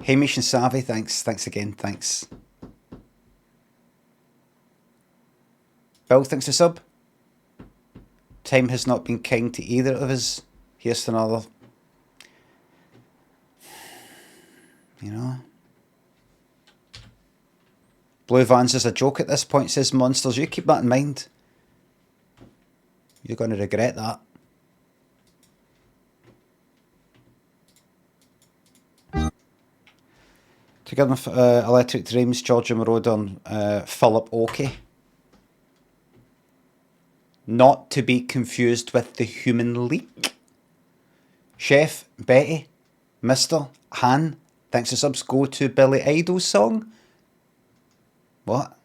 Hamish and Savvy, thanks. Thanks again, thanks. Bill, thanks for sub. Time has not been kind to either of us. Here's to another. You know. Blue Vans is a joke at this point, says Monsters. You keep that in mind. You're going to regret that. Together with Electric Dreams, Georgia Moroder and Philip Oakey. Not to be confused with the Human Leak. Chef, Betty, Mr. Han, thanks for subs. Go to Billy Idol's song. What?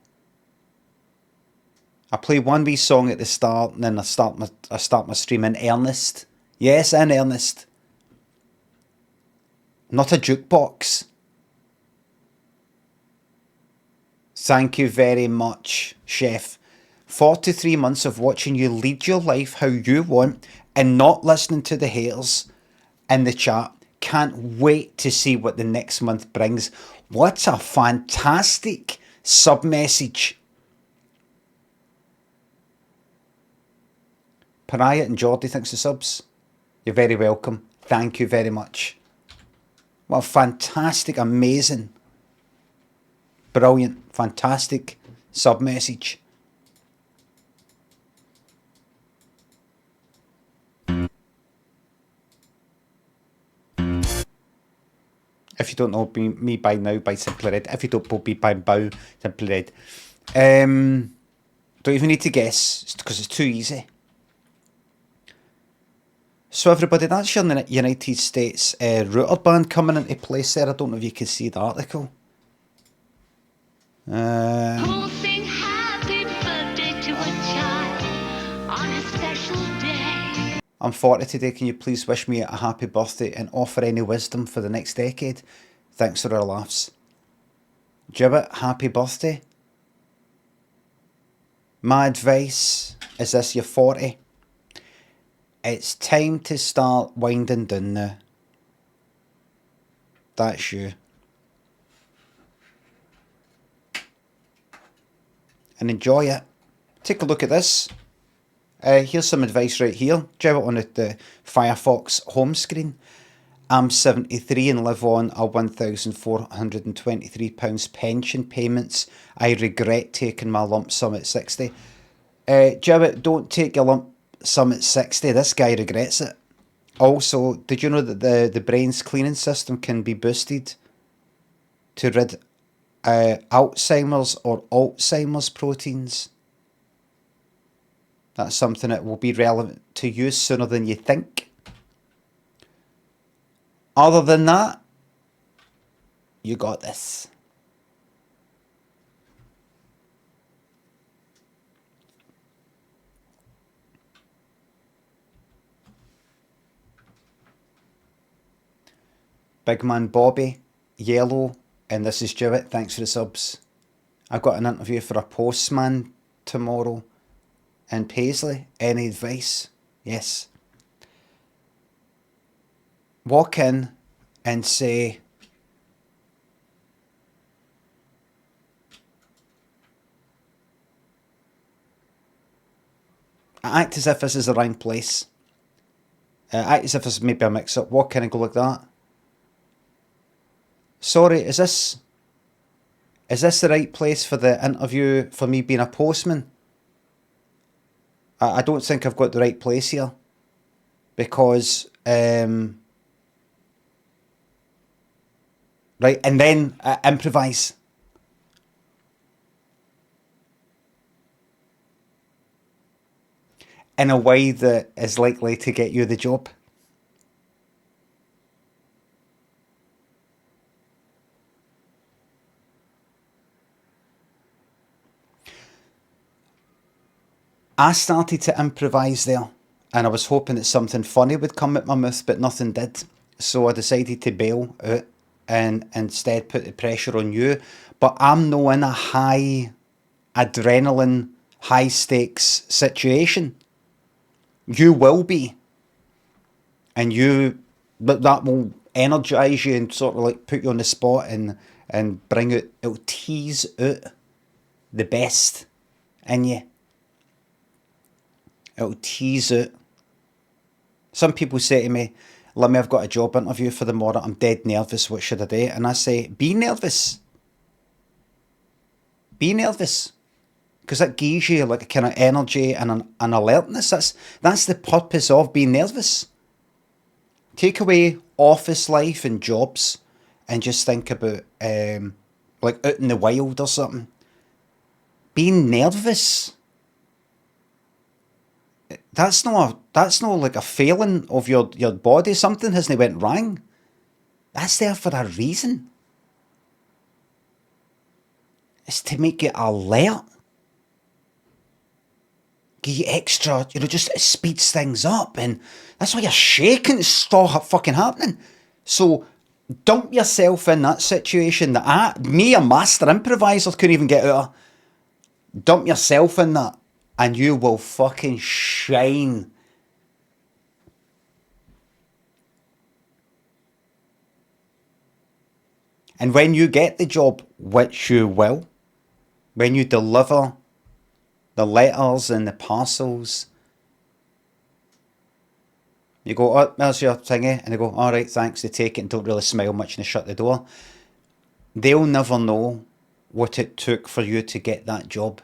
I play one wee song at the start and then I start my stream in earnest. Yes, in earnest. Not a jukebox. Thank you very much, Chef. 43 months of watching you lead your life how you want and not listening to the haters in the chat. Can't wait to see what the next month brings. What a fantastic sub-message. Pariah and Geordie, thanks for subs. You're very welcome. Thank you very much. What a fantastic, amazing, brilliant, fantastic sub-message. If you don't know me by now, by Simply Red. If you don't know me by Bow, Simply Red. Don't even need to guess, because it's too easy. So everybody, that's your United States router ban coming into place there. I don't know if you can see the article. Sing happy birthday to a child on a special day. I'm 40 today. Can you please wish me a happy birthday and offer any wisdom for the next decade? Thanks for our laughs. Gibbet, happy birthday. My advice is this: you're 40. It's time to start winding down now. That's you. And enjoy it. Take a look at this. Here's some advice right here. Jib it on the Firefox home screen. I'm 73 and live on a £1,423 pension payments. I regret taking my lump sum at 60. Jib, don't take your lump sum at 60. This guy regrets it. Also, did you know that the brain's cleaning system can be boosted to rid Alzheimer's or Alzheimer's proteins? That's something that will be relevant to you sooner than you think. Other than that, you got this. Big Man Bobby, Yellow, and this is Jewett. Thanks for the subs. I've got an interview for a postman tomorrow in Paisley. Any advice? Yes. Walk in and say, act as if this is the wrong place. Act as if this maybe a mix-up. Walk in and go like that. Sorry, is this the right place for the interview for me being a postman? I don't think I've got the right place here. Because, right, and then improvise. In a way that is likely to get you the job. I started to improvise there, and I was hoping that something funny would come at my mouth, but nothing did. So I decided to bail out and instead put the pressure on you. But I'm not in a high adrenaline, high stakes situation. You will be. And but that will energise you and sort of like put you on the spot and bring out, it'll tease out the best in you. It'll tease out. Some people say to me, Limmy, I've got a job interview for tomorrow, I'm dead nervous, what should I do? And I say, be nervous. Be nervous. Because that gives you like a kind of energy and an alertness. That's the purpose of being nervous. Take away office life and jobs and just think about like out in the wild or something. Being nervous. That's not like a failing of your body. Something hasn't went wrong. That's there for a reason. It's to make you alert. Give you extra, just it speeds things up, and that's why you're shaking. It's still fucking happening. So dump yourself in that situation that me, a master improviser, couldn't even get out of. Dump yourself in that, and you will fucking shine. And when you get the job, which you will, when you deliver the letters and the parcels, you go, oh, there's your thingy, and they go, all right, thanks, they take it and don't really smile much and they shut the door. They'll never know what it took for you to get that job,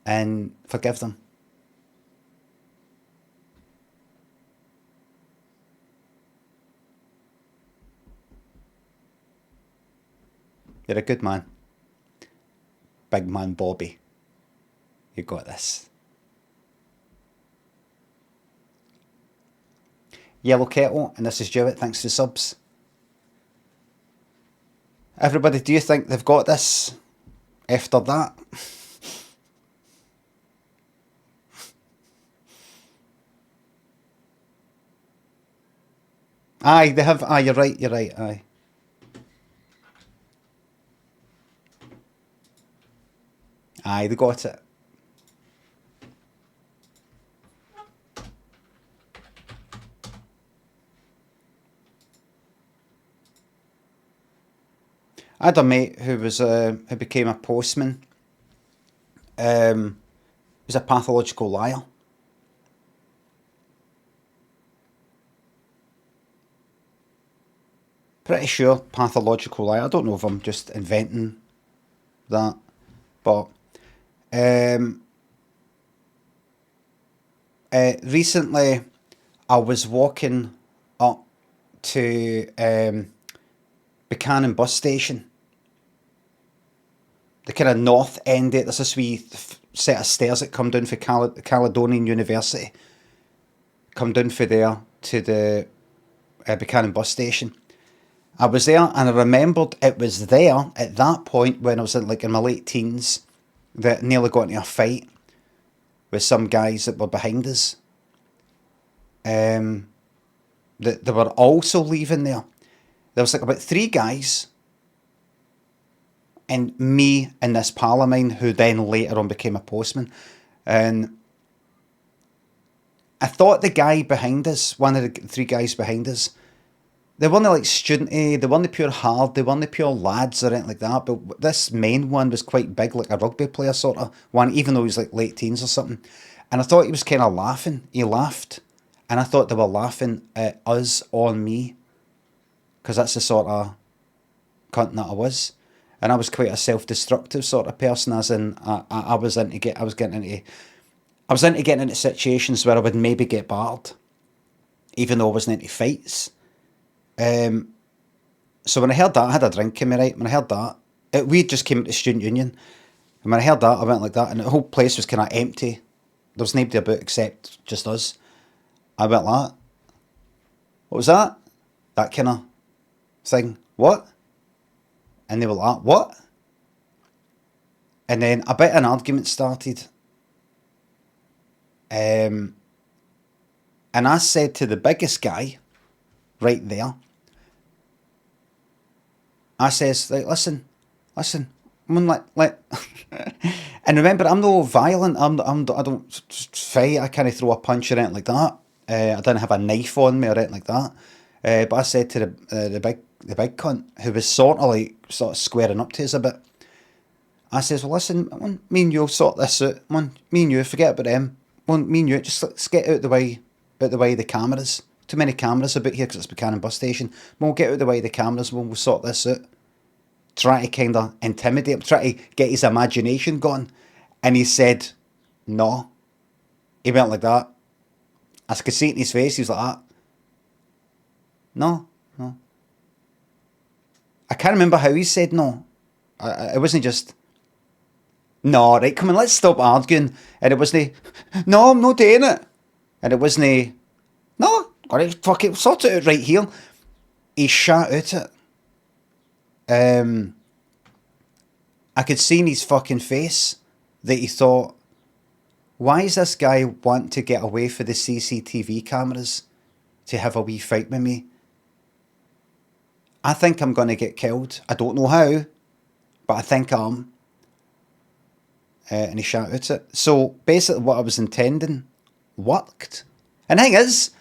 and forgive them. You're a good man. Big man Bobby. You got this. Yellow Kettle, and this is Jewett. Thanks for the subs. Everybody, do you think they've got this after that? Aye, they have. Aye, you're right, aye. Aye, they got it. I had a mate who became a postman. He was a pathological liar. Pretty sure pathological liar. I don't know if I'm just inventing that, but recently I was walking up to Buchanan bus station. The kind of north end of it, there's this wee set of stairs that come down for Caledonian University. Come down for there to the Buchanan bus station. I was there and I remembered it was there at that point when I was in my late teens that nearly got into a fight with some guys that were behind us. That they were also leaving there. There was about 3 guys and me and this pal of mine who then later on became a postman. And I thought the guy behind us, one of the 3 guys behind us, they weren't like studenty, they weren't pure hard, they weren't pure lads or anything like that, but this main one was quite big, like a rugby player sort of one, even though he was like late teens or something. And I thought he was kind of laughing. He laughed. And I thought they were laughing at us on me, because that's the sort of cunt that I was. And I was quite a self-destructive sort of person, as in I was into getting into situations where I would maybe get battered, even though I wasn't into fights. So when I heard that, I had a drink in me, right? When I heard that, we just came into student union, and when I heard that, I went like that, and the whole place was kind of empty. There was nobody about except just us. I went like that. What was that? That kind of thing. What? And they were like, what? And then a bit of an argument started. And I said to the biggest guy right there, I says, like, listen, I'm on and remember, I'm no violent. I don't fight. I can't throw a punch or anything like that. I didn't have a knife on me or anything like that. But I said to the big cunt who was sort of squaring up to us a bit. I says, well, listen, me and you'll sort this out. Me and you, forget about them. Me and you, just let's get out the way of the cameras. Too many cameras about here because it's Buchanan bus station. We'll get out the way of the cameras. We'll sort this out. Try to kind of intimidate him, try to get his imagination going. And he said, no. He went like that. I could see it in his face. He was like that. No, no. I can't remember how he said no. It wasn't just, no, right, come on, let's stop arguing. And it wasn't, no, I'm not doing it. And it wasn't, no, alright, fuck it, sort it out right here. He shot out it. I could see in his fucking face that he thought, why is this guy want to get away from the CCTV cameras to have a wee fight with me? I think I'm going to get killed. I don't know how, but I think I am. And he shot out it. So basically what I was intending worked. And the thing is,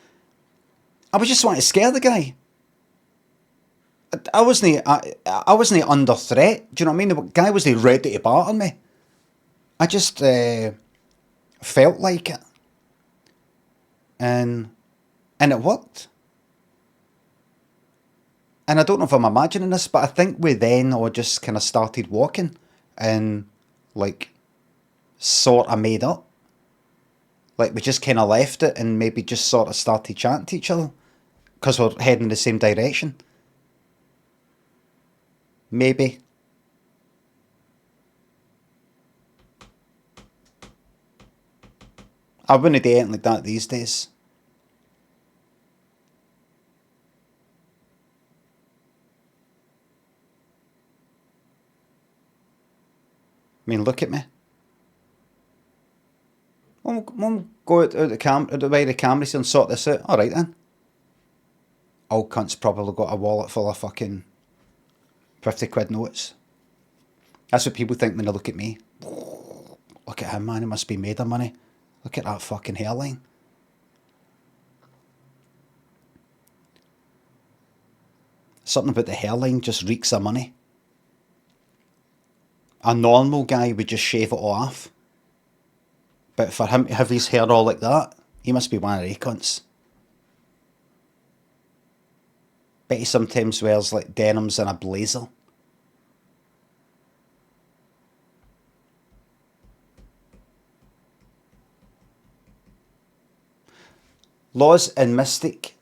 I was just wanting to scare the guy. I wasn't under threat. Do you know what I mean? The guy wasn't ready to bat on me. I just felt like it. And it worked. And I don't know if I'm imagining this, but I think we then all just kind of started walking and like sort of made up. Like we just kind of left it and maybe just sort of started chatting to each other because we're heading in the same direction. Maybe. I wouldn't do anything like that these days. I mean, look at me. We'll go out the way the cameras and sort this out. Alright then. Old cunt's probably got a wallet full of fucking 50 quid notes. That's what people think when they look at me. Look at him, man, he must be made of money. Look at that fucking hairline. Something about the hairline just reeks of money. A normal guy would just shave it all off. But for him to have his hair all like that, he must be one of the cunts. Bet he sometimes wears like denims and a blazer. Laws and Mystic.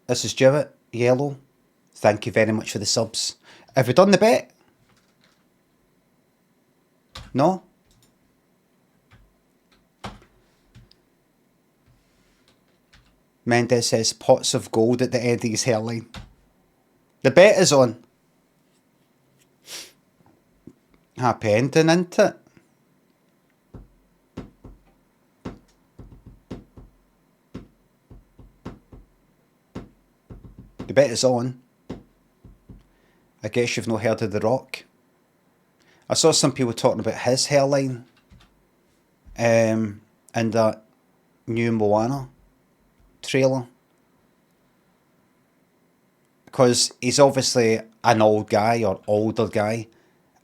This is Stuart Yellow. Thank you very much for the subs. Have we done the bet? No? Mendes says pots of gold at the end of his hairline. The bet is on. Happy ending, isn't it? The bet is on. I guess you've not heard of The Rock. I saw some people talking about his hairline in that new Moana trailer. Because he's obviously an old guy or older guy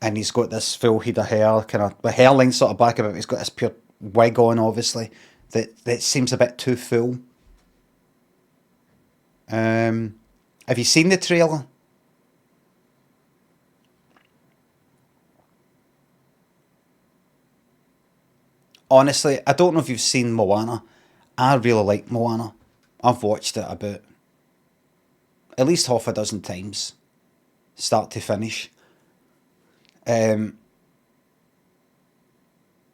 and he's got this full head of hair, kind of the hairline sort of back of it. He's got this pure wig on, obviously, that seems a bit too full. Have you seen the trailer? Honestly, I don't know if you've seen Moana. I really like Moana. I've watched it about at least half a dozen times, start to finish.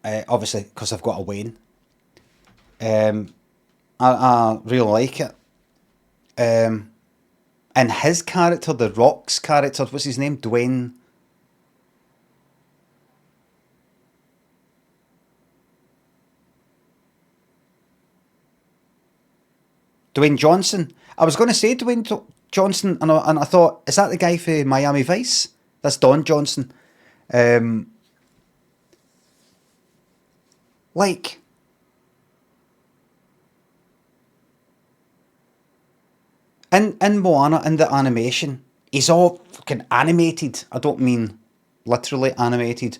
Obviously, because I've got a Wayne. I really like it. And his character, The Rock's character, what's his name? Dwayne Johnson. I was going to say Dwayne Johnson, and I thought, is that the guy for Miami Vice? That's Don Johnson. Like, In Moana, in the animation, he's all fucking animated. I don't mean literally animated.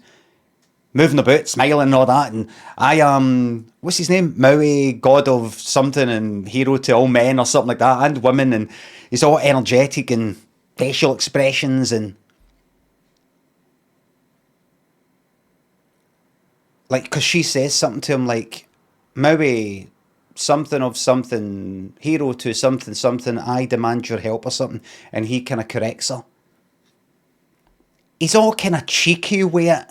Moving about, smiling and all that, and I am, what's his name? Maui, god of something and hero to all men or something like that, and women, and he's all energetic and facial expressions and like, because she says something to him like, Maui, something of something, hero to something, something, I demand your help or something, and he kind of corrects her. He's all kind of cheeky with it,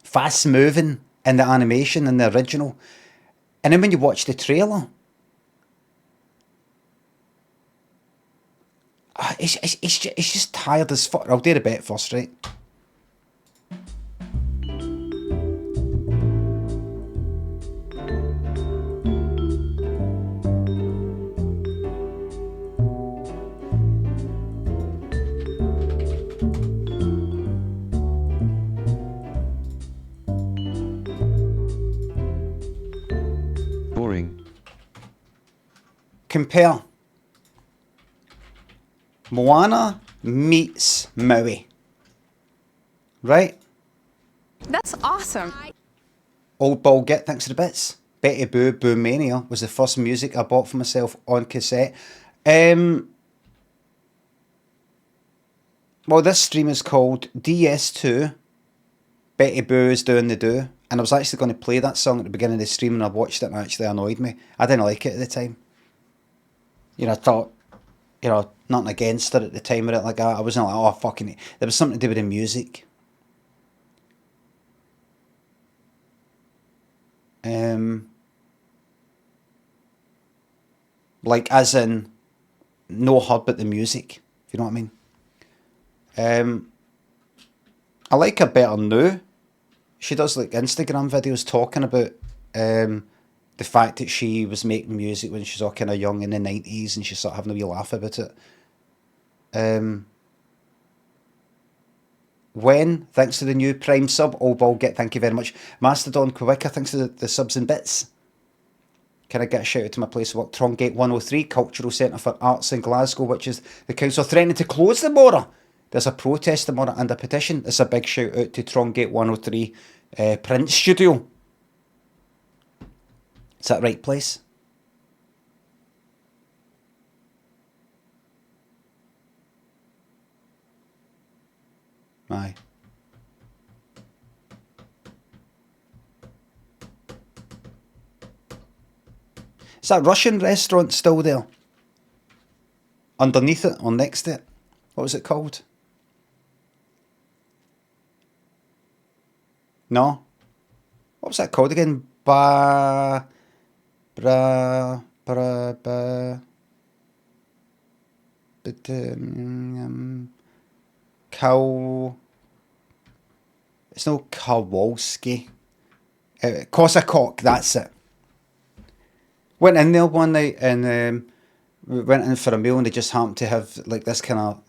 fast moving in the animation in the original. And then when you watch the trailer, it's just tired as fuck. I'll do the bet first, right? Boring. Compare Moana meets Maui, right? That's awesome. Old Ball Git, thanks for the bits. Betty Boo, Boo Mania was the first music I bought for myself on cassette. Well, this stream is called DS2. Betty Boo is doing the do. And I was actually going to play that song at the beginning of the stream, and I watched it and it actually annoyed me. I didn't like it at the time. You know, I thought, you know, nothing against it at the time or it like that. I wasn't like, oh, fucking... There was something to do with the music. Like, as in, no her but the music, if you know what I mean. I like her better now. She does like Instagram videos talking about the fact that she was making music when she was all kind of young in the 90s, and she's sort of having a wee laugh about it. When, thanks to the new Prime sub, Old Ball Git, thank you very much. Mastodon Kwika, thanks to the subs and bits. Can I get a shout out to my place of work, Trongate 103, Cultural Centre for Arts in Glasgow, which is the council threatening to close tomorrow. There's a protest tomorrow and a petition. It's a big shout out to Trongate 103 Print Studio. Is that the right place? Aye. Is that Russian restaurant still there? Underneath it or next to it? What was it called? No? What was that called again? Cow. It's no Kowalski. Kosakok, that's it. Went in there one night and we went in for a meal, and they just happened to have like this kind of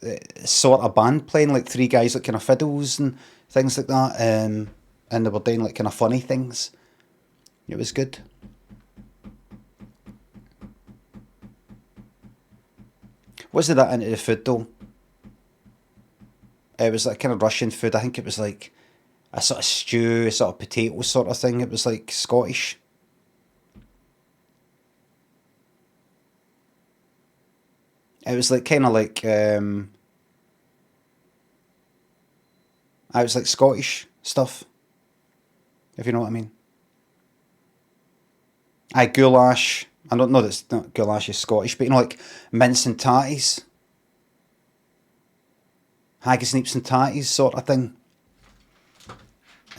sort of band playing, like three guys like kind of fiddles and things like that, and they were doing like kind of funny things. It was good. Wasn't that into the food though? It was like kind of Russian food. I think it was like a sort of stew, a sort of potato sort of thing. It was like Scottish. It was like kind of like I was like Scottish stuff, if you know what I mean. Aye, goulash. I don't know that's not goulash is Scottish, but you know, like mince and tatties, haggis, neeps and tatties sort of thing.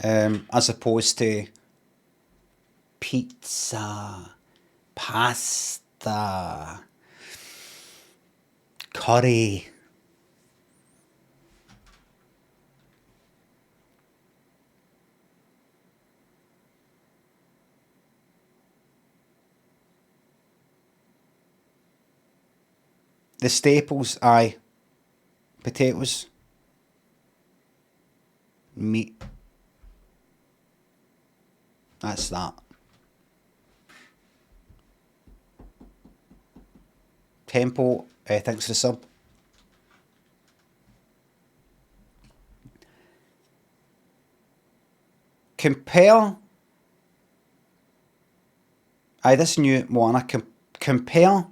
As opposed to pizza, pasta, curry. The staples, aye. Potatoes. Meat. That's that. Tempo Thanks for the sub. Compare. This new Moana. Compare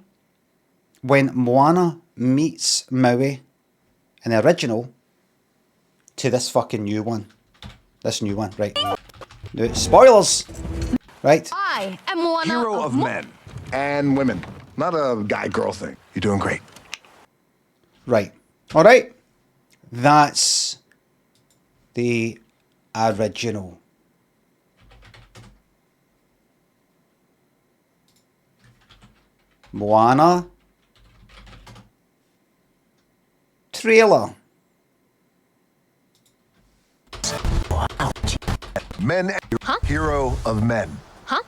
when Moana meets Maui in the original to this fucking new one. This new one, right? No, spoilers! Right? I am one Hero of men and women. Not a guy-girl thing. You're doing great. Right. Alright. That's the original. Moana trailer. Men, hero of men. Huh?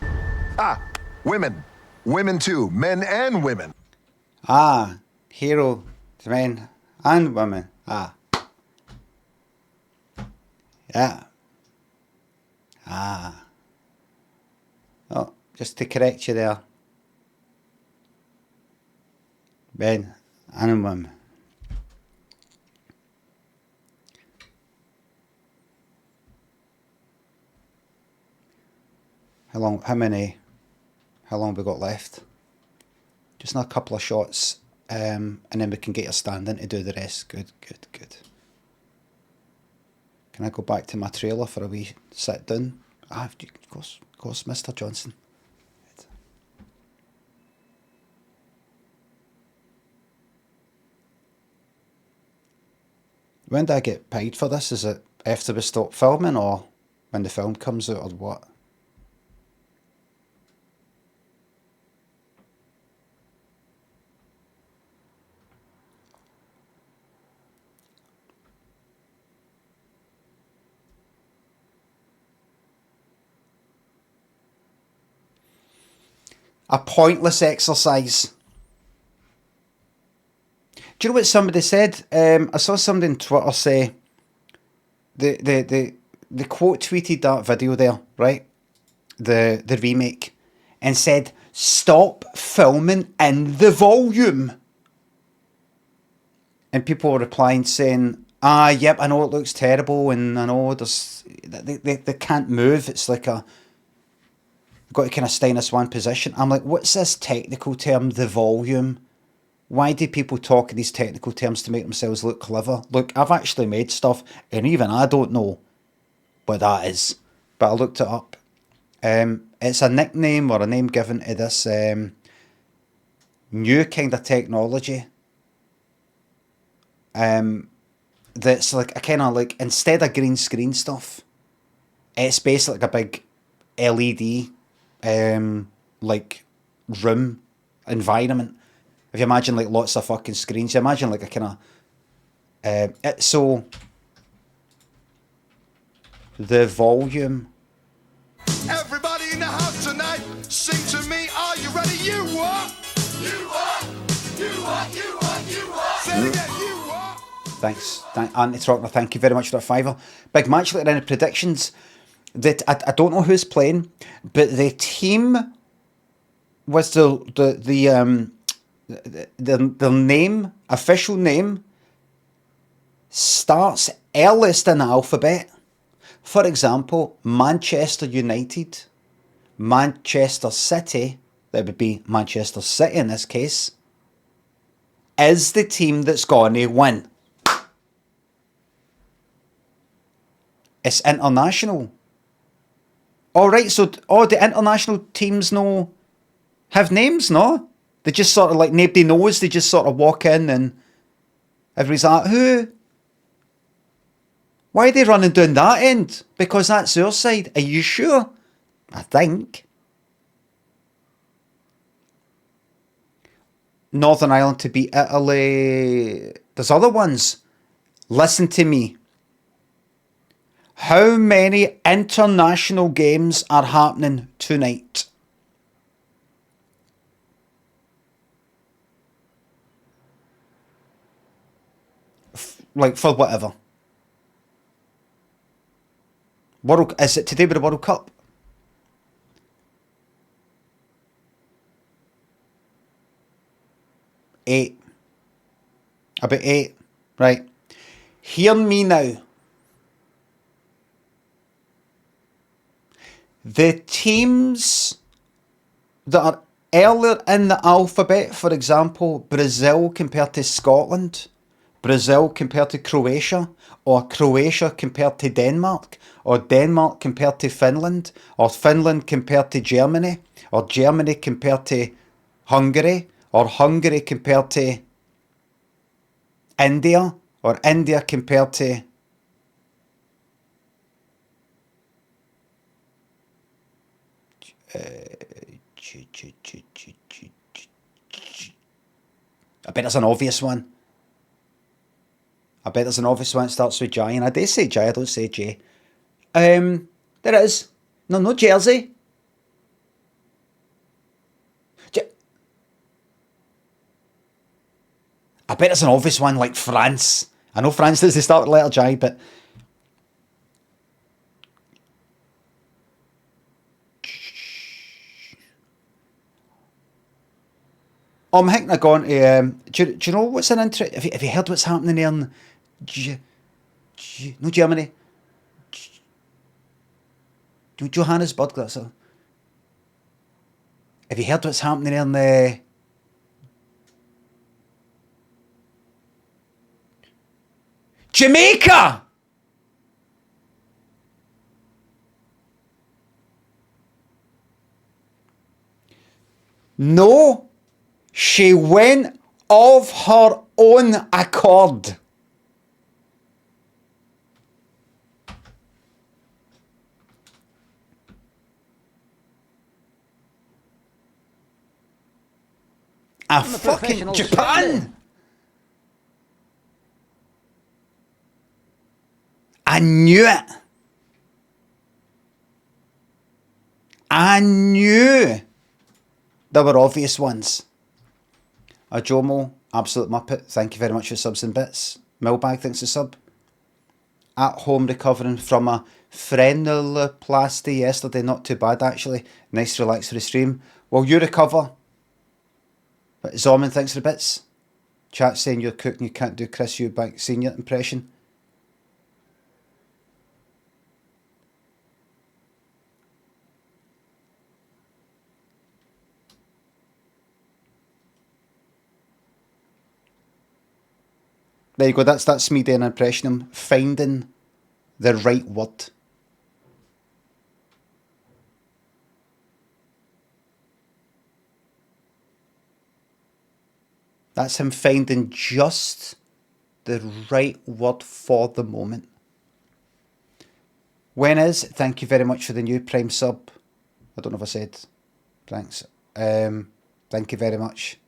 Ah, women. Women too. Men and women. Ah, hero to men and women. Ah. Yeah. Ah. Oh, just to correct you there. Men and women. How long have we got left? Just another couple of shots, and then we can get your stand-in to do the rest. Good. Can I go back to my trailer for a wee sit down? Of course, Mr. Johnson. When do I get paid for this? Is it after we stop filming or when the film comes out or what? A pointless exercise. Do you know what somebody said? I saw somebody on Twitter say the quote tweeted that video there, right? The remake, and said, "Stop filming in the volume." And people were replying saying, yep, I know it looks terrible, and I know they can't move. It's like got to kind of stay in this one position. I'm like, what's this technical term, the volume? Why do people talk in these technical terms to make themselves look clever? Look, I've actually made stuff, and even I don't know what that is. But I looked it up. It's a nickname or a name given to this new kind of technology. That's like a kind of like, instead of green screen stuff, it's basically like a big LED like room environment. If you imagine like lots of fucking screens, you imagine like a kind of so the volume. Everybody in the house tonight, sing to me. Are you ready? You are. You are. You are. You are. You are. Say it again. You are. Thanks, Anthony Trockner. Thank you very much for that $5. Big match later in the predictions. That I don't know who's playing, but the team was the name, official name, starts earliest in the alphabet. For example, Manchester United, Manchester City, that would be Manchester City in this case, is the team that's going to win. It's international. Alright, so the international teams have names, no? They just sort of like, nobody knows, they just sort of walk in and everybody's like, who? Why are they running down that end? Because that's their side. Are you sure? I think. Northern Ireland to beat Italy. There's other ones. Listen to me. How many international games are happening tonight? Like for whatever. Is it today with the World Cup? 8. About 8. Right. Hear me now. The teams that are earlier in the alphabet, for example, Brazil compared to Scotland, Brazil compared to Croatia, or Croatia compared to Denmark, or Denmark compared to Finland, or Finland compared to Germany, or Germany compared to Hungary, or Hungary compared to India, or India compared to I bet there's an obvious one. I bet there's an obvious one that starts with J, and I do say J, I don't say J. There it is. No, not Jersey. I bet there's an obvious one like France. I know France does the start with the letter J, but I'm thinking of going to. Do you know what's an interest? Have you heard what's happening there in no Germany? Johannesburg, that's all. Have you heard what's happening there in the Jamaica? No, she went of her own accord. A fucking Japan. I knew it. I knew there were obvious ones. A Jomo, absolute muppet. Thank you very much for subs and bits. Millbag, thanks for sub. At home recovering from a frenuloplasty yesterday. Not too bad actually. Nice relax for the stream. Well, you recover. But Zoman, thanks for the bits. Chat saying you're cooking, you can't do Chris Eubank Senior impression. There you go, that's me doing an impression. I'm finding the right word. That's him finding just the right word for the moment. When is? Thank you very much for the new Prime sub. I don't know if I said. Thanks. Thank you very much.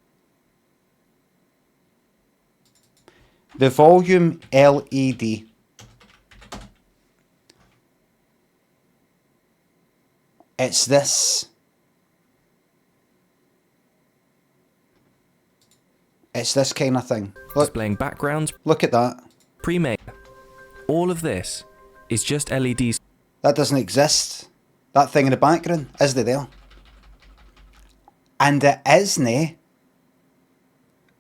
The volume LED. It's this. It's this kind of thing. Look, displaying backgrounds. Look at that. Pre-made. All of this is just LEDs. That doesn't exist. That thing in the background, isn't it there? And it isn't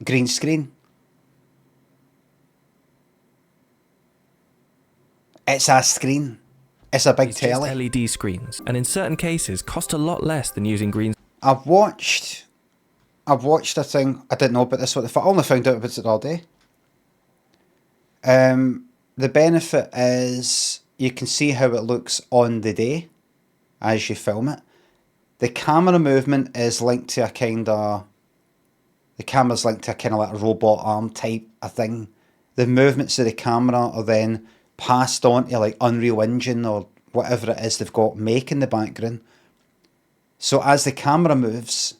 green screen. It's a screen. It's a big telly. Just LED screens, and in certain cases cost a lot less than using green. I've watched a thing. I didn't know about this. I only found out about it the other day. The benefit is you can see how it looks on the day as you film it. The camera movement is linked to a kind of. The camera's linked to a kind of like a robot arm type of thing. The movements of the camera are then passed on to like Unreal Engine or whatever it is they've got making the background. So as the camera moves,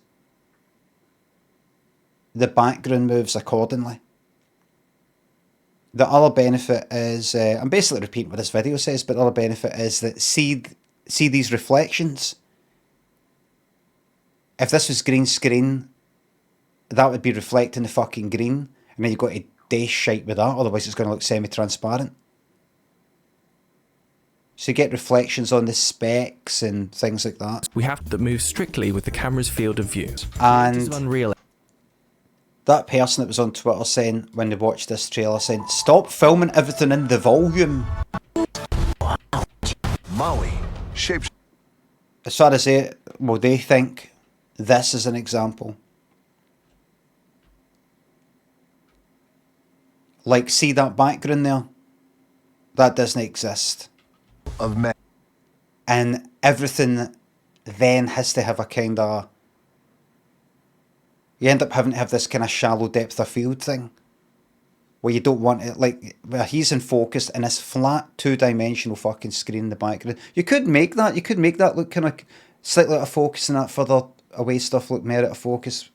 the background moves accordingly. The other benefit is, I'm basically repeating what this video says, but the other benefit is that see these reflections. If this was green screen, that would be reflecting the fucking green, and then you've got to day shite with that, otherwise it's going to look semi-transparent. So you get reflections on the specs and things like that. We have that move strictly with the camera's field of view. And this is Unreal. That person that was on Twitter saying, when they watched this trailer, saying, stop filming everything in the volume. Maui. Shapes. As far as they think this is an example. Like, see that background there? That doesn't exist. Of men. And everything then has to have a kind of... You end up having to have this kind of shallow depth of field thing. Where you don't want it, like, where he's in focus in this flat, two-dimensional fucking screen in the background. You could make that look kind of slightly out of focus and that further away stuff look more out of focus,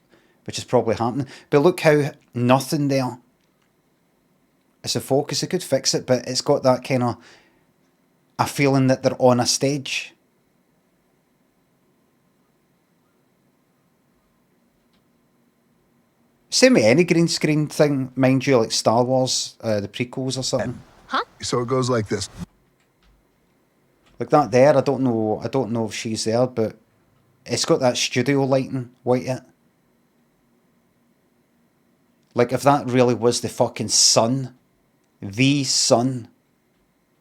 which is probably happening. But look how nothing there. It's a focus, it could fix it, but it's got that kind of a feeling that they're on a stage. Same with any green screen thing, mind you, like Star Wars, the prequels or something. So it goes like this. Like that there, I don't know if she's there, but it's got that studio lighting, white it. Like if that really was the fucking sun, the sun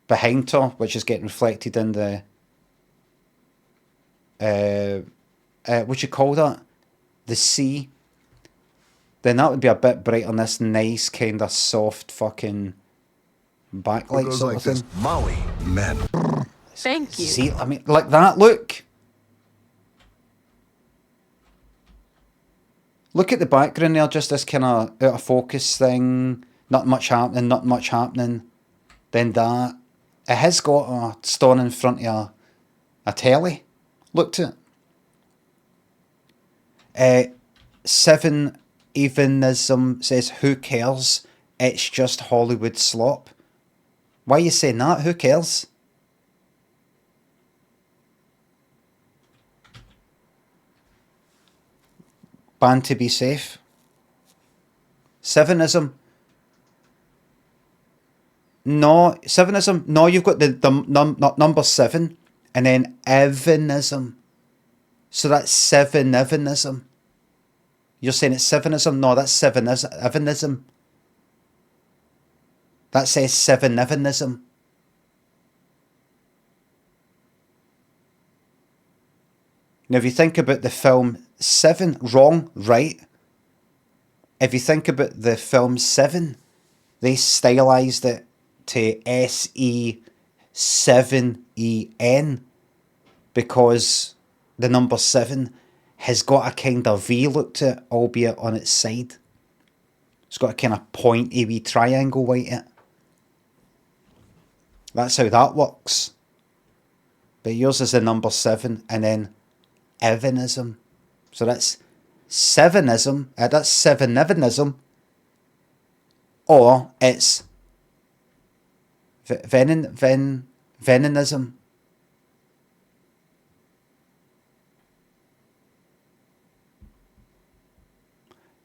behind her, which is getting reflected in the what you call that? The sea. Then that would be a bit bright on this nice kind of soft fucking backlight sort of thing. Maui men. Thank you. See, I mean, like that, look. Look at the background there, just this kind of out of focus thing. Not much happening. Then that. It has got a stone in front of a telly. Look to it. Seven Evanism says, who cares? It's just Hollywood slop. Why are you saying that? Who cares? Banned to be safe. Sevenism. No, sevenism. No, you've got the number 7 and then Evanism. So that's seven Evanism. You're saying it's sevenism? No, that's Evanism. That says seven Evanism. Now, if you think about the film Seven, wrong, right? If you think about the film Seven, they stylized it to SE7EN because the number 7 has got a kind of V look to it, albeit on its side. It's got a kind of pointy wee triangle like it. That's how that works. But yours is the number 7 and then Evanism. So that's sevenism. That's seven Evanism. Or it's Veninism.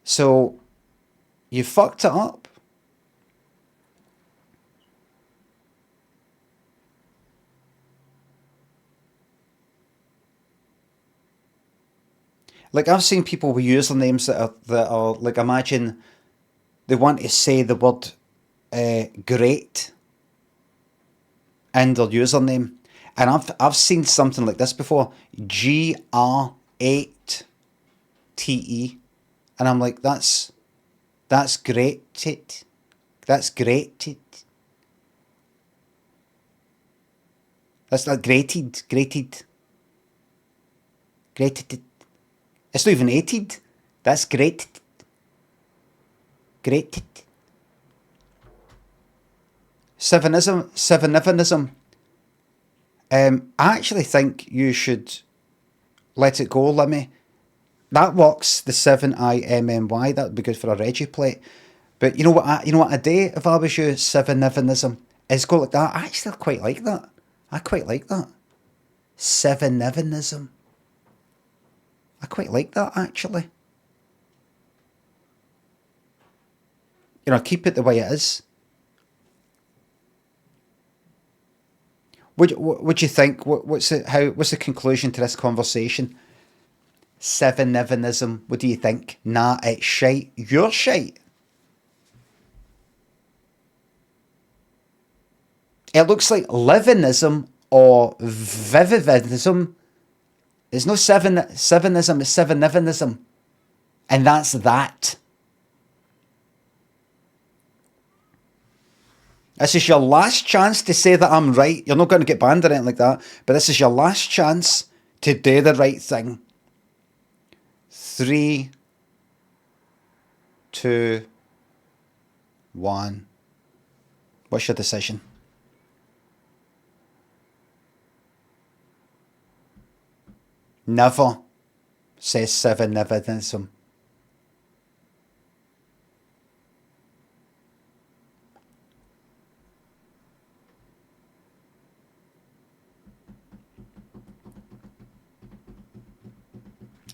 So you fucked it up. Like I've seen people with usernames that are like, imagine they want to say the word great in their username, and I've seen something like this before, GR8TE, and I'm like, that's great. That's great. That's not grated. It's not even 8'd. That's great. Sevenism. I actually think you should let it go, Limmy. That works. The 7IMMY. That would be good for a Reggie plate. But you know what I do if I was you? Sevenism is go like that. I actually quite like that. I quite like that. Sevenism. I quite like that, actually. You know, keep it the way it is. What you think? What's the conclusion to this conversation? Seven-nevenism. What do you think? Nah, it's shite. You're shite. It looks like livinism or vivivism. There's no sevenism, it's seven-nevenism. And that's that. This is your last chance to say that I'm right. You're not going to get banned or anything like that. But this is your last chance to do the right thing. 3, 2, 1. What's your decision? Never, says seven-nevenism.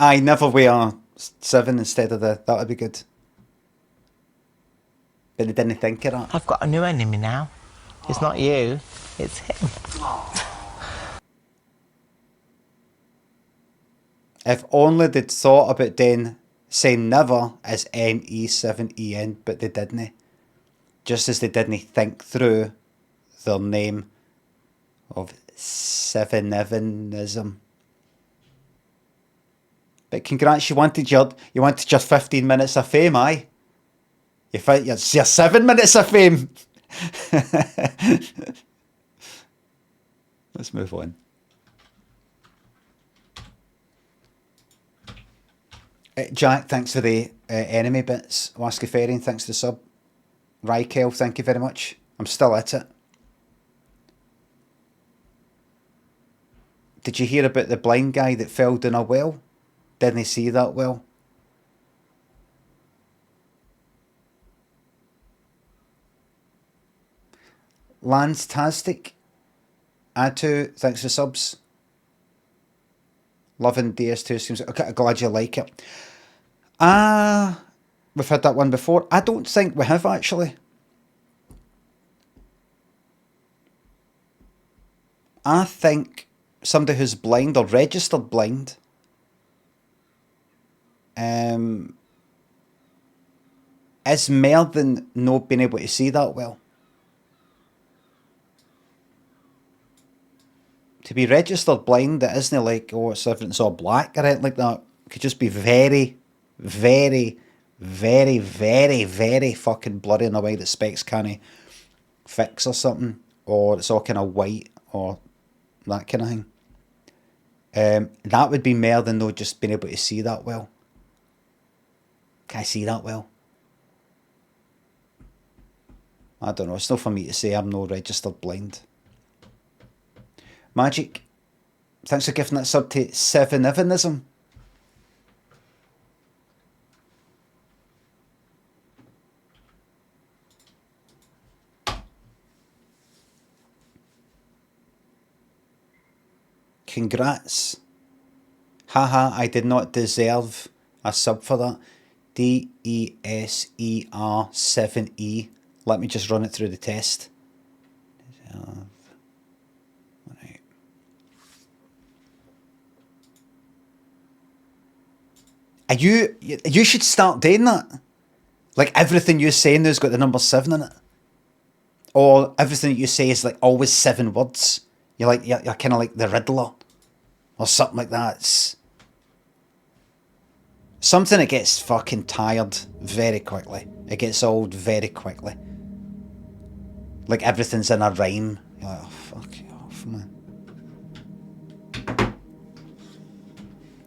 I never wear 7 instead of that would be good. But they didn't think of that. I've got a new enemy now. It's not you, it's him. If only they'd thought about then saying never as NE7EN, but they didn't. Just as they didn't think through their name of seven-nevenism. But congrats, you wanted your 15 minutes of fame, aye? Your 7 minutes of fame. Let's move on. Jack, thanks for the enemy bits. Waskafarian, thanks for the sub. Rykel, thank you very much. I'm still at it. Did you hear about the blind guy that fell down a well? Didn't see that well. Lance-tastic. Atu, thanks for subs. Loving DS2 seems okay, glad you like it. We've had that one before. I don't think we have actually. I think somebody who's blind or registered blind is more than not being able to see that well. To be registered blind, that isn't like, oh, it's everything's all black or anything like that. It could just be very, very, very, very, very fucking blurry in a way that specs can't fix or something. Or it's all kind of white or that kind of thing. That would be more than not just being able to see that well. Can I see that well? I don't know. It's not for me to say. I'm no registered blind. Magic, thanks for gifting that sub to Seven-Evanism. Congrats. Haha, I did not deserve a sub for that. DESER7E. Let me just run it through the test. Right. You should start doing that. Like everything you're saying there's got the number 7 in it. Or everything that you say is like always 7 words. You're kind of like the Riddler. Or something like that. It's something that gets fucking tired very quickly. It gets old very quickly. Like everything's in a rhyme. You're like, oh, fuck you off, man.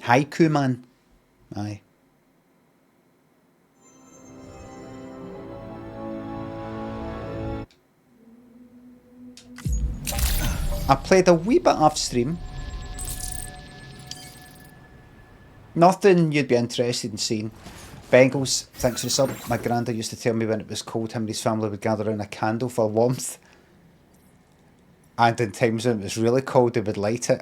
Haiku, man. Aye. I played a wee bit off stream. Nothing you'd be interested in seeing. Bengals, thanks for the sub. My granda used to tell me when it was cold, him and his family would gather around a candle for warmth. And in times when it was really cold, they would light it.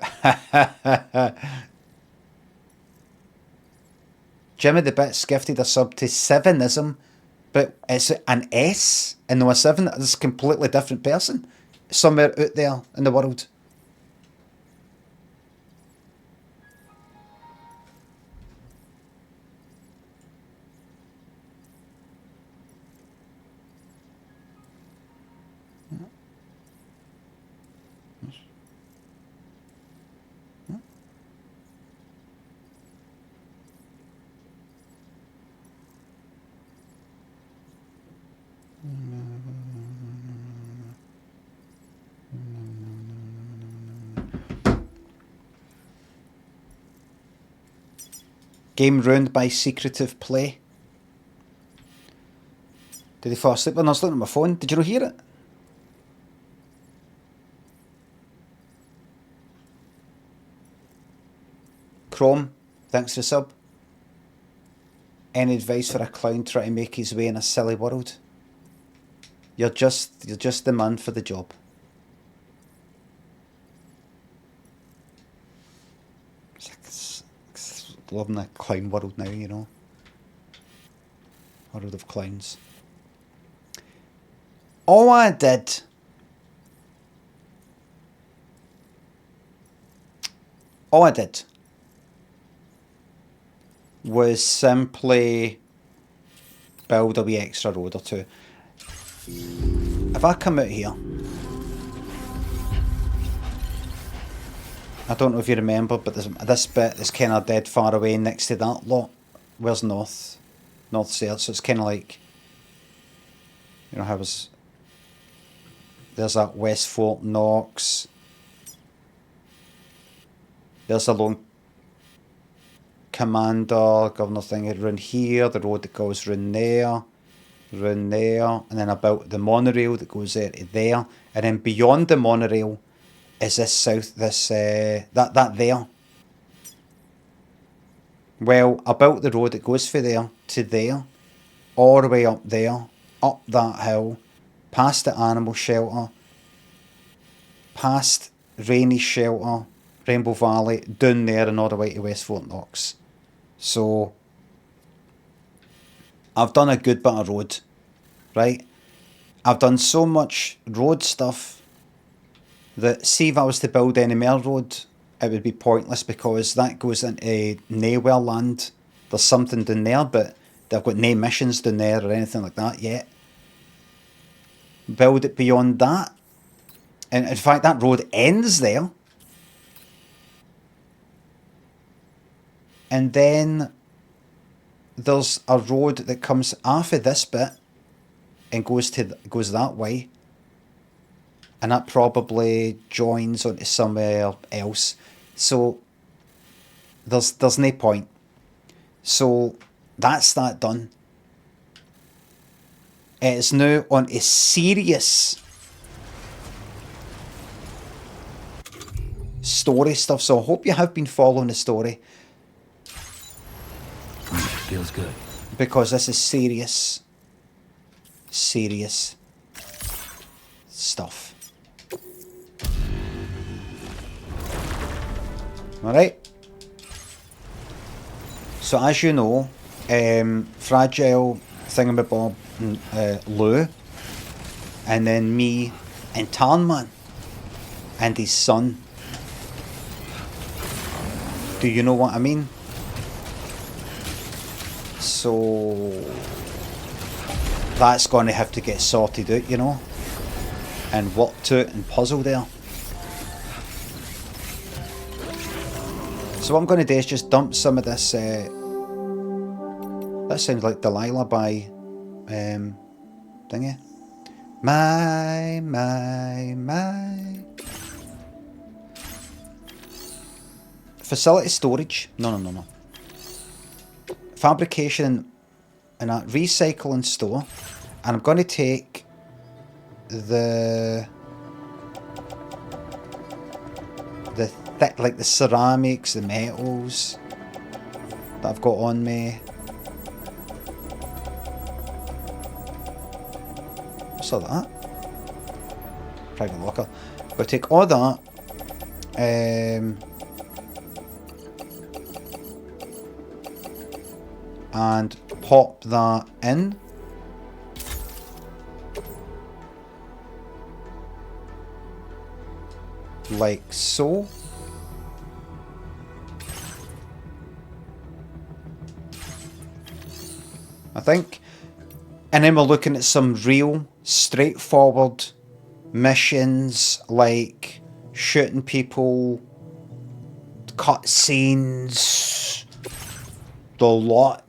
Jimmy the Bits gifted a sub to Sevenism, but it's an S and no a 7. It's a completely different person somewhere out there in the world. Game ruined by secretive play. Did he fall asleep when I was looking at my phone? Did you not hear it? Chrome, thanks for the sub. Any advice for a clown trying to make his way in a silly world? You're just the man for the job. It's loving the clown world now, you know. World of clowns. All I did was simply build a wee extra road or two. If I come out here, I don't know if you remember, but this bit is kind of dead far away next to that lot. Where's north? North south, so it's kind of like, you know how there's that West Fort Knox. There's a lone commander, governor thing around here, the road that goes round there, and then about the monorail that goes there to there, and then beyond the monorail is that there. Well, about the road that goes from there to there, all the way up there, up that hill, past the animal shelter, past Rainy Shelter, Rainbow Valley, down there and all the way to West Fort Knox. So, I've done a good bit of road, right? I've done so much road stuff that, see if I was to build any more road, it would be pointless because that goes into nowhere land. There's something down there, but they've got no missions down there or anything like that yet. Build it beyond that. And in fact, that road ends there. And then there's a road that comes off of this bit and goes that way. And that probably joins onto somewhere else. So there's no point. So that's that done. It's now on a serious story stuff. So I hope you have been following the story. Feels good. Because this is serious stuff. Alright. So as you know, Fragile, Thingamabob, Lou, and then me and Tarnman and his son. Do you know what I mean? So that's going to have to get sorted out, you know, and worked out and puzzled there. So what I'm going to do is just dump some of this. That sounds like Delilah by thingy. My. Facility storage. No. Fabrication and a recycling store. And I'm going to take the thick, like the ceramics, the metals that I've got on me. What's all that? Private locker. I'm going to take all that. And pop that in. Like so. I think. And then we're looking at some real straightforward missions like shooting people, cutscenes, the lot.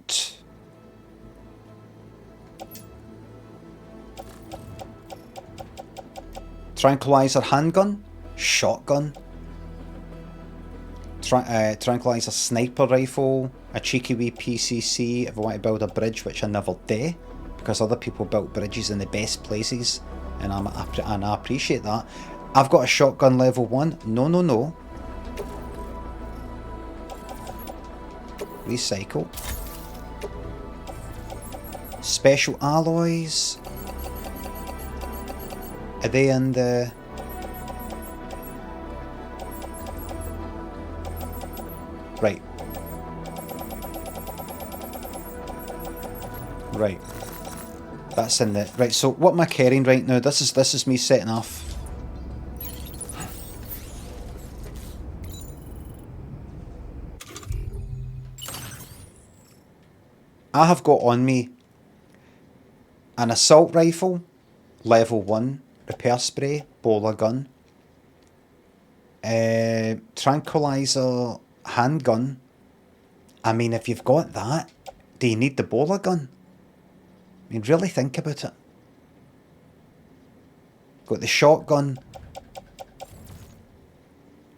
Tranquilizer handgun, shotgun, tranquilizer sniper rifle, a cheeky wee PCC if I want to build a bridge, which I never do, because other people built bridges in the best places, and I appreciate that. I've got a shotgun level 1. No, no, no. Recycle. Special alloys. Are they in the... Right. Right. That's in the... Right, so what am I carrying right now? This is me setting off. I have got on me an assault rifle, level 1, repair spray, bowler gun, tranquilizer, handgun. I mean, if you've got that, do you need the bowler gun? I mean, really think about it. Got the shotgun.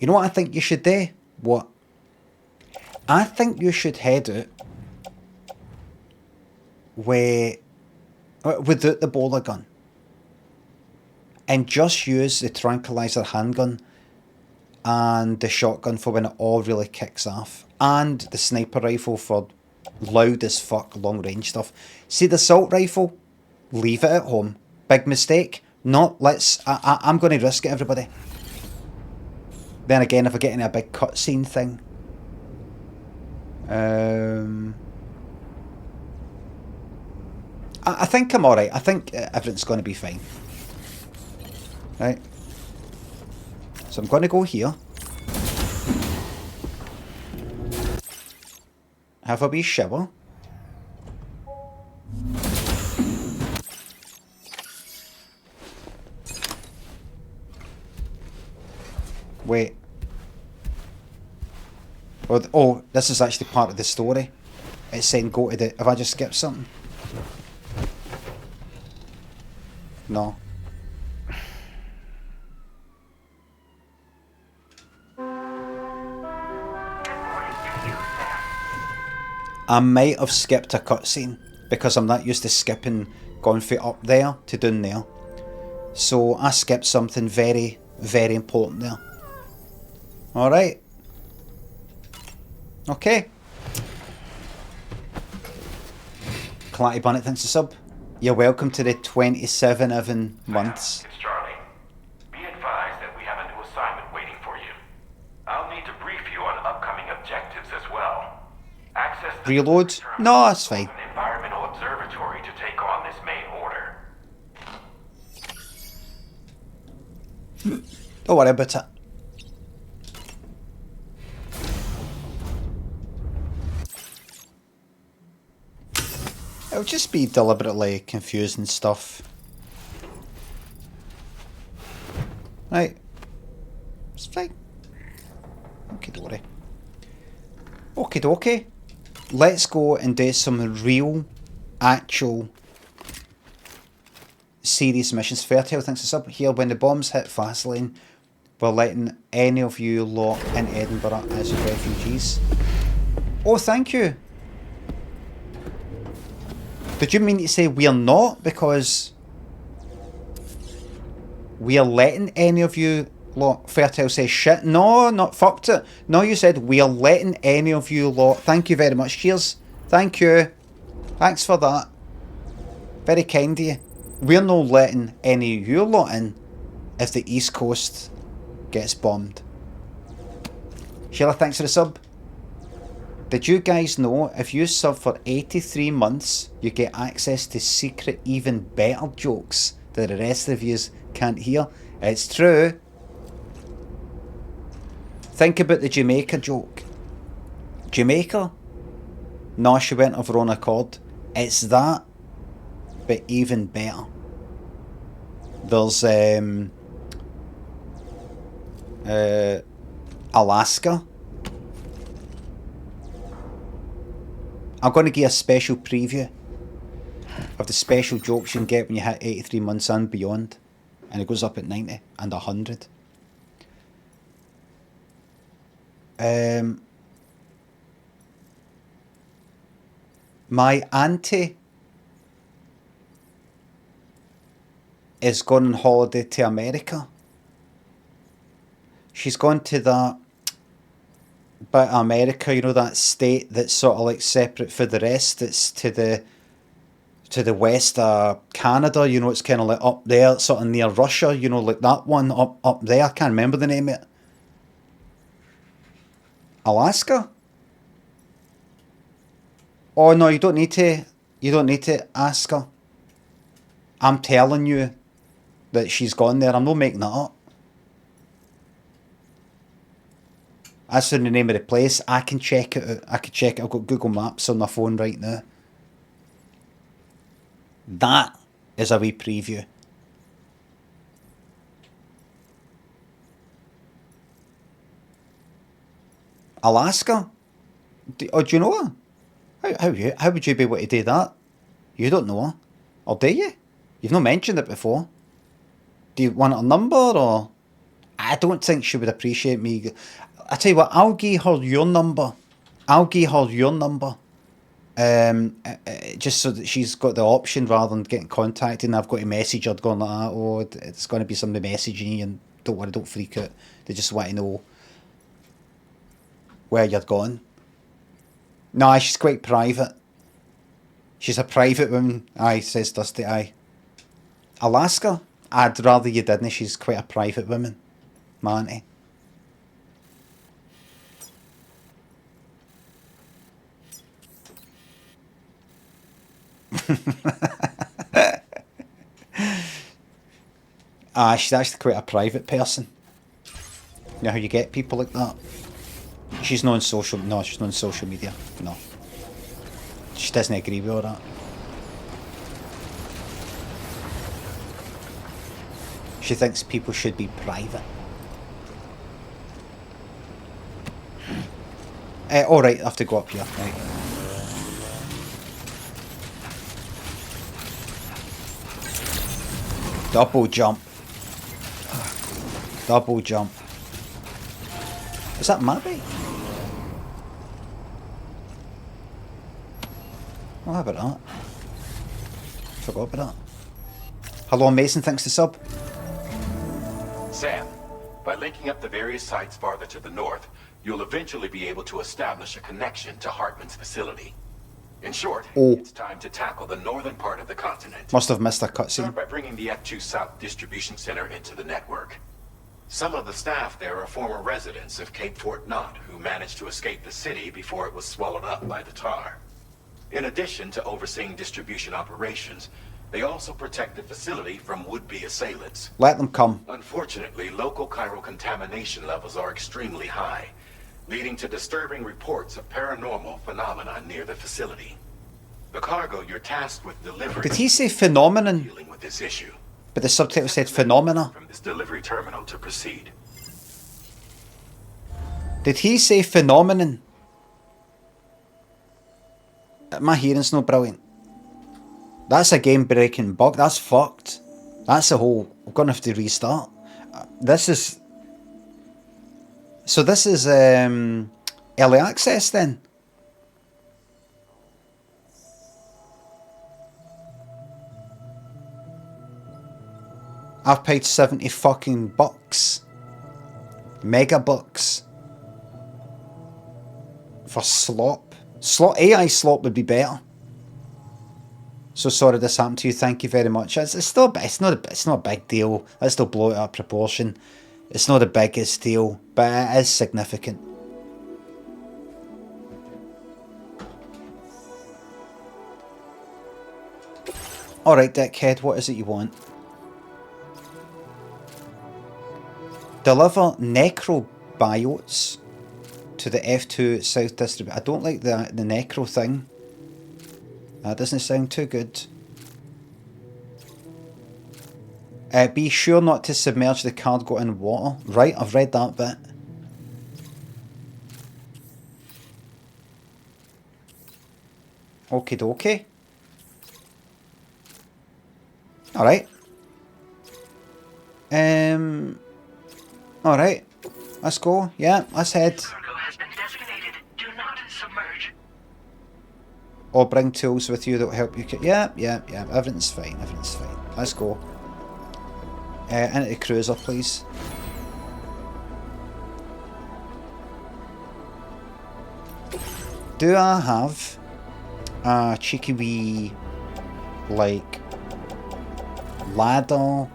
You know what I think you should do? What? I think you should head out without the bowler gun and just use the tranquilizer handgun and the shotgun for when it all really kicks off, and the sniper rifle for loud as fuck long range stuff. See, the assault rifle, leave it at home. Big mistake. No, I'm going to risk it, everybody. Then again, if I get in a big cutscene thing, I think I'm alright. I think everything's going to be fine. Right. So I'm going to go here. Have a wee shower. Wait. Oh, this is actually part of the story. It's saying go to the... Have I just skipped something? No. I might have skipped a cutscene because I'm not used to skipping, going from up there to down there. So I skipped something very, very important there. Alright. Okay. Clatty Bunnet, thanks for sub. You're welcome to the 27 even months. It's Charlie. Be advised that we have a new assignment waiting for you. I'll need to brief you on upcoming objectives as well. Access the Reload? No, that's fine. an environmental observatory to take on this main order. Don't worry about it. It'll just be deliberately confusing stuff. Right. It's fine. Okie dokie. Okie dokie. Let's go and do some real, actual, serious missions. Fertile, thanks for sub. Here, when the bombs hit Fastlane, we're letting any of you lot in Edinburgh as refugees. Oh, thank you. Did you mean to say we're not? Because we're letting any of you lot... Fertile says shit. No, not fucked it. No, you said we're letting any of you lot... Thank you very much. Cheers. Thank you. Thanks for that. Very kind of you. We're not letting any of you lot in if the East Coast gets bombed. Sheila, thanks for the sub. Did you guys know if you sub for 83 months, you get access to secret, even better jokes that the rest of you can't hear? It's true. Think about the Jamaica joke. Jamaica? No, she went of her own accord. It's that, but even better. There's Alaska. I'm going to give a special preview of the special jokes you can get when you hit 83 months and beyond. And it goes up at 90 and 100. My auntie is going on holiday to America. She's gone to that bit of America, you know, that state that's sort of like separate for the rest. It's to the west of Canada, you know, it's kind of like up there, sort of near Russia, you know, like that one up there. I can't remember the name of it. Alaska? Oh no, you don't need to. You don't need to ask her. I'm telling you that she's gone there. I'm not making that up. That's the name of the place. I can check it out. I can check it. I've got Google Maps on my phone right now. That is a wee preview. Alaska? Do you know her? How would you be able to do that? You don't know her. Or do you? You've not mentioned it before. Do you want a number or? I don't think she would appreciate me. I tell you what, I'll give her your number. Just so that she's got the option rather than getting contacted and I've got to message her going like that. Oh, it's going to be somebody messaging you, and don't worry, don't freak out. They just want to know where you're going. No, she's quite private. She's a private woman. Aye, says Dusty. Aye. Alaska? I'd rather you didn't. She's quite a private woman. My auntie. She's actually quite a private person. You know how you get people like that? She's not on social... No, she's not on social media. No. She doesn't agree with all that. She thinks people should be private. Alright, I have to go up here. Right. Double jump. Double jump. Is that Mabby? Oh, how about that? Forgot about that. Hello, Mason. Thanks to sub. Sam, by linking up the various sites farther to the north, you'll eventually be able to establish a connection to Hartman's facility. In short, it's time to tackle the northern part of the continent. Must have missed a cutscene. Start by bringing the F2 South Distribution Center into the network. Some of the staff there are former residents of Cape Fort Knott who managed to escape the city before it was swallowed up by the tar. In addition to overseeing distribution operations, they also protect the facility from would-be assailants. Let them come. Unfortunately, local chiral contamination levels are extremely high, leading to disturbing reports of paranormal phenomena near the facility. The cargo you're tasked with delivering... Did he say phenomenon? ...dealing with this issue. But the subtitle said phenomena. ...from this delivery terminal to proceed. Did he say phenomenon? My hearing's not brilliant. That's a game-breaking bug. That's fucked. That's a whole... I'm going to have to restart. This is... So this is early access then? I've paid 70 fucking bucks. Mega bucks. For slop. AI slop would be better. So sorry this happened to you. Thank you very much. It's still, it's not a big deal. Let's still blow it out of proportion. It's not the biggest deal, but it is significant. Alright, dickhead, what is it you want? Deliver necrobiotes to the F2 South District. I don't like the necro thing. That doesn't sound too good. Be sure not to submerge the cargo in water. Right, I've read that bit. Okie dokie. Alright. Alright. Let's go. Yeah, let's head. Cargo has been designated. Do not submerge. Or bring tools with you that will help you. Yeah. Everything's fine. Everything's fine. Let's go. Into the cruiser, please. Do I have a cheeky wee, like, ladder?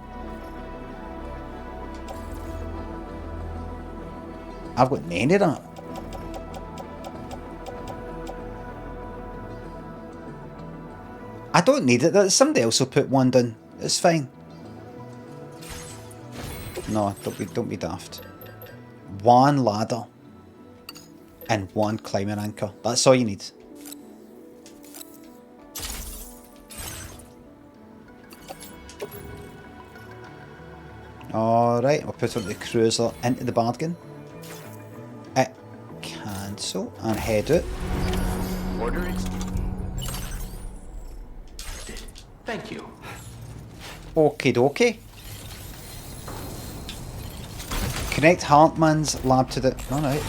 I've got none of that. I don't need it. Somebody else will put one down. It's fine. No, don't be daft. One ladder and one climbing anchor. That's all you need. Alright, I'll put on the cruiser into the bargain. Cancel and head out. Ordering. Thank you. Okie dokie. Connect Hartman's lab to the... Alright.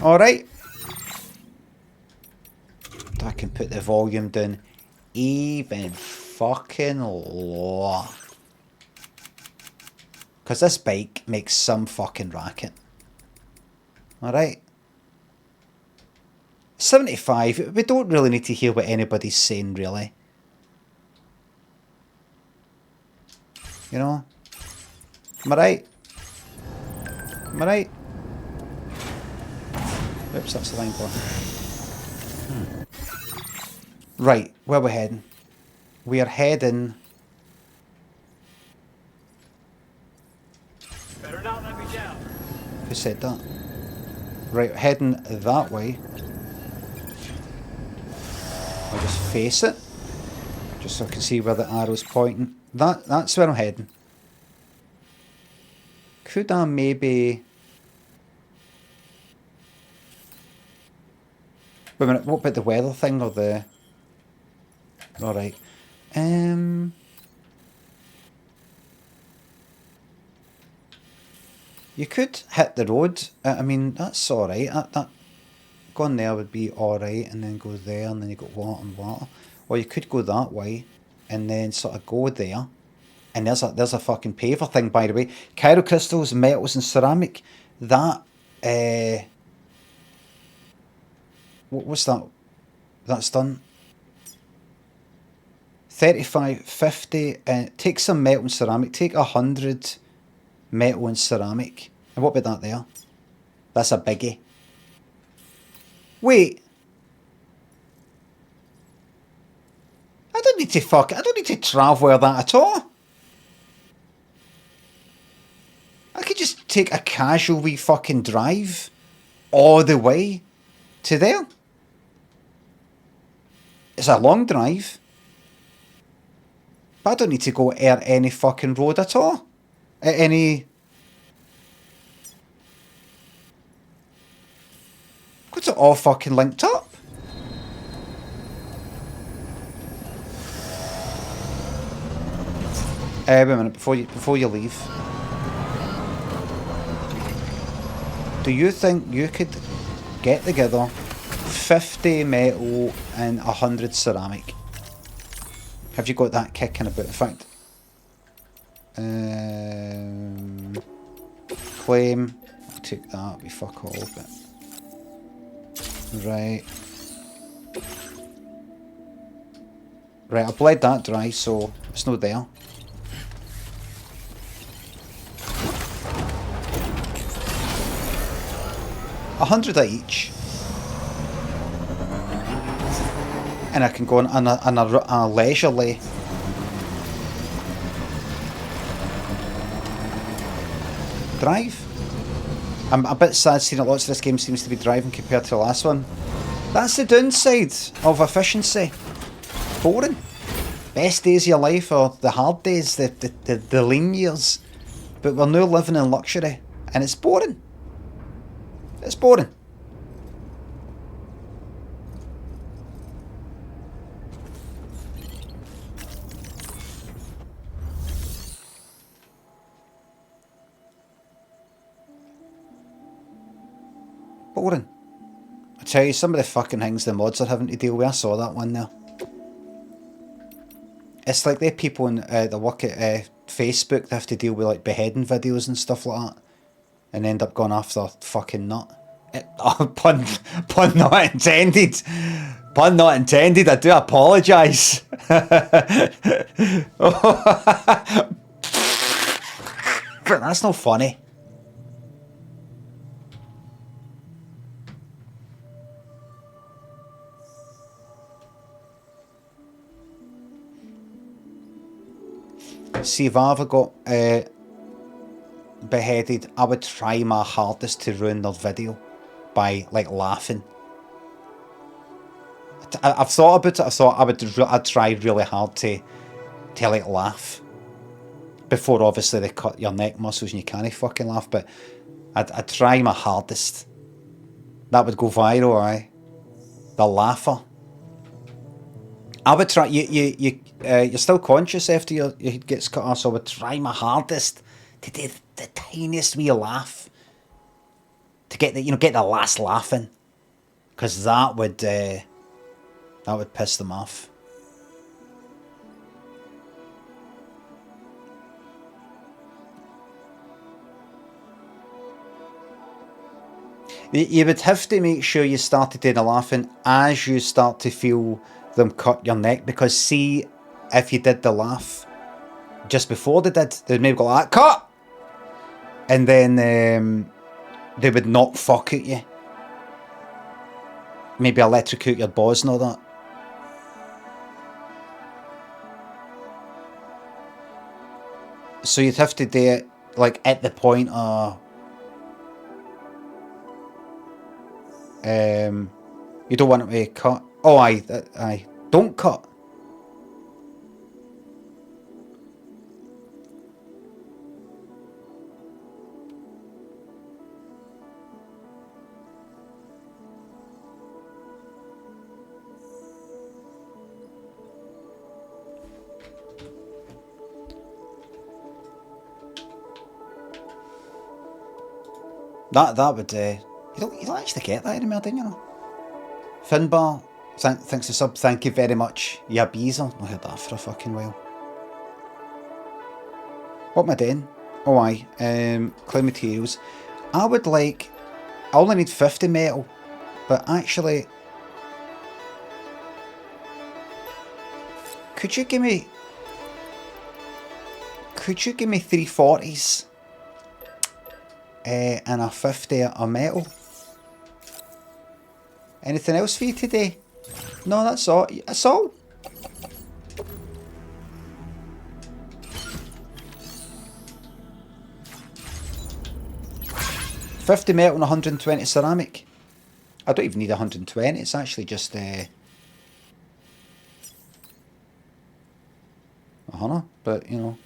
Alright. I can put the volume down even fucking lower. Because this bike makes some fucking racket. Alright. 75. We don't really need to hear what anybody's saying, really. You know? Am I right? Am I right? Oops, that's the line block. Right, where we're heading? We are heading... Better not let me down. Who said that? Right, heading that way. I'll just face it. Just so I can see where the arrow's pointing. That's where I'm heading. Could I maybe... Wait a minute, what about the weather thing or the... Alright. You could hit the road. I mean, that's alright. That going there would be alright, and then go there, and then you got water and water. Or you could go that way, and then sort of go there. And there's a fucking paver thing, by the way. Chiral crystals, metals, and ceramic. That, what's that? That's done. 35, 50, take some metal and ceramic. Take 100 metal and ceramic. And what about that there? That's a biggie. Wait. I don't need to travel with that at all. I could just take a casual wee fucking drive all the way to there. It's a long drive. But I don't need to go any fucking road at all. Got it all fucking linked up. Wait a minute, before you leave. Do you think you could get together 50 metal and 100 ceramic? Have you got that kicking about? In fact, claim. I'll take that. We fuck all of it. Right. Right, I bled that dry, so it's no there. $100 each. And I can go on a leisurely drive. I'm a bit sad seeing that lots of this game seems to be driving compared to the last one. That's the downside of efficiency. Boring. Best days of your life are the hard days, the lean years. But we're now living in luxury, and it's boring. It's boring. boring. I tell you, some of the fucking things the mods are having to deal with. I saw that one there. It's like they people in that work at Facebook, they have to deal with like beheading videos and stuff like that, and end up going after fucking nut. Pun not intended. Pun not intended. I do apologise. But that's not funny. See, if I ever got beheaded, I would try my hardest to ruin their video by like laughing. I've thought about it. I thought I'd try really hard to like laugh before obviously they cut your neck muscles and you can't fucking laugh. But I'd try my hardest. That would go viral, aye. The laugher. I would try. You're still conscious after your head gets cut off, so I would try my hardest to do the tiniest wee laugh to get the last laugh in, because that would piss them off. You would have to make sure you started doing the laughing as you start to feel them cut your neck, because see, if you did the laugh just before they'd maybe go like, cut! And then they would knock fuck at you. Maybe electrocute your balls and all that. So you'd have to do it like at the point of you don't want it to cut. Oh, aye, don't cut. That would you don't actually get that anymore, do you? Finbar, thanks for sub. Thank you very much. Yeah, bees. I've not heard that for a fucking while. What am I doing? Oh, aye. Clay materials. I only need 50 metal, but actually, could you give me 340s and a 50 of metal? Anything else for you today? No, that's all. That's all. $50 metal and 120 ceramic. I don't even need 120. It's actually just 100, but you know.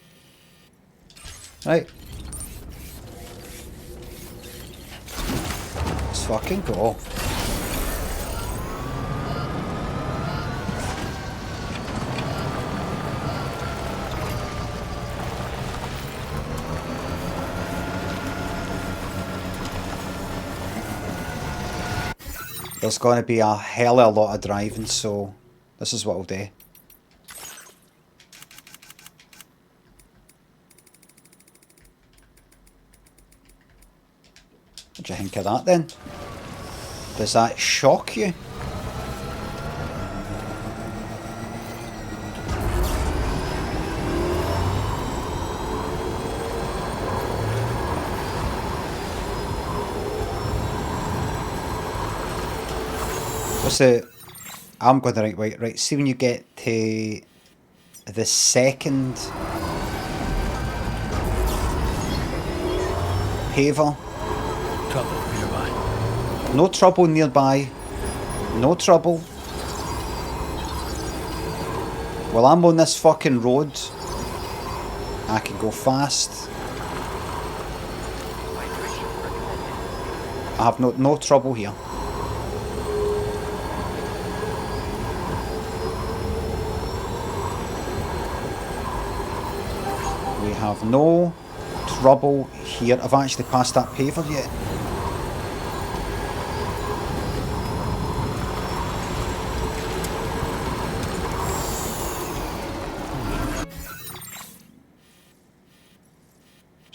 Right. Let's fucking go. There's going to be a hell of a lot of driving, so this is what I'll do. What do you think of that then? Does that shock you? I'm going the right way. Right, see when you get to the second paver. Trouble nearby. No trouble nearby. No trouble. Well, I'm on this fucking road. I can go fast. I have no trouble here. We have no trouble here. I've actually passed that paver yet.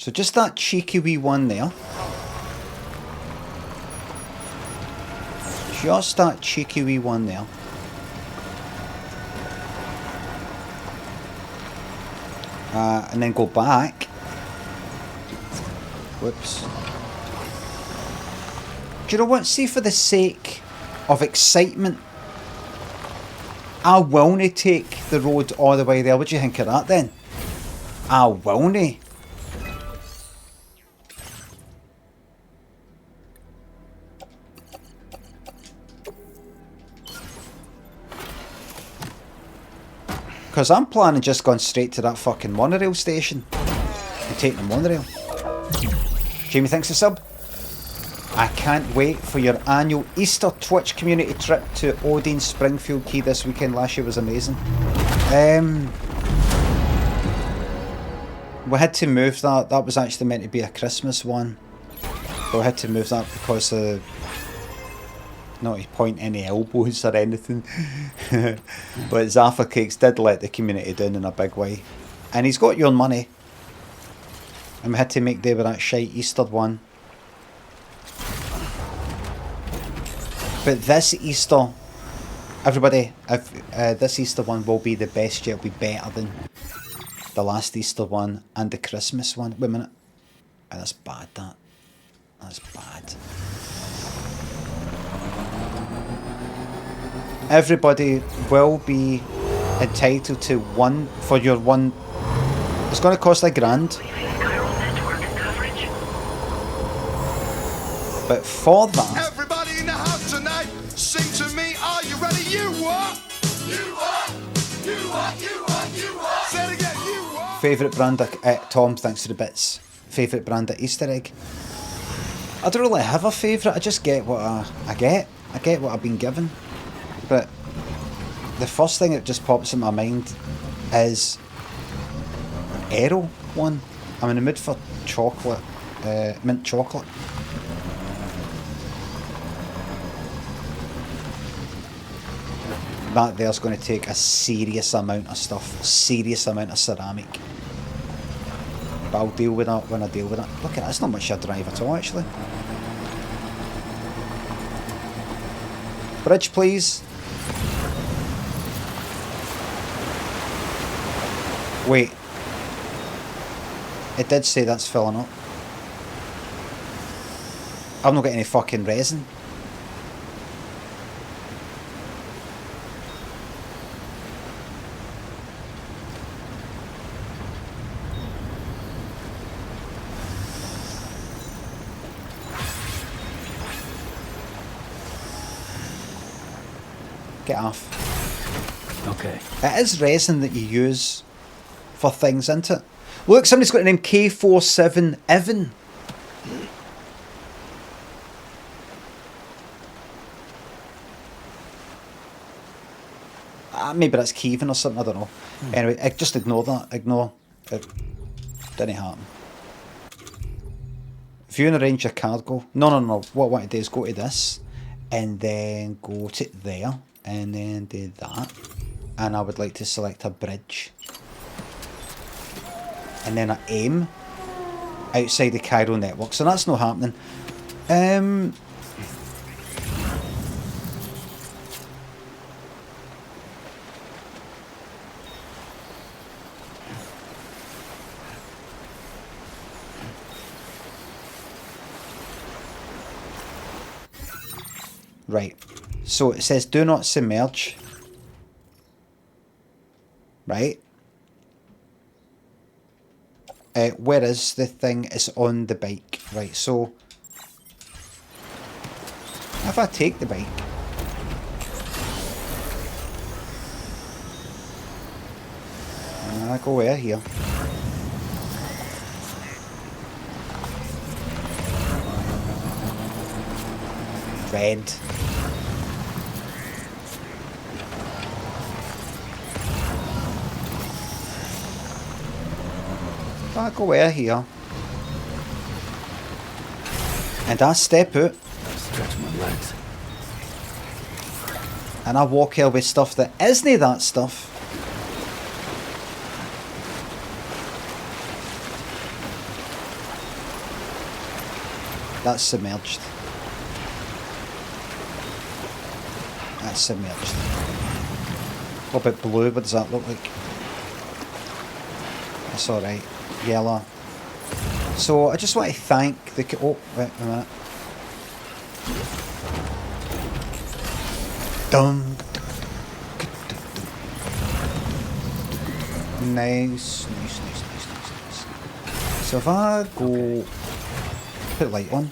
So just that cheeky wee one there. Just that cheeky wee one there. And then go back. Whoops. Do you know what? See, for the sake of excitement, I will not take the road all the way there. What do you think of that then? I will not. Because I'm planning just going straight to that fucking monorail station and take the monorail. Jamie, thanks for sub. I can't wait for your annual Easter Twitch community trip to Odin Springfield Key this weekend. Last year was amazing. We had to move that. That was actually meant to be a Christmas one. But we had to move that because of... not to point any elbows or anything. But Zaffa Cakes did let the community down in a big way. And he's got your money. And we had to make do with that shite Easter one. But this Easter, everybody, this Easter one will be the best yet. It'll be better than the last Easter one and the Christmas one. Wait a minute. Oh, that's bad, that. That's bad. Everybody will be entitled to one for your one. It's going to cost £1,000. But for that, Everybody in the house tonight, sing to me. Are you ready? You what? You what? You what? You what? You what? Say it again. You what? favourite brand of Tom, thanks for the bits. Favourite brand of Easter egg. I don't really have a favourite. I just get what I get. I get what I've been given. But the first thing that just pops in my mind is Aero one. I'm in the mood for chocolate, mint chocolate. That there's going to take a serious amount of stuff, serious amount of ceramic. But I'll deal with that when I deal with it. Look at that, it's not much I drive at all actually. Bridge please. Wait. It did say that's filling up. I've not got any fucking resin. Get off. Okay. It is resin that you use for things, isn't it? Look, somebody's got the name K47 Evan. Maybe that's Kevin or something, I don't know. Anyway, just ignore that. Ignore. It didn't happen. View and arrange your cargo. No. What I want to do is go to this and then go to there and then do that. And I would like to select a bridge. And then I aim outside the Cairo network. So that's not happening. Right. So it says do not submerge. Right. Where is the thing? It's on the bike. Right, so if I take the bike, I go where here? Red. I go where here? And I step out. Stretch my legs. And I walk here with stuff that isn't that stuff. That's submerged. That's submerged. What about blue? What does that look like? That's alright. Yellow. So I just want to thank the... Oh, wait a minute. Dum. Nice. So if I go... Put light on.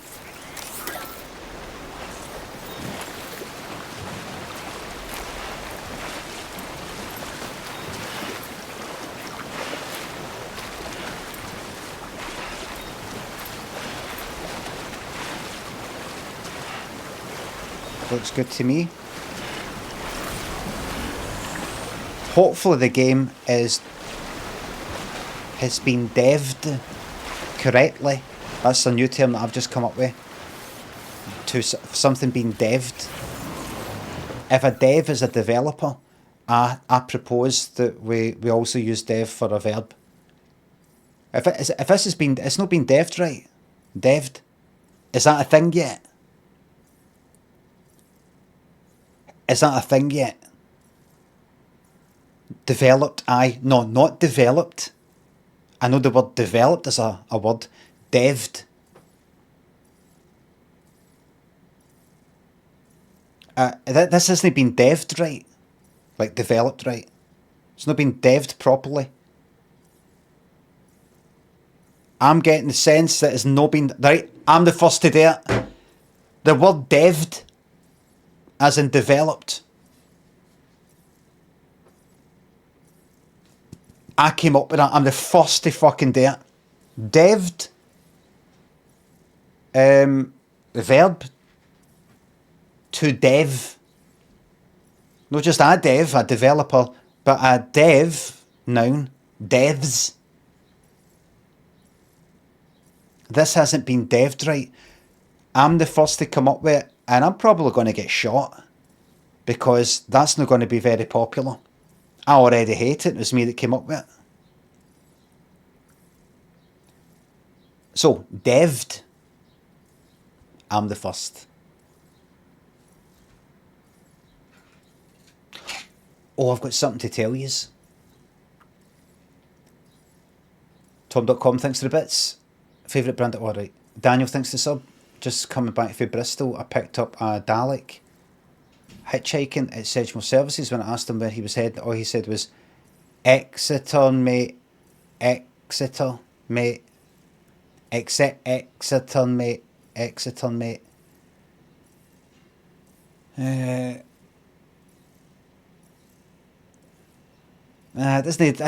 Looks good to me. Hopefully the game has been devved correctly. That's a new term that I've just come up with. To something being devved. If a dev is a developer, I propose that we also use dev for a verb. If this has been, it's not been devved right. Devved. Is that a thing yet? Is that a thing yet? Developed, aye. No, not developed. I know the word developed is a word. Devved. This hasn't been devved right. Like developed right. It's not been devved properly. I'm getting the sense that it's not been... Right, I'm the first to do it. The word devved, as in developed. I came up with that. I'm the first to fucking do it. Devved. The verb. To dev. Not just a dev, a developer, but a dev, noun. Devs. This hasn't been devved right. I'm the first to come up with it, and I'm probably going to get shot. Because that's not going to be very popular. I already hate it. It was me that came up with it. So, devved. I'm the first. Oh, I've got something to tell yous. Tom.com, thanks for the bits. Favourite brand? Alright. Daniel, thanks for the sub. Just coming back from Bristol, I picked up a Dalek hitchhiking at Sedgemoor Services. When I asked him where he was heading, all he said was Exeter, mate. Exeter, mate. Exeter, mate. Exeter, mate. It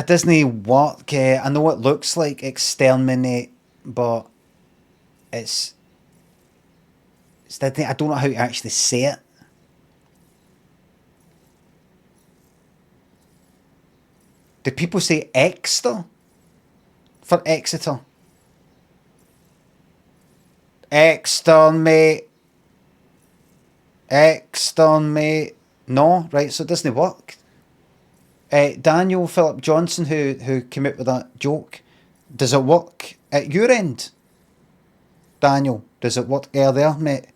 doesn't work. I know it looks like exterminate, but it's I don't know how to actually say it. Do people say Exeter for Exeter? Exterminate. Exterminate. No, right, so it doesn't work. Daniel Philip Johnson, who came up with that joke, does it work at your end? Daniel, does it work there, mate?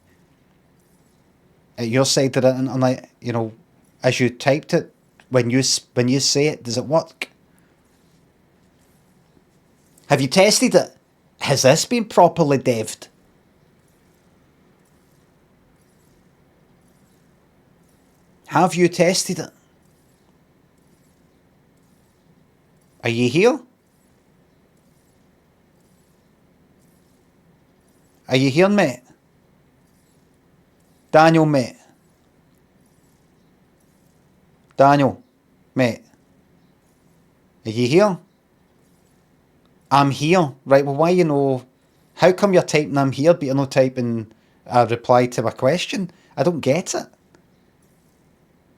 At your side of it, and like, you know, as you typed it, when you say it, does it work? Have you tested it? Has this been properly devved? Have you tested it? Are you here? Are you here, mate? Daniel, mate. Daniel, mate. Are you here? I'm here. Right, well, why how come you're typing I'm here, but you're not typing a reply to my question? I don't get it.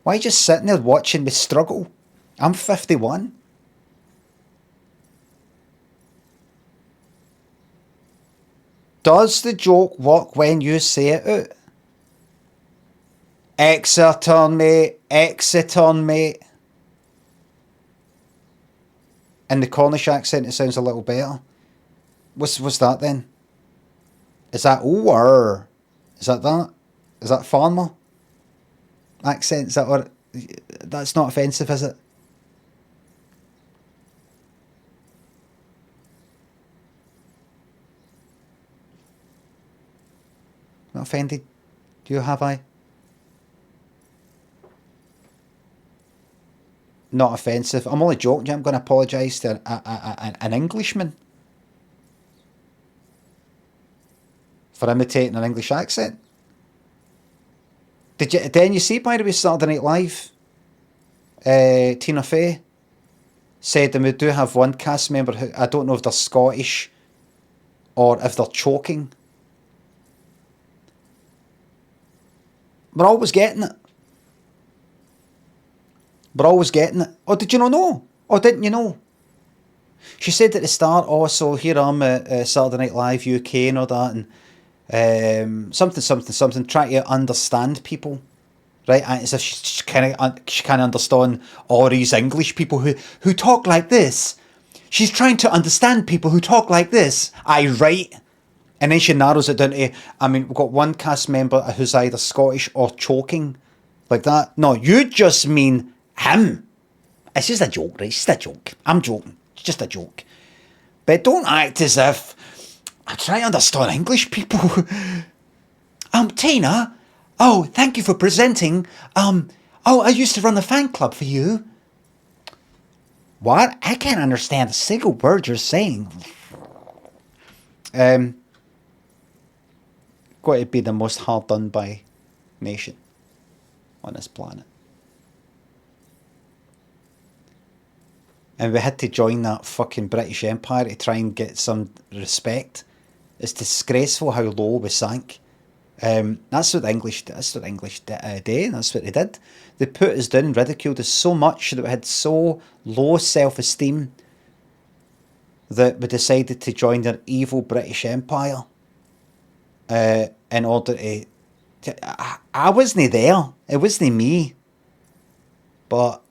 Why are you just sitting there watching me struggle? I'm 51. Does the joke work when you say it out? Exeter, mate. Exeter, mate. In the Cornish accent, it sounds a little better. What's that then? Is that or? Is that that? Is that farmer accent? Is that what? That's not offensive, is it? Not offended? You have I? Not offensive. I'm only joking. I'm going to apologise to an Englishman for imitating an English accent. Didn't you see, by the way, Saturday Night Live? Tina Fey said that we do have one cast member who, I don't know if they're Scottish or if they're choking. We're always getting it. We're always getting it. Oh, did you not know? Oh, didn't you know? She said at the start, oh, so here I'm at Saturday Night Live UK and all that, and something, trying to understand people, right? And as if she can't understand all these English people who talk like this. She's trying to understand people who talk like this. Aye, right. And then she narrows it down to, I mean, we've got one cast member who's either Scottish or choking, like that. No, you just mean him. It's just a joke, right? It's just a joke. I'm joking. It's just a joke. But don't act as if I try to understand English people. Tina. Oh, thank you for presenting. I used to run a fan club for you. What? I can't understand a single word you're saying. Got to be the most hard done by nation on this planet. And we had to join that fucking British Empire to try and get some respect. It's disgraceful how low we sank. That's what the English did. That's what they did. They put us down, ridiculed us so much that we had so low self-esteem that we decided to join their evil British Empire. In order to I wasn't there. It wasn't me. But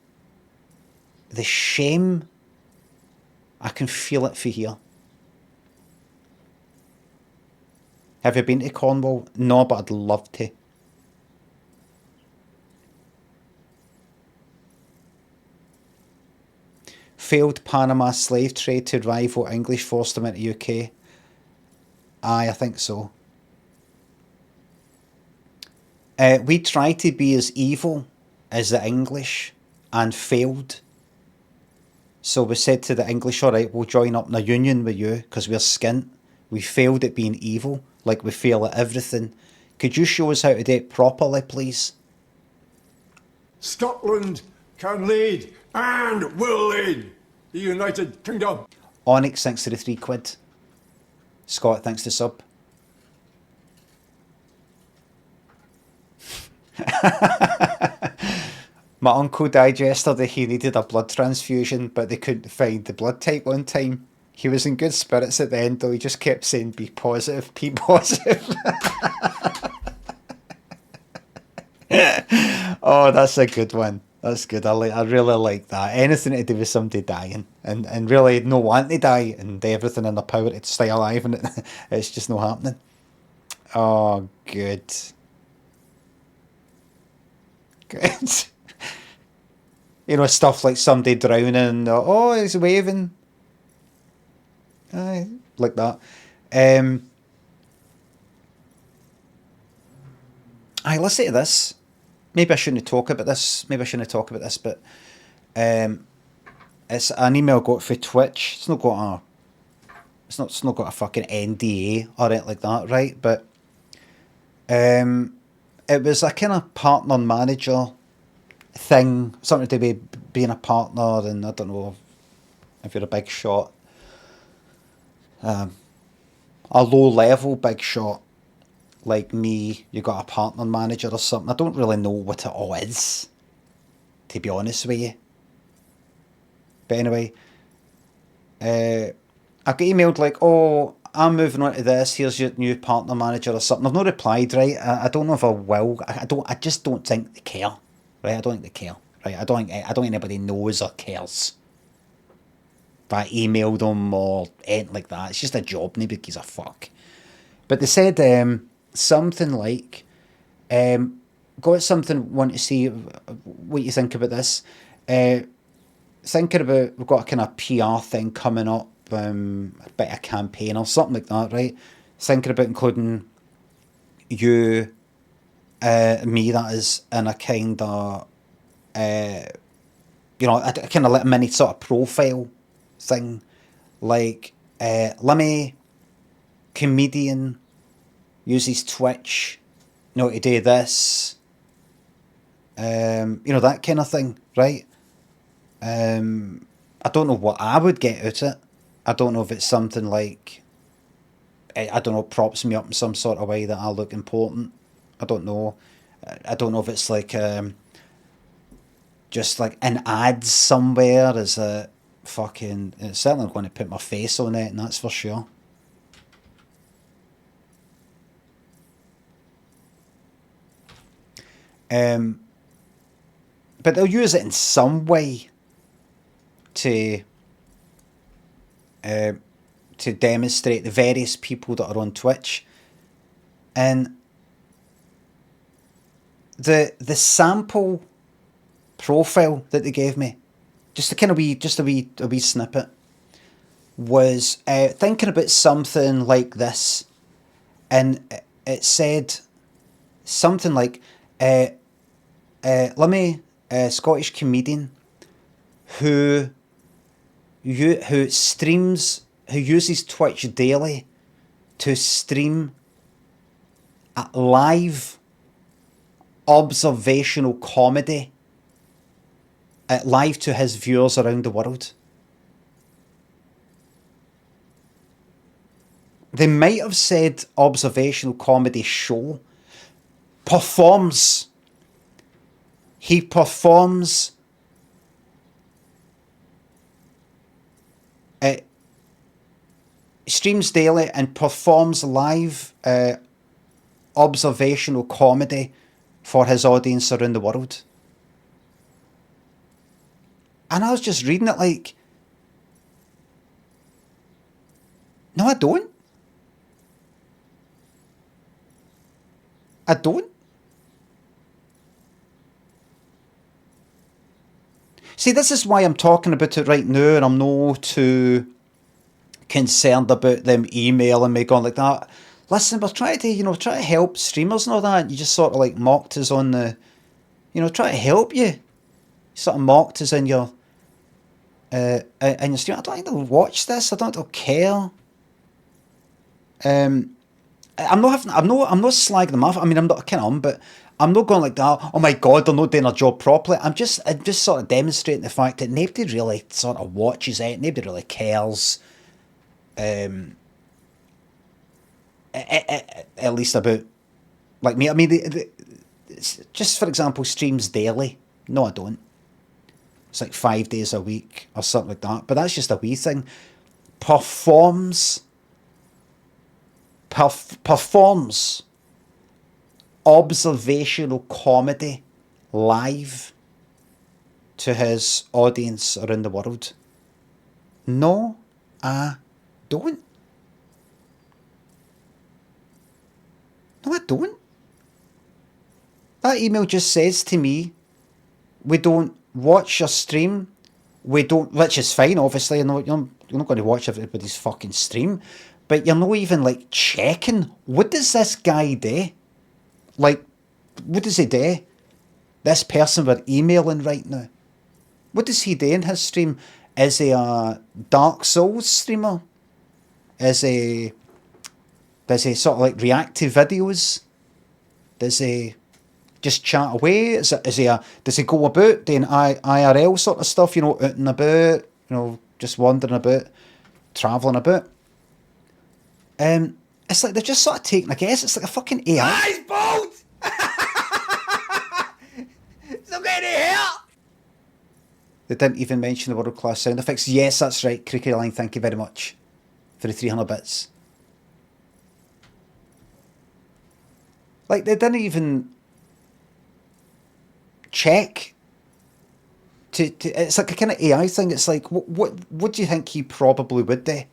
the shame, I can feel it for here. Have you been to Cornwall? No, but I'd love to. Failed Panama slave trade to rival English forced them into UK. Aye, I think so. We tried to be as evil as the English and failed. So we said to the English, all right, we'll join up in a union with you because we're skint. We failed at being evil, like we fail at everything. Could you show us how to do it properly, please? Scotland can lead and will lead the United Kingdom. Onyx, thanks to the £3. Scott, thanks to sub. My uncle died yesterday. He needed a blood transfusion, but they couldn't find the blood type one time. He was in good spirits at the end, though. He just kept saying, be positive, be positive. Oh, that's a good one. That's good. I really like that. Anything to do with somebody dying and really no want to die and everything in their power to stay alive, and it's just not happening. Oh, good. Good. You know, stuff like somebody drowning. Oh, he's waving. Like that. Listen to this. Maybe I shouldn't talk about this. But it's an email got for Twitch. It's not got a fucking NDA or anything like that, right? But it was a kind of partner manager thing, something to do with being a partner, and I don't know if you're a big shot, a low level big shot like me, you got a partner manager or something. I don't really know what it all is, to be honest with you. But anyway, I got emailed like, oh, I'm moving on to this, here's your new partner manager or something. I've not replied, right? I don't know if I will. I just don't think they care. Right? I don't think they care. Right? I don't think anybody knows or cares. If I emailed them or anything like that, it's just a job, nobody gives a fuck. But they said something like, got something, want to see what you think about this. Thinking about, we've got a kind of PR thing coming up, a bit of campaign or something like that, right? Thinking about including you, me, that is, in a kind of, you know, a kind of like mini sort of profile thing. Like, Limmy, comedian, uses Twitch, you know, to do this, you know, that kind of thing, right? I don't know what I would get out of it. I don't know if it's something like, I don't know, props me up in some sort of way that I look important. I don't know. I don't know if it's like, just like an ad somewhere as a fucking, it's certainly going to put my face on it, and that's for sure. But they'll use it in some way to demonstrate the various people that are on Twitch. And the sample profile that they gave me, just a kind of wee snippet, was thinking about something like this, and it said something like, Limmy, Scottish comedian who uses Twitch daily to stream a live observational comedy, live to his viewers around the world. They might have said observational comedy show. Performs. He performs streams daily and performs live observational comedy for his audience around the world. And I was just reading it like, no, I don't. I don't. See, this is why I'm talking about it right now, and I'm no too concerned about them emailing me going like that. Listen, we're trying to, try to help streamers and all that. And you just sort of like mocked us on the, try to help you. You sort of mocked us in your stream. I don't think they'll watch this. I don't care. I'm not slagging them off. I mean, I'm not but I'm not going like that. Oh my God, they're not doing their job properly. I'm just sort of demonstrating the fact that nobody really sort of watches it. Nobody really cares. At least about like me. I mean, just for example, streams daily. No, I don't. It's like 5 days a week or something like that. But that's just a wee thing. Performs observational comedy live to his audience around the world. No, I don't. No, I don't. That email just says to me, we don't watch your stream. We don't, which is fine, obviously. You're not going to watch everybody's fucking stream. But you're not even, like, checking. What does this guy do? Like, what does he do? This person we're emailing right now. What does he do in his stream? Is he a Dark Souls streamer? Does he sort of, like, react to videos? Does he just chat away? Does he go about doing IRL sort of stuff, out and about, just wandering about, travelling about? It's like they're just sort of taking a guess. It's like a fucking AI. Eyes bolt! It's not getting here! They didn't even mention the world-class sound effects. Yes, that's right. Creaky Line, thank you very much for the 300 bits. Like, they didn't even check. It's like a kind of AI thing. It's like, what do you think he probably would do?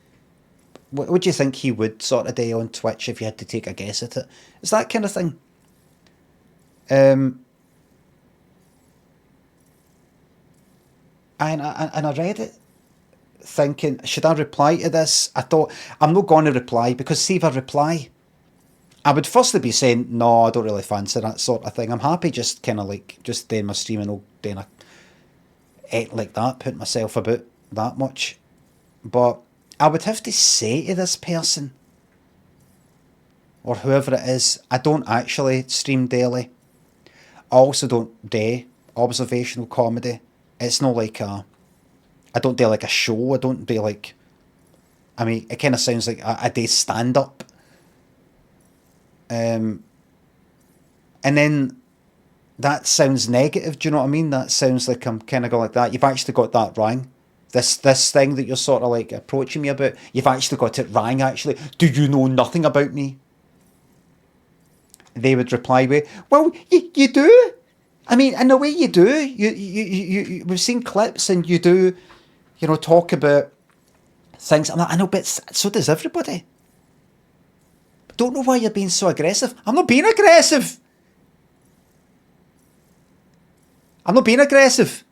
what do you think he would sort of do on Twitch if you had to take a guess at it? It's that kind of thing. And I read it thinking, should I reply to this? I thought, I'm not going to reply, because see if I reply, I would firstly be saying, no, I don't really fancy that sort of thing. I'm happy just kind of like, just doing my streaming, all doing a like that, putting myself about that much. But I would have to say to this person, or whoever it is, I don't actually stream daily. I also don't do observational comedy. It's not like I don't do like a show. I don't do like, I mean, it kind of sounds like I do stand up. And then that sounds negative. Do you know what I mean? That sounds like I'm kind of going like that. You've actually got that wrong. This thing that you're sort of like approaching me about, you've actually got it wrong. Actually, do you know nothing about me? They would reply with, well, you do. I mean, in a way you do. You we've seen clips and you do, you know, talk about things. I'm like, I know, but so does everybody. Don't know why you're being so aggressive. I'm not being aggressive. I'm not being aggressive.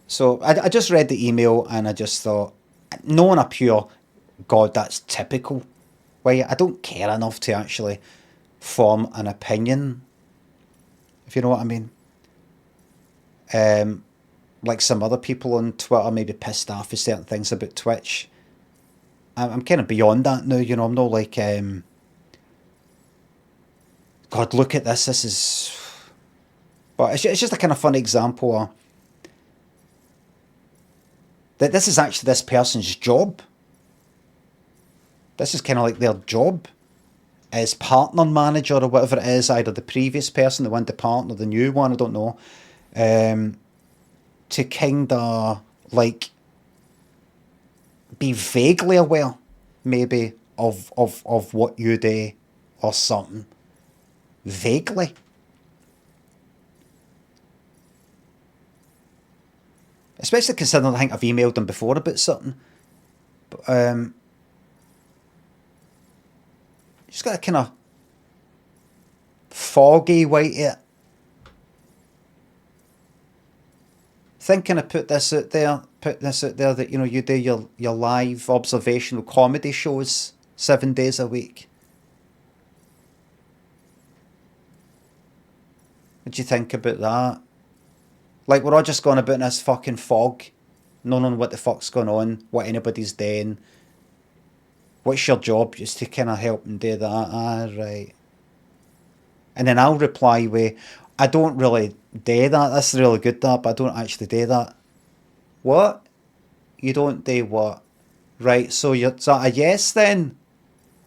So I just read the email and I just thought, knowing a pure God, that's typical. Why, I don't care enough to actually form an opinion, if you know what I mean. Like some other people on Twitter maybe pissed off with certain things about Twitch. I'm kind of beyond that now, you know. I'm not like, God, look at this. This is... But it's just a kind of fun example of that this is actually this person's job. This is kind of like their job as partner manager or whatever it is, either the previous person, the one to partner, the new one, I don't know, to kind of like be vaguely aware maybe of what you do or something. Vaguely. Especially considering I think I've emailed them before about something. But, just got a kind of foggy way to it. Thinking I put this out there that, you know, you do your live observational comedy shows 7 days a week. What do you think about that? Like, we're all just going about in this fucking fog, not knowing what the fuck's going on, what anybody's doing. What's your job? Just to kind of help and do that. Ah, right. And then I'll reply with, I don't really do that. That's really good, that, but I don't actually do that. What? You don't do what? Right, so is that a yes then?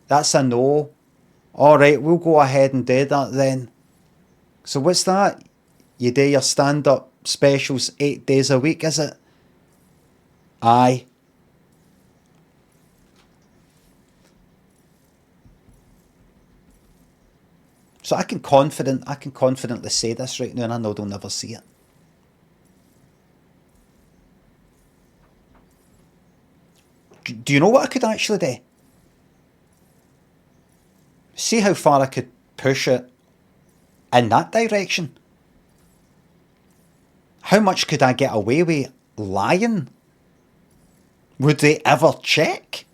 That's a no. Alright, we'll go ahead and do that then. So what's that? You do your stand-up specials 8 days a week, is it? Aye. So I can confidently say this right now, and I know they'll never see it. Do you know what I could actually do? See how far I could push it in that direction. How much could I get away with lying? Would they ever check?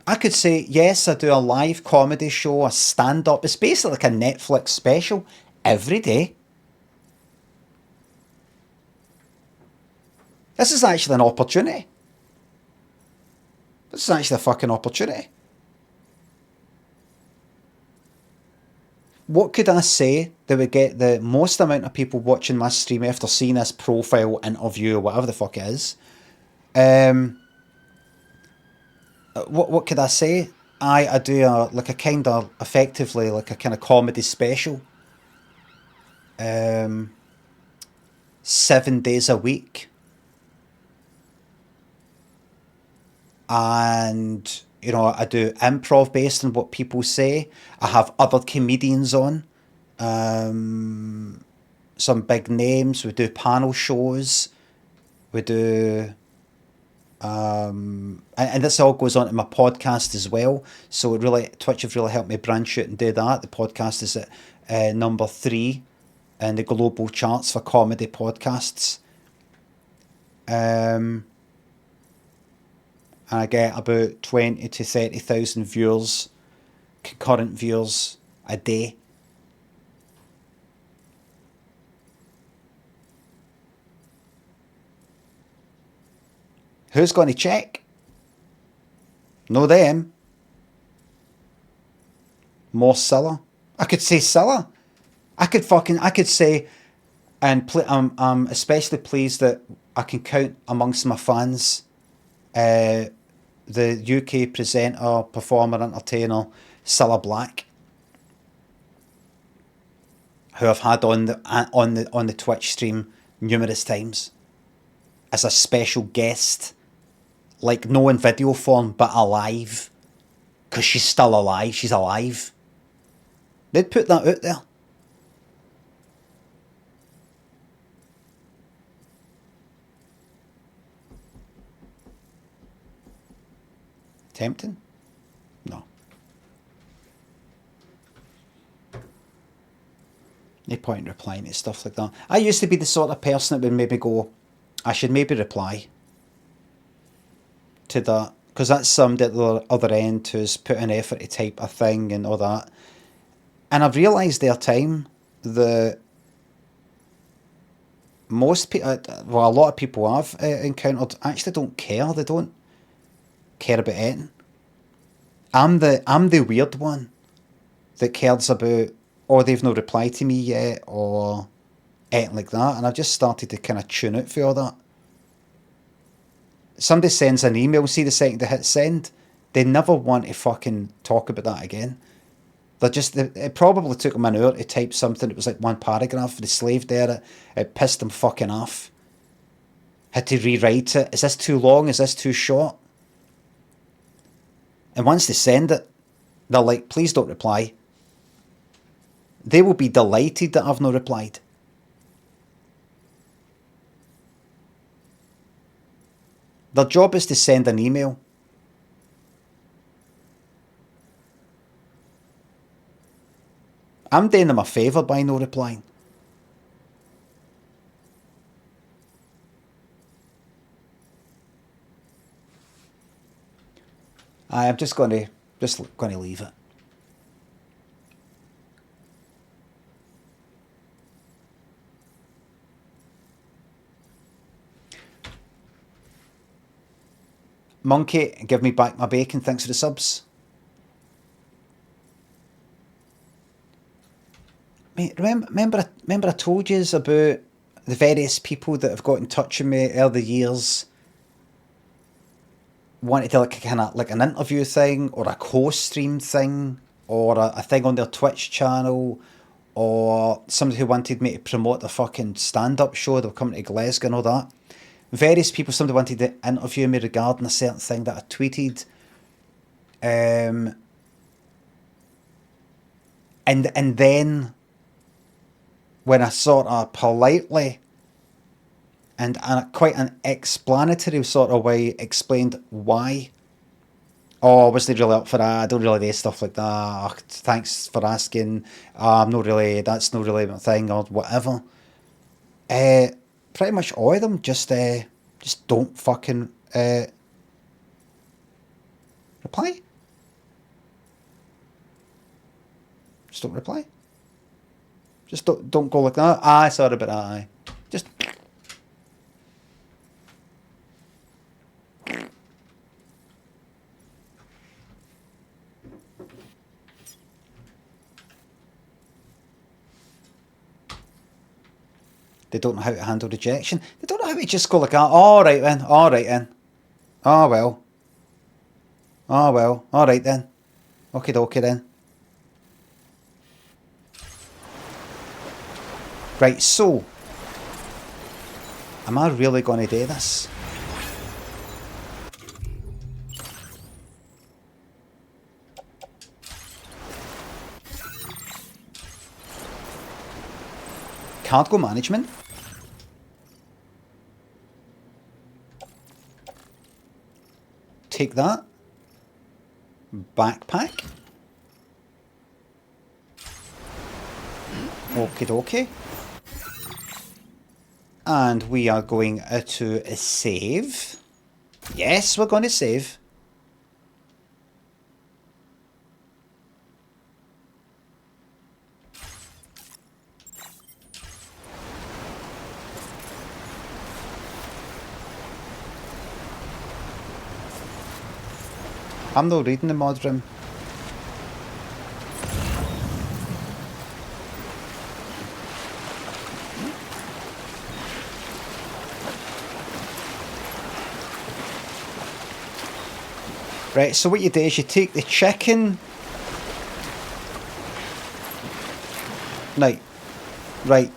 I could say, yes, I do a live comedy show, a stand-up. It's basically like a Netflix special every day. This is actually an opportunity. This is actually a fucking opportunity. What could I say that would get the most amount of people watching my stream after seeing this profile interview or whatever the fuck it is? What could I say? I do like a kind of effectively like a kind of comedy special. 7 days a week. And you know, I do improv based on what people say. I have other comedians on. Some big names. We do panel shows. We do... and this all goes on to my podcast as well. So it really, Twitch have really helped me branch out and do that. The podcast is at number 3 in the global charts for comedy podcasts. And I get about 20 to 30,000 viewers, concurrent viewers a day. Who's going to check? No them. More Silla. I could say Silla. I could say, and I'm especially pleased that I can count amongst my fans the UK presenter, performer, entertainer, Silla Black, who I've had on the Twitch stream numerous times as a special guest. Like, no in video form, but alive. Because she's still alive. She's alive. They'd put that out there. Tempting? No. No point in replying to stuff like that. I used to be the sort of person that would maybe go, I should maybe reply to that, because that's somebody at the other end who's put an effort to type a thing and all that. And I've realised there time that most people, well, a lot of people I've encountered actually don't care. They don't care about anything. I'm the weird one that cares about, oh, they've no replied to me yet, or anything like that. And I've just started to kind of tune out for all that. Somebody sends an email, see the second they hit send, they never want to fucking talk about that again. It probably took them an hour to type something that was like one paragraph. They slaved there, it pissed them fucking off. Had to rewrite it. Is this too long? Is this too short? And once they send it, they're like, please don't reply. They will be delighted that I've not replied. Their job is to send an email. I'm doing them a favour by no replying. I'm just going to leave it. Monkey, give me back my bacon. Thanks for the subs. Mate, remember I told you about the various people that have got in touch with me over the years, wanted to like kind of like an interview thing or a co-stream thing or a thing on their Twitch channel, or somebody who wanted me to promote the fucking stand-up show. They were coming to Glasgow and all that. Various people, somebody wanted to interview me regarding a certain thing that I tweeted. And then when I sort of politely and quite an explanatory sort of way explained why. Oh, I wasn't really up for that. I don't really do stuff like that. Oh, thanks for asking. That's not really my thing or whatever. Pretty much all of them just don't fucking reply. Just don't reply. Just don't go like that. Aye, sorry about that. Aye. Just. They don't know how to handle rejection. They don't know how to just go like that. All right then. All right then. Oh well. Oh well. All right then. Okie dokie then. Right, so am I really going to do this? Cargo management. Take that. Backpack. Okie dokie. And we are going to save. Yes, we're going to save. I'm not reading the mod room. Right, so what you do is you take the chicken. Right,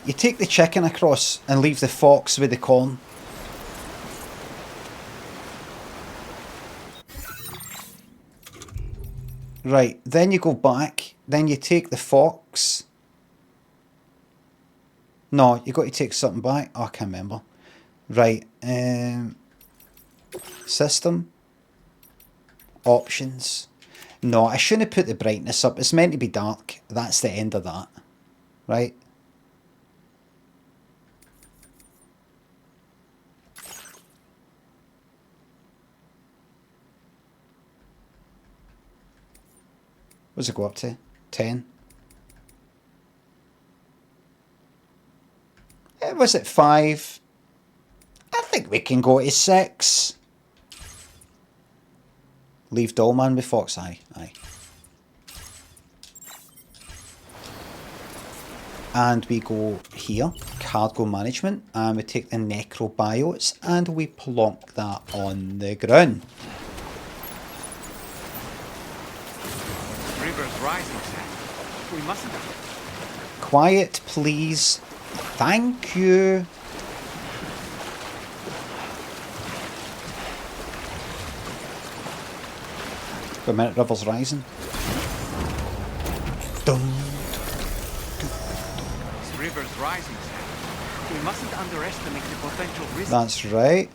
you take the chicken across and leave the fox with the corn. Right, then you go back, then you take the fox. No, you got to take something back. Oh, I can't remember. Right, system. Options. No, I shouldn't have put the brightness up. It's meant to be dark. That's the end of that. Right? What's it go up to? 10? Was it 5? I think we can go to 6. Leave Dollman with Fox. Aye. And we go here, cargo management, and we take the necrobiotes and we plonk that on the ground. River's rising, Sam. We mustn't. Quiet, please. Thank you. For a minute, river's rising. Dum. This river's rising, Sam. We mustn't underestimate the potential risk. That's right.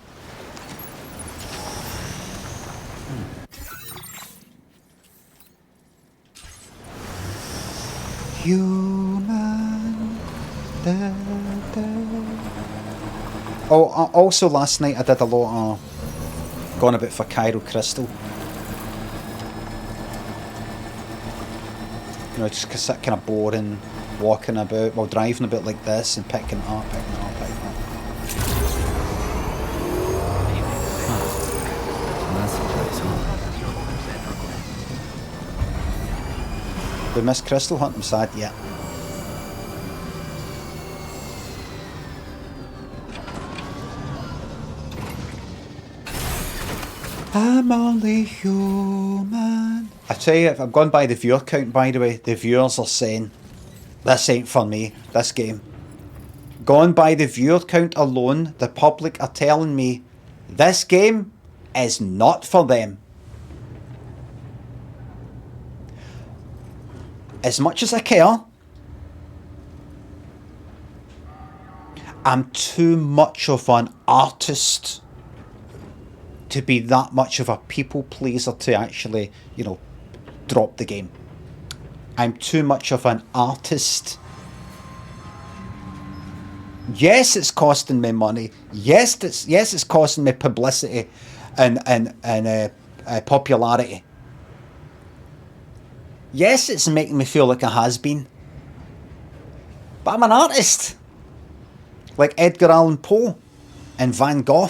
Human. Da, da. Oh, also last night I did a lot of going about for Cairo Crystal. You know, just cause that kind of boring, walking about, well, driving about like this and picking it up. We missed Crystal Hunt, I'm sad, yeah. I'm only human. I tell you, if I've gone by the viewer count, by the way, the viewers are saying, this ain't for me, this game. Gone by the viewer count alone, the public are telling me, this game is not for them. As much as I care, I'm too much of an artist to be that much of a people pleaser to actually, you know, drop the game. I'm too much of an artist. Yes, it's costing me money. Yes, it's costing me publicity and popularity. Yes, it's making me feel like a has-been. But I'm an artist. Like Edgar Allan Poe and Van Gogh,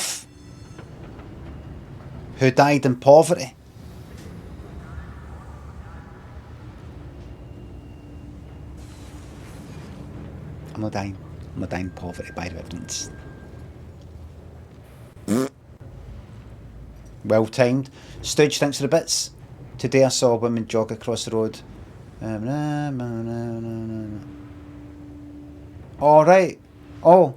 who died in poverty. I'm not dying in poverty by reference. Well timed. Stooge, thanks for the bits. Today I saw a woman jog across the road. Alright. Oh.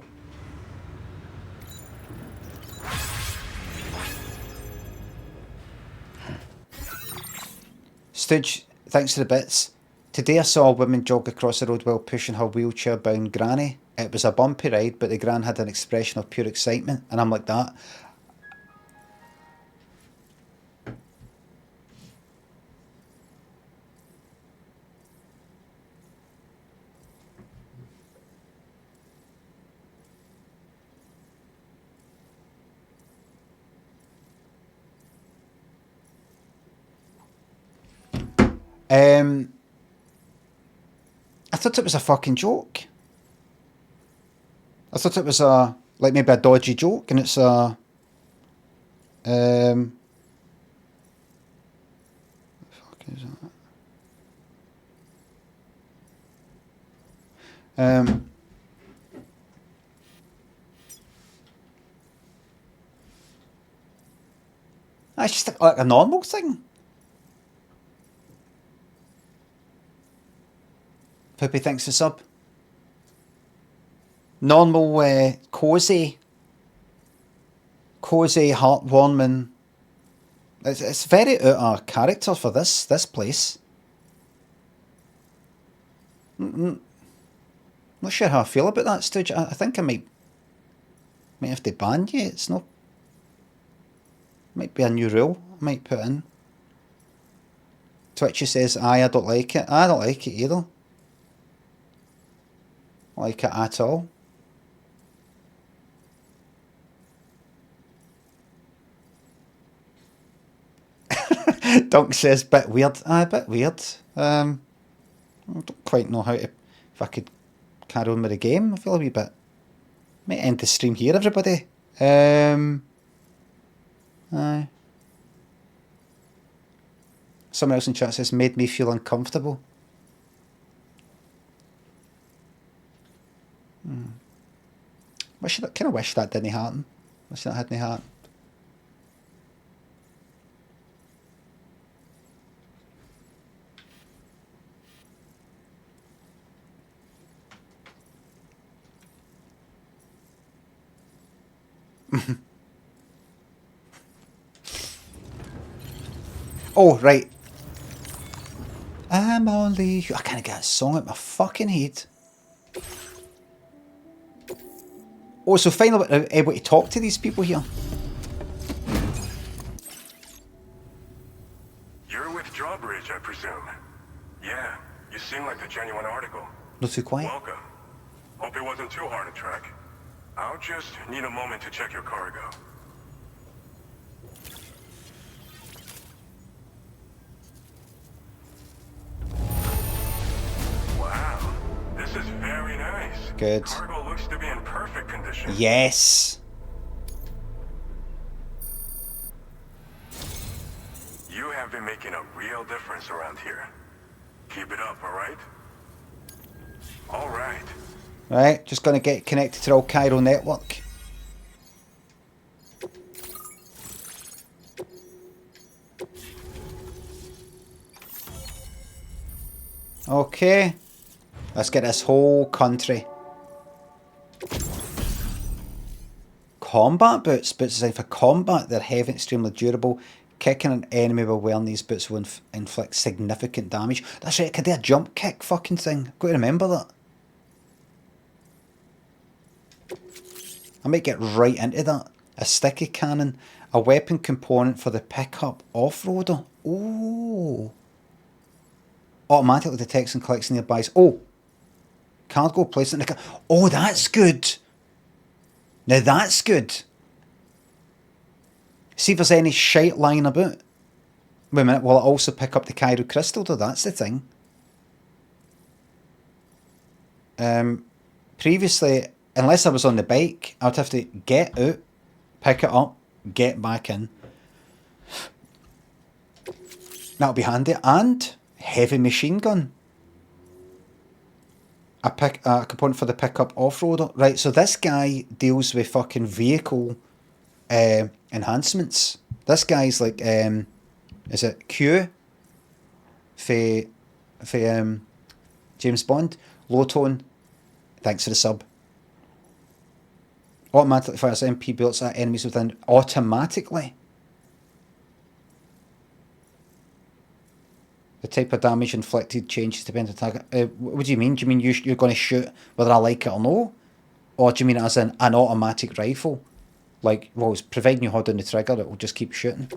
Stooge, thanks for the bits. Today I saw a woman jog across the road while pushing her wheelchair-bound granny. It was a bumpy ride, but the Gran had an expression of pure excitement, and I'm like that. I thought it was a fucking joke. I thought it was like maybe a dodgy joke, and it's a the fuck is that? It's just like a normal thing. Poopy thinks the sub. Normal, cosy, heartwarming. It's very out of character for this place. Not sure how I feel about that, Stooge. I think I might have to ban you. It's not. Might be a new rule I might put in. Twitchy says, aye, I don't like it. I don't like it either. I like it at all. Dunk says, bit weird. Aye, a bit weird. I don't quite know how to, if I could carry on with the game. I feel a wee bit. Might end the stream here, everybody. Aye. Someone else in chat says, made me feel uncomfortable. Kind of wish that didn't happen. Wish that hadn't happened. Oh, right. I'm only... I can't get a song out my fucking head. Oh, so finally able to talk to these people here. You're with Drawbridge, I presume. Yeah, you seem like the genuine article. Not too quiet. Welcome. Hope it wasn't too hard to track. I'll just need a moment to check your cargo. Wow, this is very nice. Good. Cargo looks to be in perfect condition. Yes. You have been making a real difference around here. Keep it up, alright? Alright. Right, just going to get connected to the old Cairo network. Okay. Let's get this whole country. Combat boots. Boots designed for combat. They're heavy and extremely durable. Kicking an enemy while wearing these boots will inflict significant damage. That's right, I could do a jump kick fucking thing. Got to remember that. I might get right into that. A sticky cannon. A weapon component for the pickup off-roader. Oh. Automatically detects and collects nearby. Oh. Cargo placed in the car. Oh, that's good. Now that's good. See if there's any shite lying about. Wait a minute, will it also pick up the Cairo crystal though? That's the thing. Previously, unless I was on the bike, I would have to get out, pick it up, get back in. That'll be handy. And heavy machine gun. A component for the pickup off-roader. Right, so this guy deals with fucking vehicle enhancements. This guy's like, is it Q? For James Bond. Low tone. Thanks for the sub. Automatically fires MP bullets at enemies within. Automatically. The type of damage inflicted changes depending on target. What do you mean? Do you mean you're going to shoot whether I like it or no? Or do you mean as an automatic rifle? Like, well, it's providing you hold on the trigger, it will just keep shooting.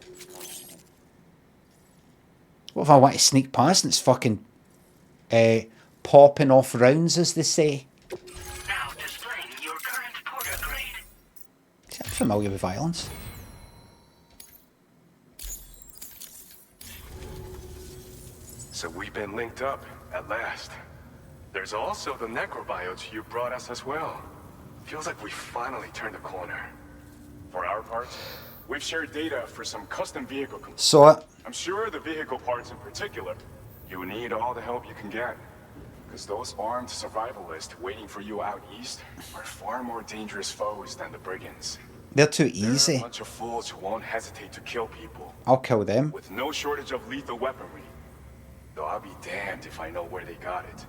What if I want to sneak past and it's fucking popping off rounds, as they say? Now displaying your current porter grade. See, I'm familiar with violence. So we've been linked up, at last. There's also the necrobiotes you brought us as well. Feels like we finally turned a corner. For our part, we've shared data for some custom vehicle components. So, I'm sure the vehicle parts in particular, you need all the help you can get. Because those armed survivalists waiting for you out east are far more dangerous foes than the brigands. they're too They're a easy. bunch of fools who won't hesitate to kill people. I'll kill them. With no shortage of lethal weaponry. Though I'll be damned if I know where they got it.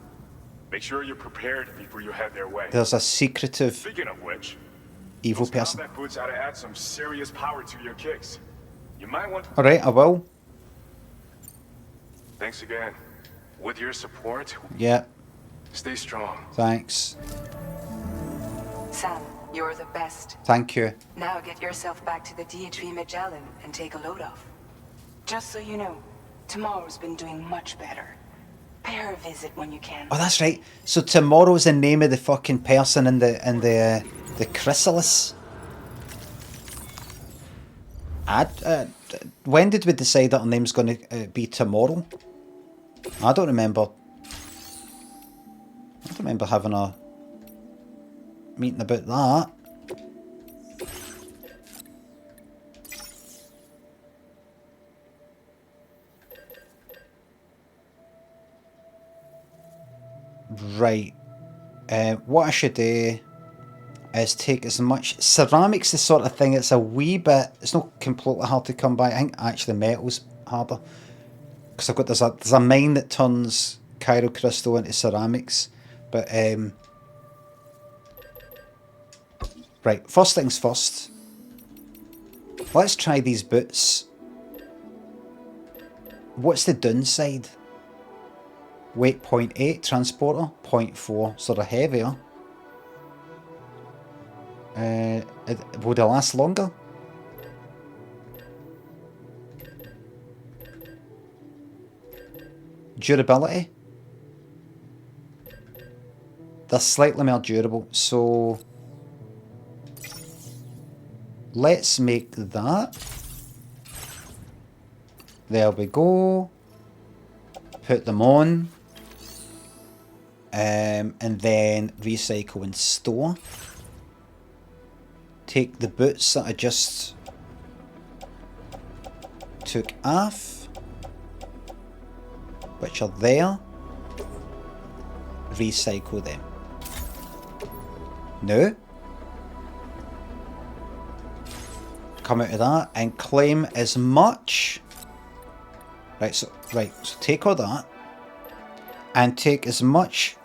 Make sure you're prepared before you head their way. There's a secretive Speaking of which, evil those person. combat boots ought to add some serious power to your kicks. You might want to... Alright, I will. Thanks again. With your support, Yeah, stay strong. thanks. Sam, you're the best. Thank you. Now get yourself back to the DHV Magellan and take a load off. Just so you know, tomorrow's been doing much better. Pay her a visit when you can. Oh, that's right. So tomorrow's the name of the fucking person in the chrysalis. When did we decide that her name's going to be tomorrow? I don't remember. I don't remember having a meeting about that. Right. What I should do is take as much... Ceramic's the sort of thing, it's a wee bit... It's not completely hard to come by. I think actually metal's harder. Because I've got... There's a mine that turns crystal into ceramics. But, right, first things first. Let's try these boots. What's the downside? Weight 0.8, transporter 0.4, sort of heavier. Would it last longer? Durability. They're slightly more durable, so let's make that. There we go. Put them on. And then recycle and store. Take the boots that I just took off, which are there. Recycle them. Now, come out of that and claim as much. Right, so take all that and take as much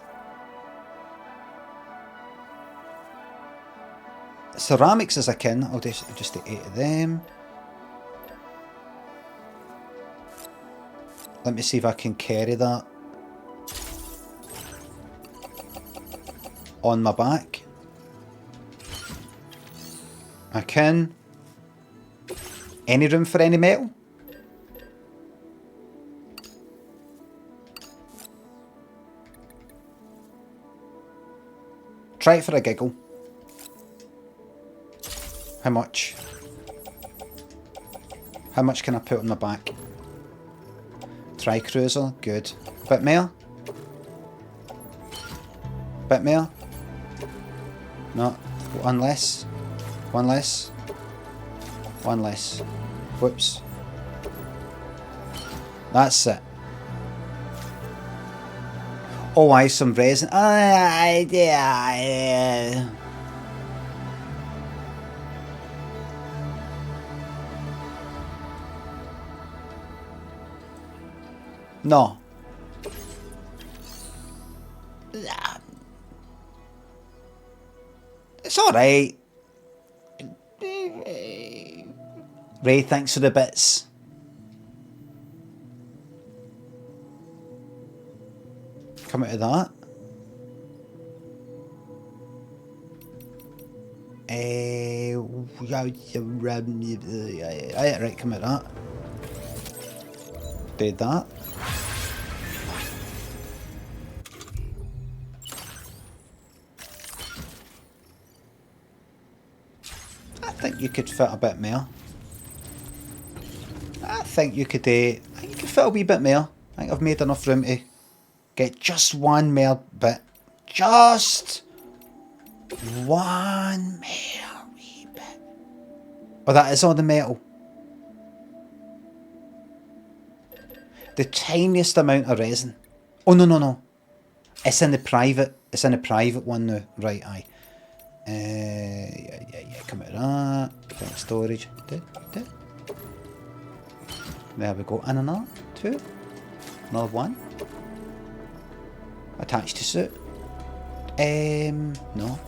ceramics as I can. I'll just take 8 of them. Let me see if I can carry that on my back. I can. Any room for any metal? Try it for a giggle. How much? How much can I put on my back? Try cruiser, good. Bit more? Bit more? No. One less. One less. One less. Whoops. That's it. Oh, I some resin. Yeah. No. It's alright. Ray, thanks for the bits. Come out of that. Right, come at that. Did that. I think you could fit a bit more. I think you could fit a wee bit more. I think I've made enough room to get just one more bit. Just one more wee bit. Oh, that is on the metal. The tiniest amount of resin. Oh, no. It's in the private. It's in the private one now. Right, aye. Yeah, come out of that. Put in storage. There we go. And another 2. Another 1. Attached to suit. No.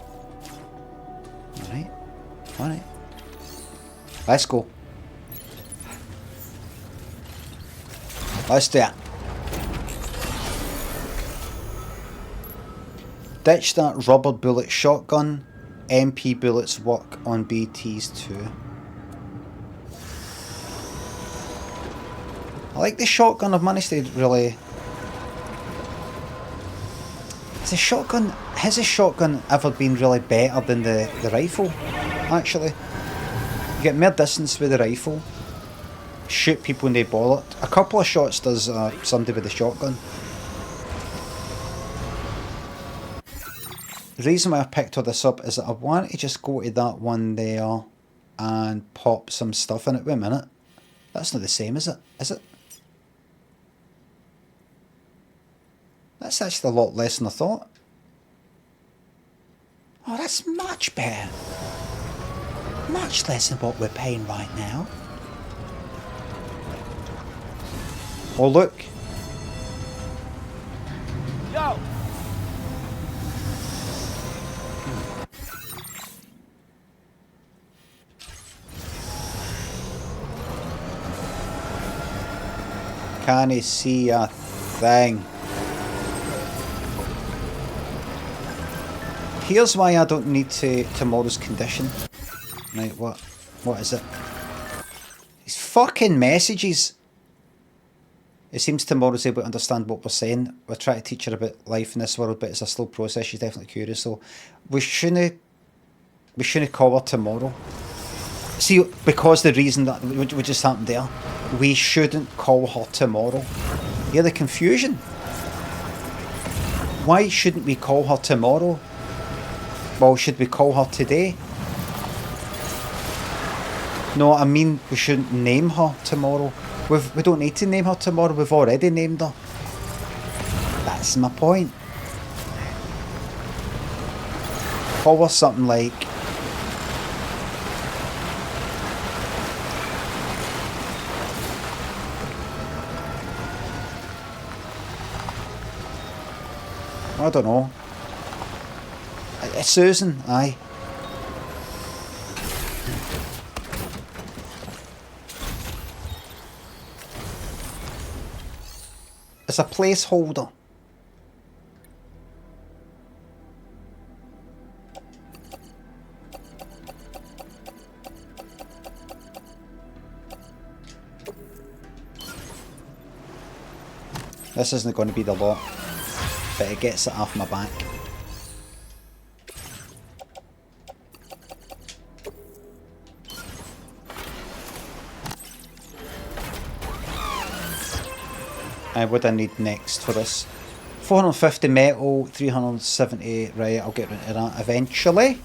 Alright. Let's go. Let's do it. Ditch that rubber bullet shotgun. MP bullets work on BTs too. I like the shotgun. I've managed to really... Has a shotgun ever been really better than the rifle? Actually. You get more distance with the rifle. Shoot people in the bullet. A couple of shots does somebody with the shotgun. The reason why I picked all this up is that I want to just go to that one there and pop some stuff in it. Wait a minute. That's not the same, is it? Is it? That's actually a lot less than I thought. Oh, that's much better. Much less than what we're paying right now. Oh, look. Yo! Can't see a thing. Here's why I don't need tomorrow's condition. Right, what is it? These fucking messages. It seems tomorrow's able to understand what we're saying. We're trying to teach her about life in this world, but it's a slow process. She's definitely curious, so we shouldn't call her tomorrow. See, because the reason that what just happened there, we shouldn't call her tomorrow. Hear the confusion? Why shouldn't we call her tomorrow? Well, should we call her today? No, I mean we shouldn't name her tomorrow. We don't need to name her tomorrow. We've already named her. That's my point. Call her something like... I don't know. It's Susan, aye. It's a placeholder. This isn't going to be the lot, but it gets it off my back. What do I need next for this? 450 metal, 370, right, I'll get into that eventually.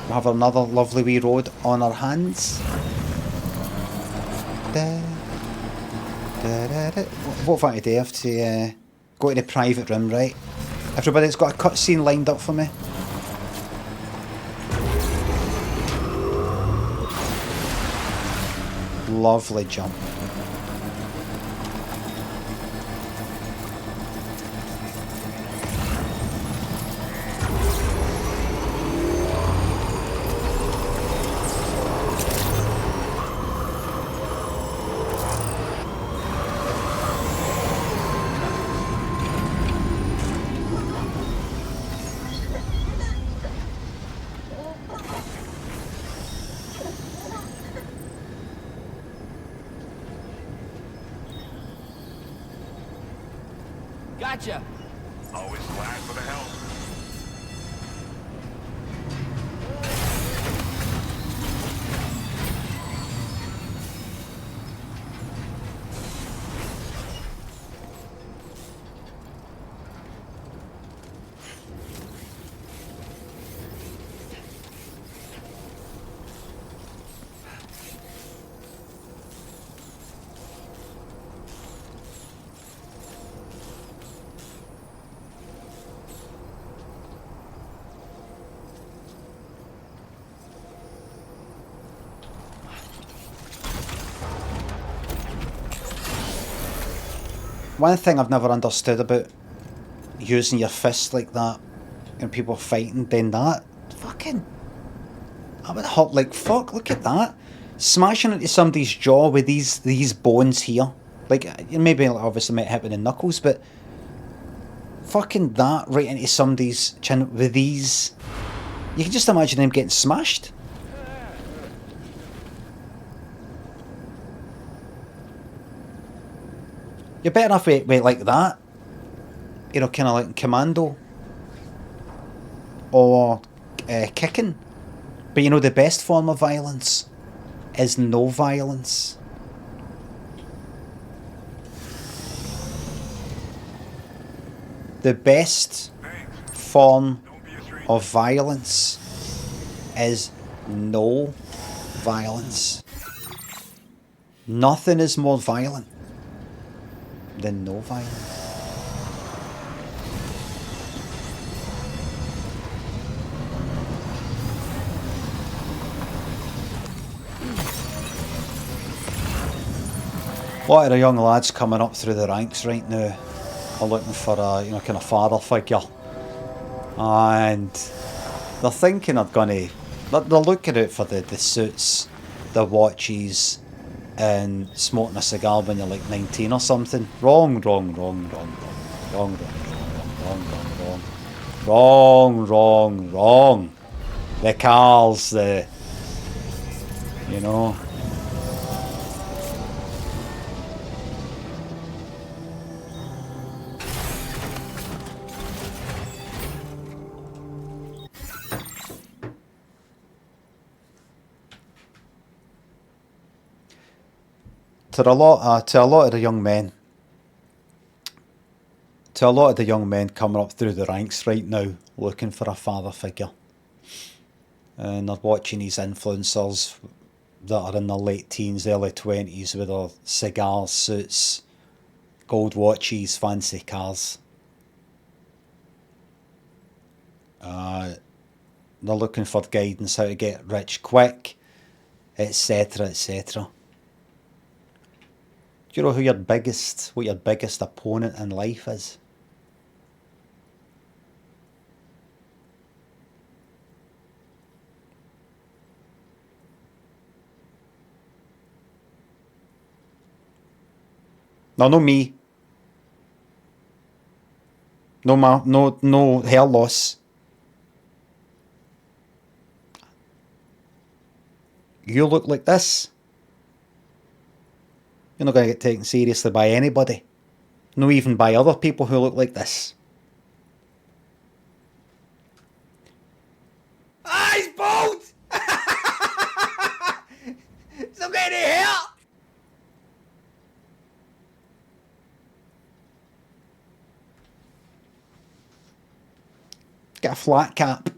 We'll have another lovely wee road on our hands. What have I to do? I have to go to the private room, right? Everybody's got a cutscene lined up for me. Lovely jump. Gotcha. Always glad for the help. One thing I've never understood about using your fist like that and people fighting, then that fucking, I would hurt like fuck. Look at that, smashing into somebody's jaw with these bones here. Like, maybe obviously might hit with the knuckles, but fucking that right into somebody's chin with these. You can just imagine them getting smashed. You're better off with like that. You know, kind of like Commando. Or kicking. But you know, the best form of violence is no violence. The best form of violence is no violence. Nothing is more violent than no violence. A lot of the young lads coming up through the ranks right now are looking for a, you know, kind of father figure, and they're thinking of they're looking out for the suits, the watches, and smoking a cigar when you're like 19 or something. Wrong. The cars, you know. To a lot of the young men coming up through the ranks right now looking for a father figure, and they're watching these influencers that are in their late teens, early 20s with their cigars, suits, gold watches, fancy cars. They're looking for guidance how to get rich quick, etc, etc. Do you know what your biggest opponent in life is? No, no me. No hair loss. You look like this. You're not going to get taken seriously by anybody. No, even by other people who look like this. Ah, he's bald! He's not got any hair! Get a flat cap.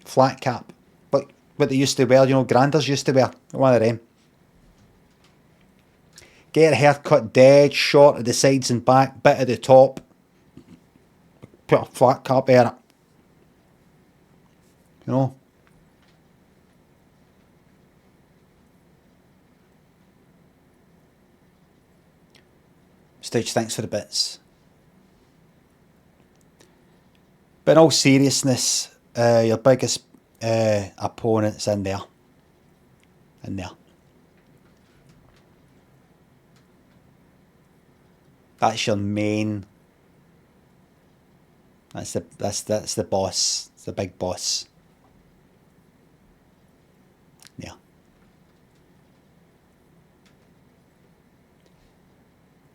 Flat cap. Like what they used to wear, you know, granders used to wear. One of them. Get your hair cut dead short at the sides and back, bit at the top. Put a flat cap in it. You know? Stage, thanks for the bits. But in all seriousness, your biggest opponent's in there. In there. That's your main. That's the boss. It's the big boss. Yeah.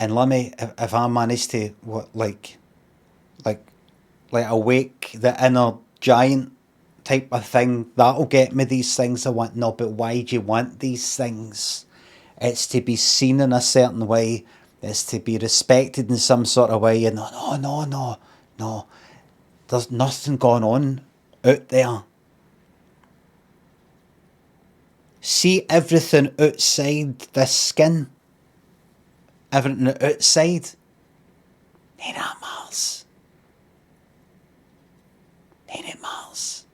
And Limmy, if I manage to awake the inner giant type of thing, that'll get me these things I want. No, but why do you want these things? It's to be seen in a certain way. It's to be respected in some sort of way. And no. There's nothing going on out there. See everything outside this skin. Everything outside. Ain't that Mars? Ain't it Mars?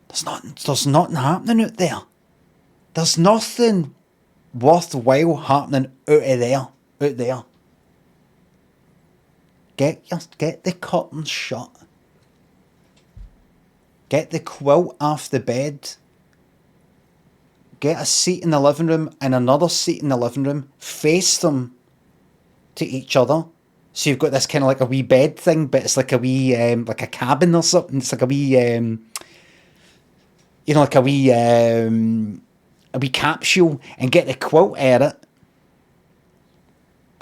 There's nothing happening out there. There's nothing worthwhile happening out there. Get the curtains shut. Get the quilt off the bed. Get a seat in the living room and another seat in the living room. Face them to each other. So you've got this kind of like a wee bed thing, but it's like a wee, like a cabin or something. It's like a wee, like a wee capsule, and get the quilt at it.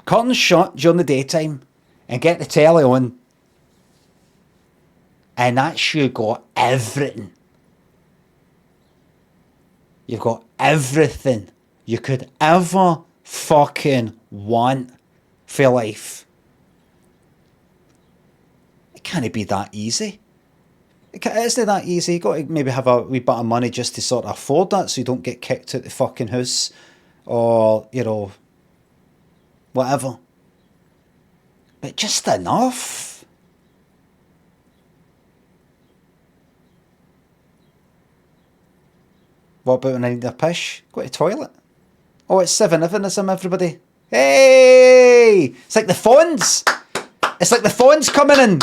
Curtains shut during the daytime, and get the telly on. And that's you got everything. You've got everything you could ever fucking want for life. It can't be that easy. It's not that easy. You've got to maybe have a wee bit of money just to sort of afford that so you don't get kicked out the fucking house or, whatever. But just enough. What about when I need a pish? Go to the toilet. Oh, it's 7-Eleven-ism, everybody. Hey! It's like the Fonz. It's like the Fonz coming in.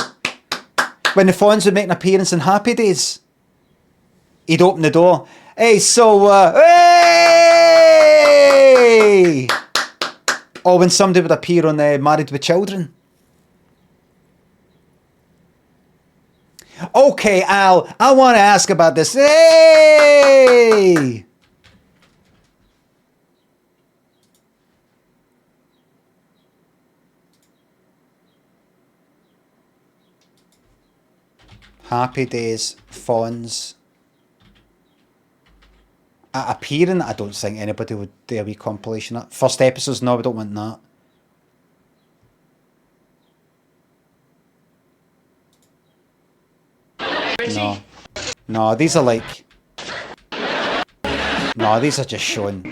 When the Fonz would make an appearance in Happy Days, he'd open the door. Hey, so, hey! Or when somebody would appear on Married with Children. Okay, Al, I want to ask about this. Hey! Happy Days, Fonz. Appearing, I don't think anybody would do a wee compilation of that. First episodes, no, we don't want that. No, these are like... No, these are just shown.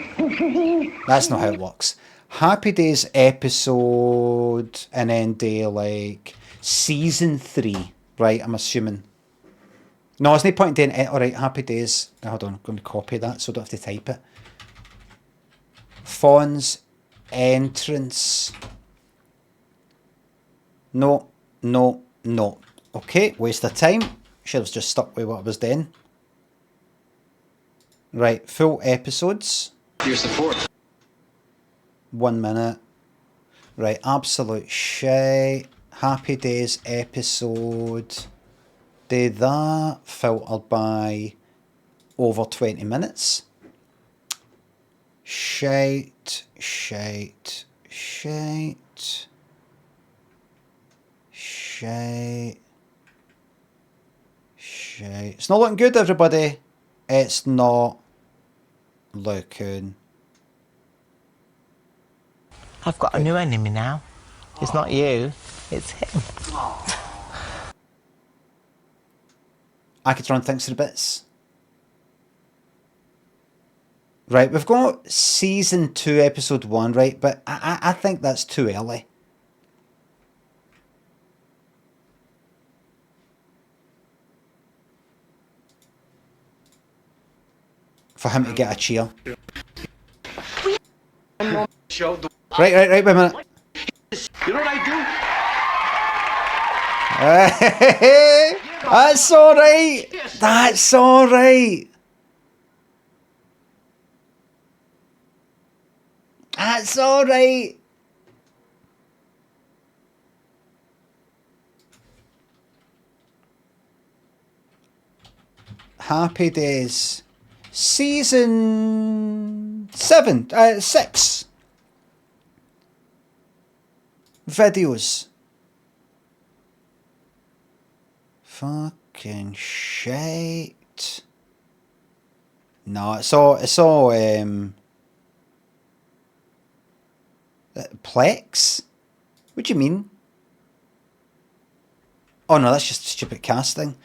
That's not how it works. Happy Days episode, and then do like season 3, right? I'm assuming. No, there's no point in doing it. Alright, Happy Days. Hold on, I'm going to copy that so I don't have to type it. Fonz entrance. No. Okay, waste of time. Should have just stuck with what I was doing. Right, full episodes. Here's the 4th. 1 minute. Right, absolute shit. Happy Days episode. Do that. Filtered by over 20 minutes. Shite. It's not looking good, everybody. It's not looking. I've got a new enemy now. It's not you, it's him. I could run things to the bits. Right, we've got season 2, episode 1, right? But I think that's too early. For him to get a cheer. Right, wait a minute. You know what I do? That's alright. That's alright. That's alright. Happy Days. Season 6 videos. Fucking shite. No, it's all Plex? What do you mean? Oh no, that's just stupid casting.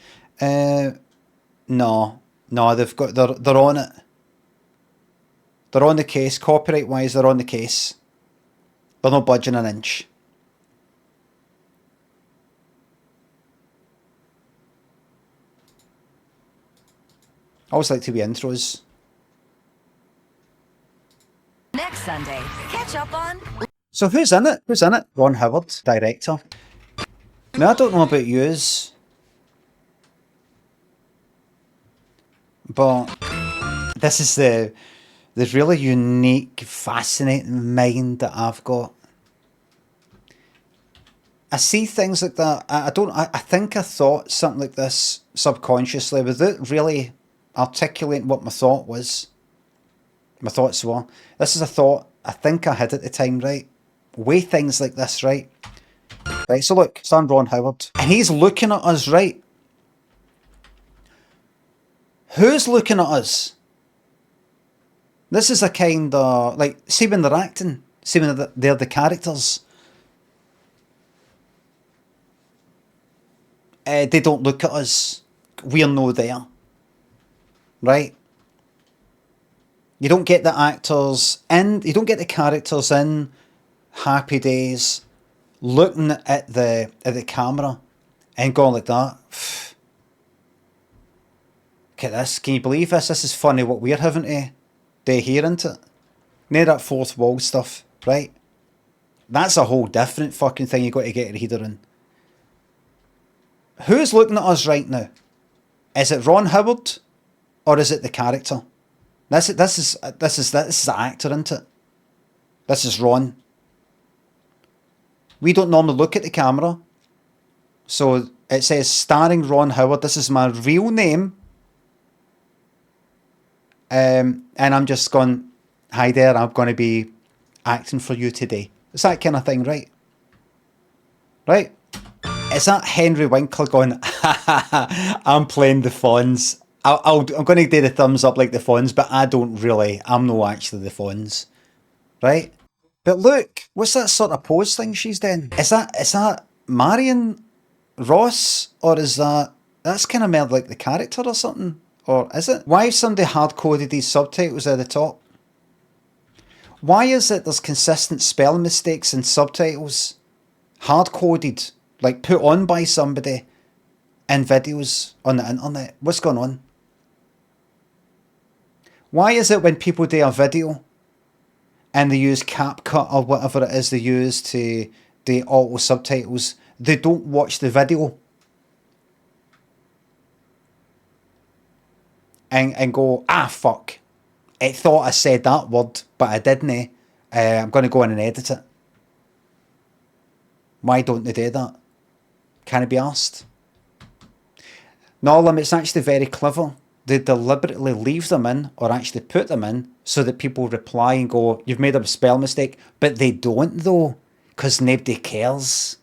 No, they've got they're on it. They're on the case. Copyright wise, they're on the case. They're not budging an inch. I always like to be intros. Next Sunday, catch up on... So who's in it? Who's in it? Ron Howard, director. Now I don't know about yous, but this is the really unique, fascinating mind that I've got. I see things like that. I think I thought something like this subconsciously without really articulating what my thoughts were. This is a thought I think I had at the time, right? Way things like this, right? Right, so look, it's on Ron Howard. And he's looking at us, right? Who's looking at us? This is a kind of, like, see when they're acting, see when they're the characters. They don't look at us. We're no there. Right? You don't get the actors in, you don't get the characters in Happy Days looking at the camera and going like that. Look at this. Can you believe this? This is funny what we're having to do here, isn't it? Near that fourth wall stuff, right? That's a whole different fucking thing you got to get your header in. Who's looking at us right now? Is it Ron Howard or is it the character? This is the actor, isn't it? This is Ron. We don't normally look at the camera. So it says starring Ron Howard. This is my real name. And I'm just going, hi there, I'm going to be acting for you today. It's that kind of thing, right? Right? Is that Henry Winkler going, ha ha ha, I'm playing the Fonz. I'm going to do the thumbs up like the Fonz, but I'm not actually the Fonz. Right? But look, what's that sort of pose thing she's doing? Is that Marion Ross? Or is that's kind of more like the character or something? Or is it? Why have somebody hard-coded these subtitles at the top? Why is it there's consistent spelling mistakes in subtitles? Hard-coded, like put on by somebody in videos on the internet. What's going on? Why is it when people do a video and they use CapCut or whatever it is they use to do auto subtitles, they don't watch the video and go, fuck, it thought I said that word but I didn't. I'm going to go in and edit it. Why don't they do that? Can it be asked? No, Limmy, it's actually very clever. They deliberately leave them in or actually put them in so that people reply and go, you've made a spell mistake. But they don't though, because nobody cares.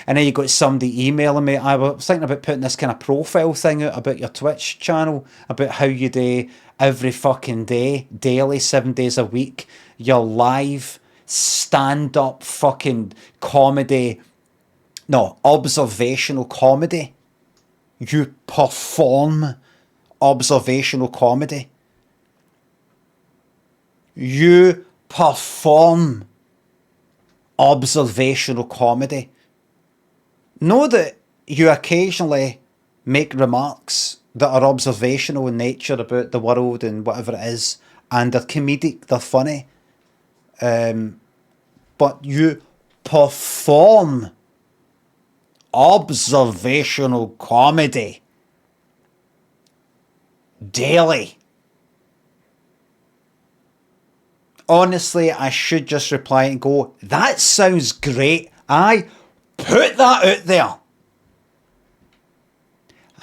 And then you got somebody emailing me, I was thinking about putting this kind of profile thing out about your Twitch channel, about how you do every fucking day, daily, 7 days a week, your live stand-up fucking comedy, no, observational comedy. You perform observational comedy. You perform observational comedy. Know that you occasionally make remarks that are observational in nature about the world and whatever it is, and they're comedic, they're funny. But you perform observational comedy daily. Honestly, I should just reply and go, that sounds great. I put that out there.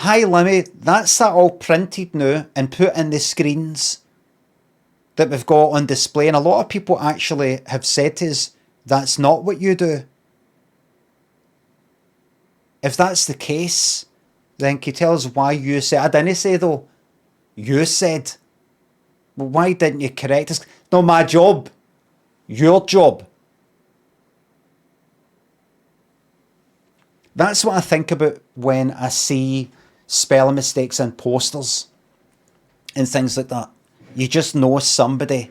Hi Limmy, that's that all printed now and put in the screens that we've got on display, and a lot of people actually have said to us that's not what you do. If that's the case, then can you tell us why you said? I didn't say though. You said. Well, why didn't you correct us? Not my job. Your job. That's what I think about when I see spelling mistakes in posters and things like that. You just know somebody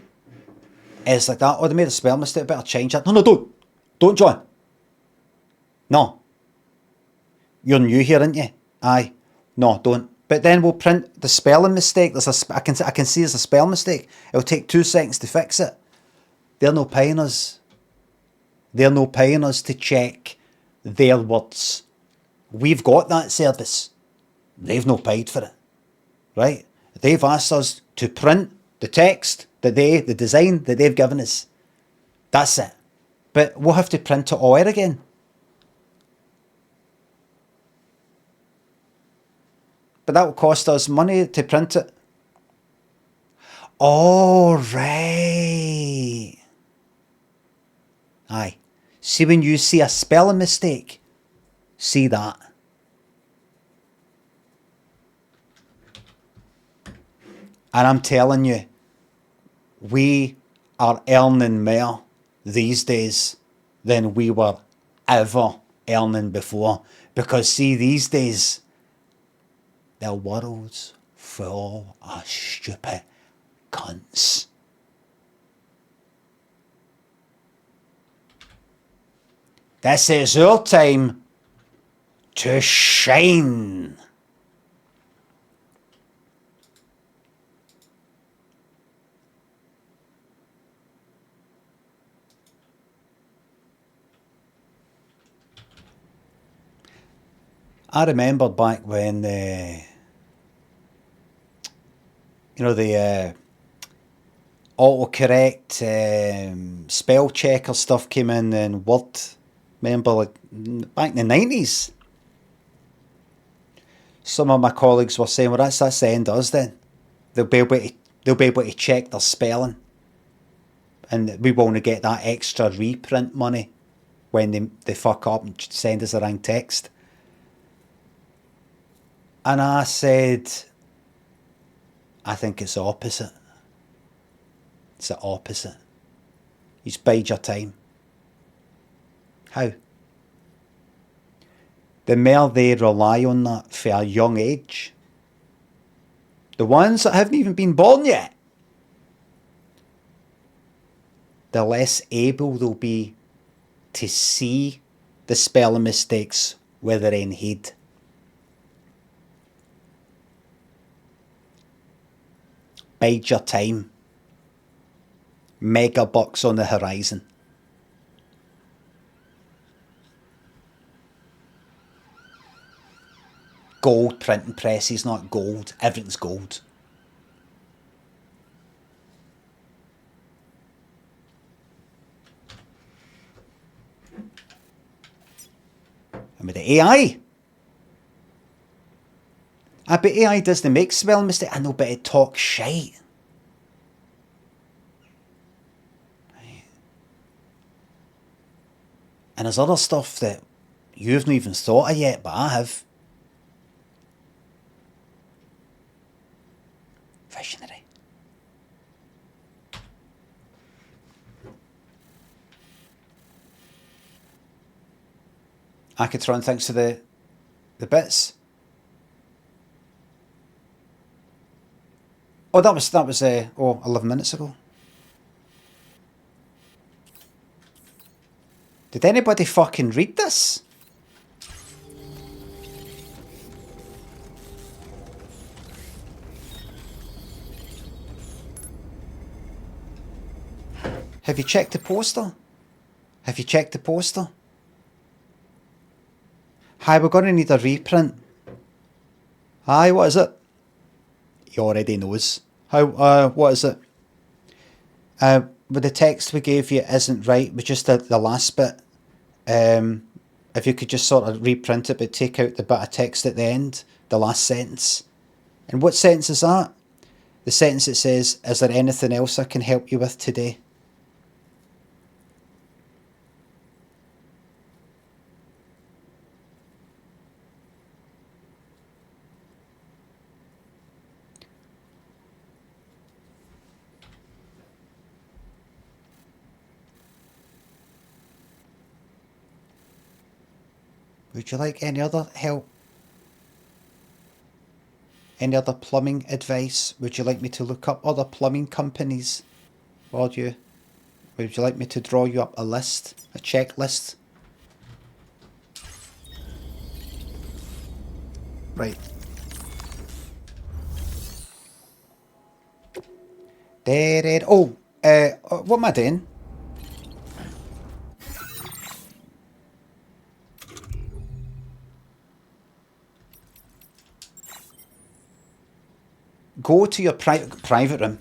is like that. Oh, they made a spelling mistake, better change that. No, don't. Don't, John. No. You're new here, aren't you? Aye. No, don't. But then we'll print the spelling mistake. I can see there's a spelling mistake. It'll take 2 seconds to fix it. They're no paying us. They're no paying us to check their words. We've got that service. They've no paid for it. Right? They've asked us to print the text the design that they've given us. That's it. But we'll have to print it all out again. But that will cost us money to print it. All right. Aye. See, when you see a spelling mistake, see that. And I'm telling you, we are earning more these days than we were ever earning before. Because see, these days, the world's full of stupid cunts. This is our time to shine. I remember back when the autocorrect spell checker stuff came in Word. Remember, like back in the 90s. Some of my colleagues were saying, well, that's the end of us then. They'll be able to check their spelling. And we won't get that extra reprint money when they fuck up and send us the wrong text. And I said, I think it's the opposite. It's the opposite. You just bide your time. How? The more they rely on that for a young age, the ones that haven't even been born yet, the less able they'll be to see the spelling mistakes with their own head. Bide your time. Mega bucks on the horizon. Gold printing presses, not gold. Everything's gold. And with the AI, I bet AI doesn't make spelling mistakes. I know, but it talks shite. And there's other stuff that you haven't even thought of yet, but I have. Visionary. I could throw in thanks to the bits. Oh, that was 11 minutes ago. Did anybody fucking read this? Have you checked the poster? Have you checked the poster? Hi, we're going to need a reprint. Hi, what is it? He already knows. How? What is it? But the text we gave you isn't right. But just the last bit. If you could just sort of reprint it, but take out the bit of text at the end the last sentence. And what sentence is that? The sentence that says, is there anything else I can help you with today? Would you like any other help? Any other plumbing advice? Would you like me to look up other plumbing companies? Would you like me to draw you up a list? A checklist? Right. There. Oh, what am I doing? Go to your private room.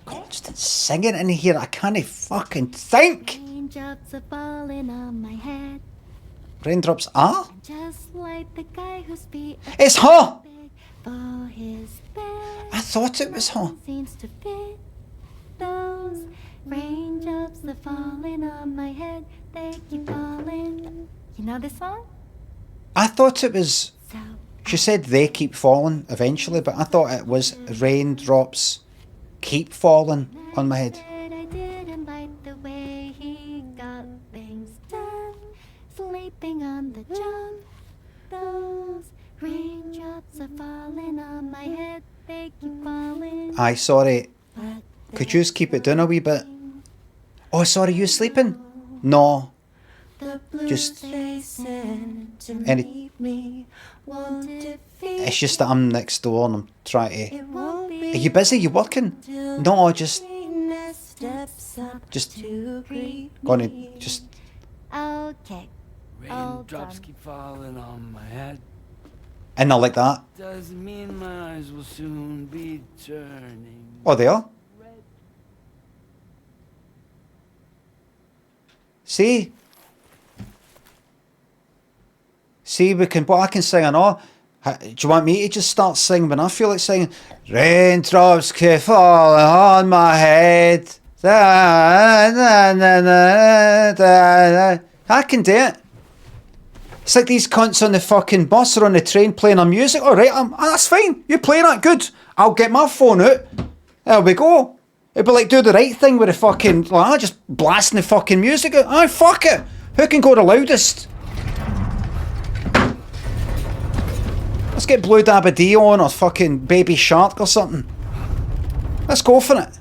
Constant singing in here. I can't fucking think. Raindrops are falling on my head. Raindrops are? Just like the guy who's beat It's her! for his bed. I thought it was her. Seems to fit those raindrops are falling on my head. They keep falling. You know this song? I thought it was... She said they keep falling eventually, but I thought it was raindrops keep falling on my head. I didn't like the way he got things done. Sleeping on the job. Those raindrops are falling on my head. They keep falling. Aye, sorry. Could you just keep it down a wee bit? Oh, sorry, you sleeping? No. Just... It's just that I'm next door and I'm trying to... Are you busy? You working? No, just... Gonna... Just... Okay. Raindrops keep falling on my head. And I like that. Doesn't mean my eyes will soon be turning. Oh, they are? See? See, we can... What I can sing and all. Do you want me to just start singing when I feel like singing? Raindrops keep falling on my head. I can do it. It's like these cunts on the fucking bus or on the train playing their music. Alright, that's fine. You play that, good. I'll get my phone out. There we go. It'd be like do the right thing with the fucking... Like, just blasting the fucking music out. Aye, fuck it. Who can go the loudest? Let's get Blue Dabba Dee on or fucking Baby Shark or something. Let's go for it.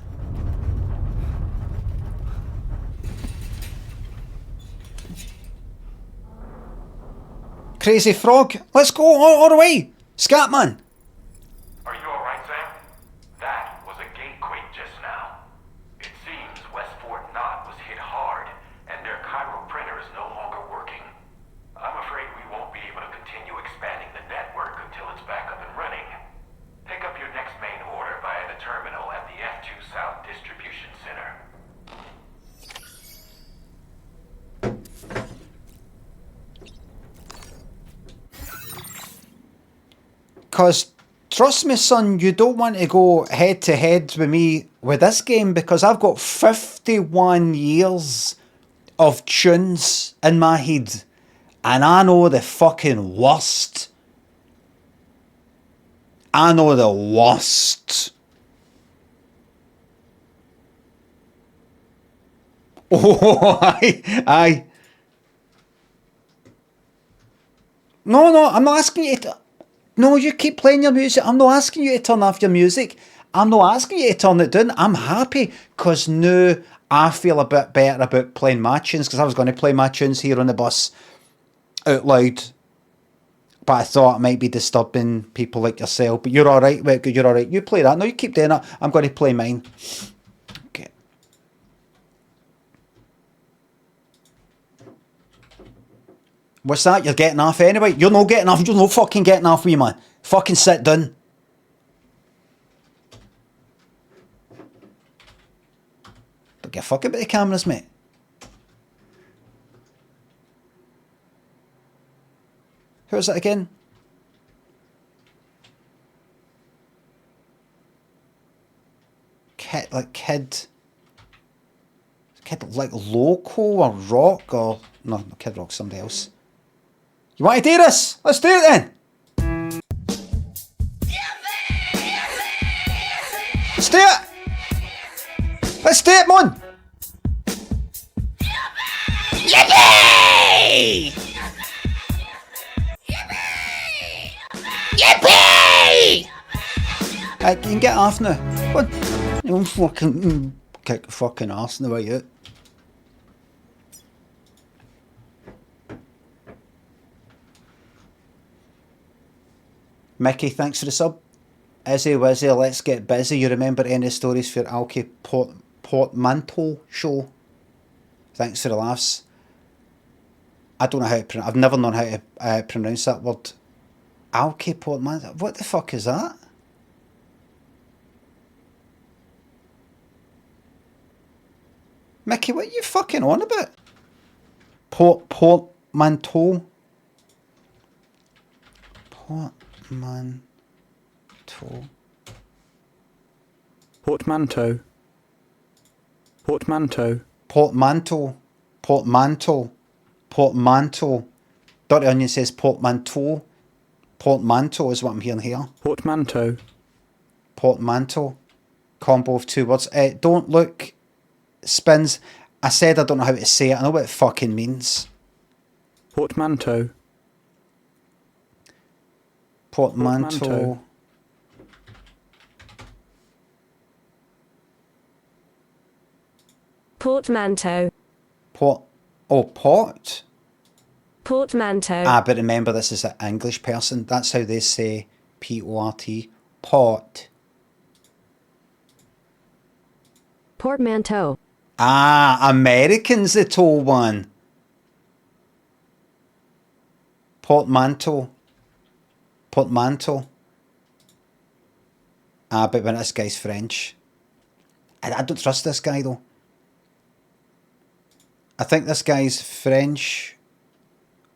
Crazy Frog. Let's go all the way. Scatman. Are you alright, Sam? That was a gatequake just now. It seems West Fort Knot was hit hard, and their Cairo printer is no longer working. I'm afraid we won't be able to continue expanding the network until it's back up and running. Pick up your next main order via the terminal at the F2 South Distribution Center. Because, trust me son, you don't want to go head to head with me with this game because I've got 51 years of tunes in my head. And I know the fucking worst. I know the worst. Oh, aye. No, I'm not asking you to... No, you keep playing your music. I'm not asking you to turn off your music. I'm not asking you to turn it down. I'm happy because now I feel a bit better about playing my tunes because I was going to play my tunes here on the bus out loud. But I thought it might be disturbing people like yourself. But you're alright, well, good, you're alright. You play that. No, you keep doing that. I'm going to play mine. Okay. What's that? You're getting off anyway? You're not getting off. You're not fucking getting off, wee man. Fucking sit down. Don't give a fuck about the cameras, mate. Who is it again? Kid like Loco or Rock or no, Kid Rock's somebody else. You want to do this? Let's do it then. Let's do it. Let's do it, man. Yippee! Yippee! You can get off now. What? You don't fucking kick your fucking arse in the way out. Mickey, thanks for the sub. Izzy Wizzy, let's get busy. You remember any stories for Alki Portmanteau show? Thanks for the laughs. I don't know how to pronounce. I've never known how to pronounce that word. Alki Portmanteau. What the fuck is that? Mickey, what are you fucking on about? Portmanteau. Portmanteau. Portmanteau. Portmanteau. Portmanteau. Portmanteau. Portmanteau. Dirty Onion says portmanteau. Portmanteau is what I'm hearing here. Portmanteau. Portmanteau. Combo of two words. Don't look. Spins. I said I don't know how to say it. I know what it fucking means. Portmanteau. Portmanteau. Portmanteau. Pot. Portmanteau. But remember, this is an English person. That's how they say P-O-R-T. Pot. Portmanteau. Americans the toe one. Portmanteau. Portmanteau. But when this guy's French. I don't trust this guy though. I think this guy's French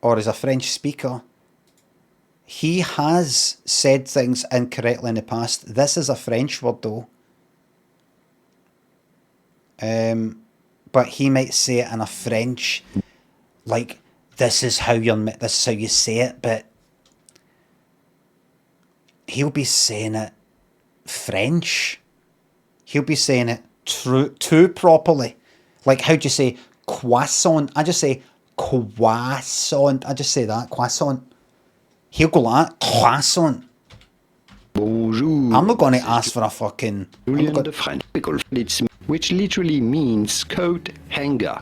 or is a French speaker. He has said things incorrectly in the past. This is a French word though. But he might say it in a French, like this is how you say it, but he'll be saying it French. He'll be saying it too properly. Like how do you say croissant? I just say croissant. I just say that croissant. He'll go like that, croissant. Bonjour. I'm not going to ask for a fucking. Julian the French pickle, which literally means coat hanger.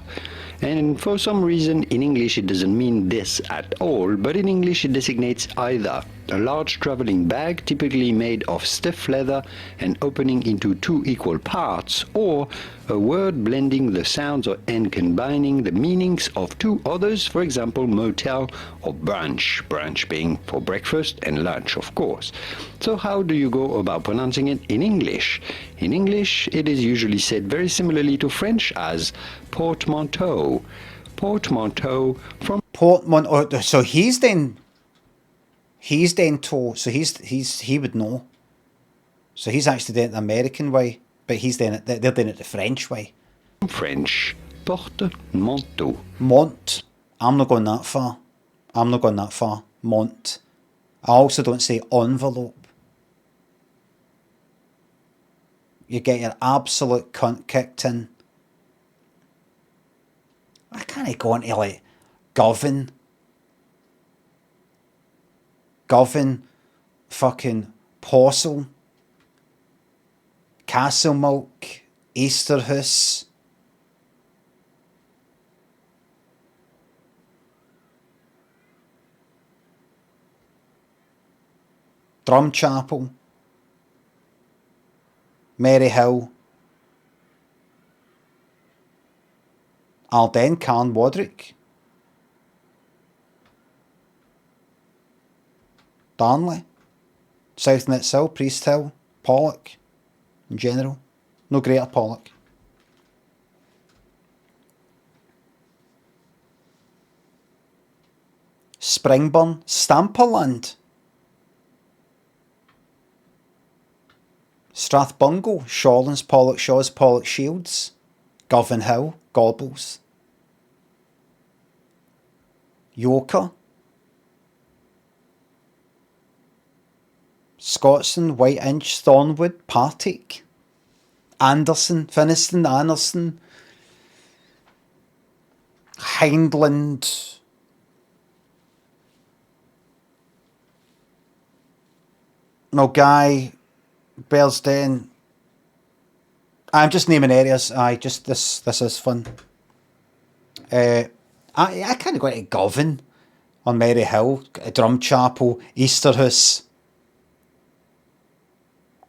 And for some reason in English it doesn't mean this at all, but in English it designates either a large traveling bag typically made of stiff leather and opening into two equal parts, or a word blending the sounds and combining the meanings of two others, for example motel or brunch, brunch being for breakfast and lunch of course. So how do you go about pronouncing it in English? In English it is usually said very similarly to French as portmanteau. Portmanteau from portmanteau. So he's then toe. So he would know. So he's actually doing it the American way, but he's doing it. They're doing it the French way. French portmanteau. Mont. I'm not going that far. Mont. I also don't say envelope. You get your absolute cunt kicked in. I can't go into like govern, fucking porcel, castle milk, Easterhouse. Drumchapel, Maryhill, Arden, Carn, Wadrick. Darnley, South Nits Hill, Priest Hill, Pollock, in general. No Greater Pollock. Springburn, Stamperland, Strathbungle, Shawlands, Pollock Shaws, Pollock Shields, Govan Hill, Gobbles, Yoker, Scotston, White Inch, Thornwood, Partick, Anderson, Finiston, Anderson, Hindland, Mulgai, Bearsden. I'm just naming areas. This is fun. I kind of go to Govan on Mary Hill, Drumchapel, Easterhouse,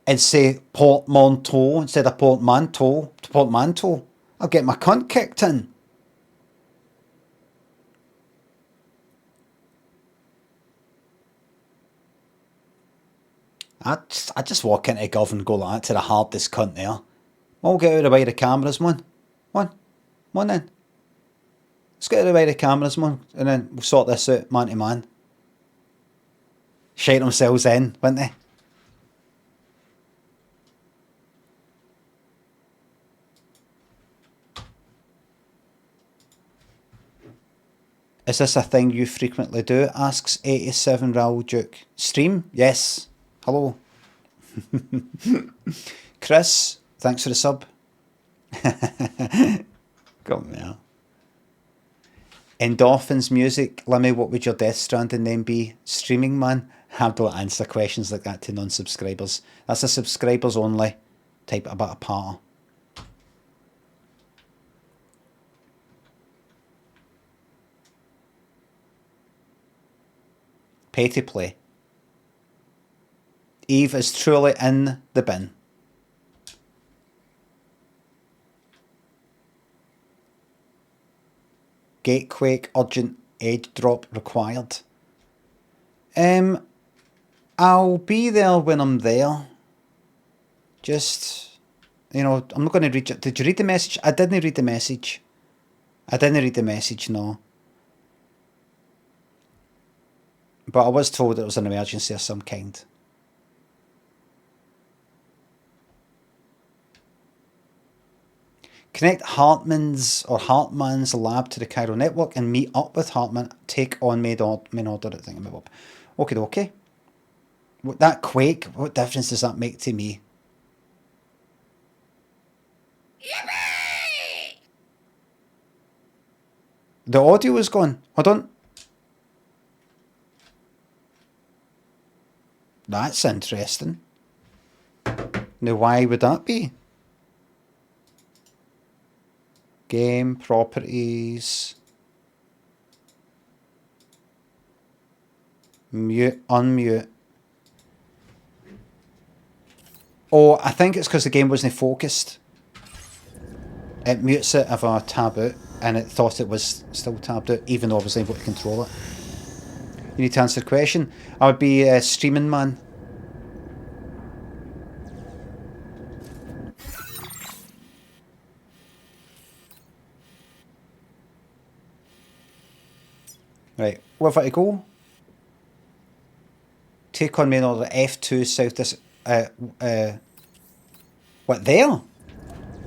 and say Portmanteau instead of Portmanteau. I'll get my cunt kicked in. I just walk into Gov and go like that to the hardest cunt there. We'll get out of the way of the cameras, man. One then. Let's get out of the way of the cameras, man, and then we'll sort this out man to man. Shite themselves in, won't they? Is this a thing you frequently do? Asks 87 Raoul Duke. Stream? Yes. Hello. Chris, thanks for the sub. Come there. Endorphins music. Limmy, what would your Death Stranding name be? Streaming man? I don't answer questions like that to non-subscribers. That's a subscribers only type of bit of part. Pay to play. Eve is truly in the bin. Gatequake urgent aid drop required. I'll be there when I'm there. Just, you know, I'm not going to read it. Did you read the message? I didn't read the message. No. But I was told it was an emergency of some kind. Connect Hartman's lab to the Cairo network and meet up with Hartman. Take on main order at Thingamabob. Okay. That quake, what difference does that make to me? Yippee! The audio is gone. Hold on. That's interesting. Now, why would that be? Game properties. Mute, unmute. Oh, I think it's because the game wasn't focused. It mutes it if I tab out, and it thought it was still tabbed out, even though I was able to control it. You need to answer the question. I would be a streaming man. Right, where have I to go? Take on main order F2 south this. What, there?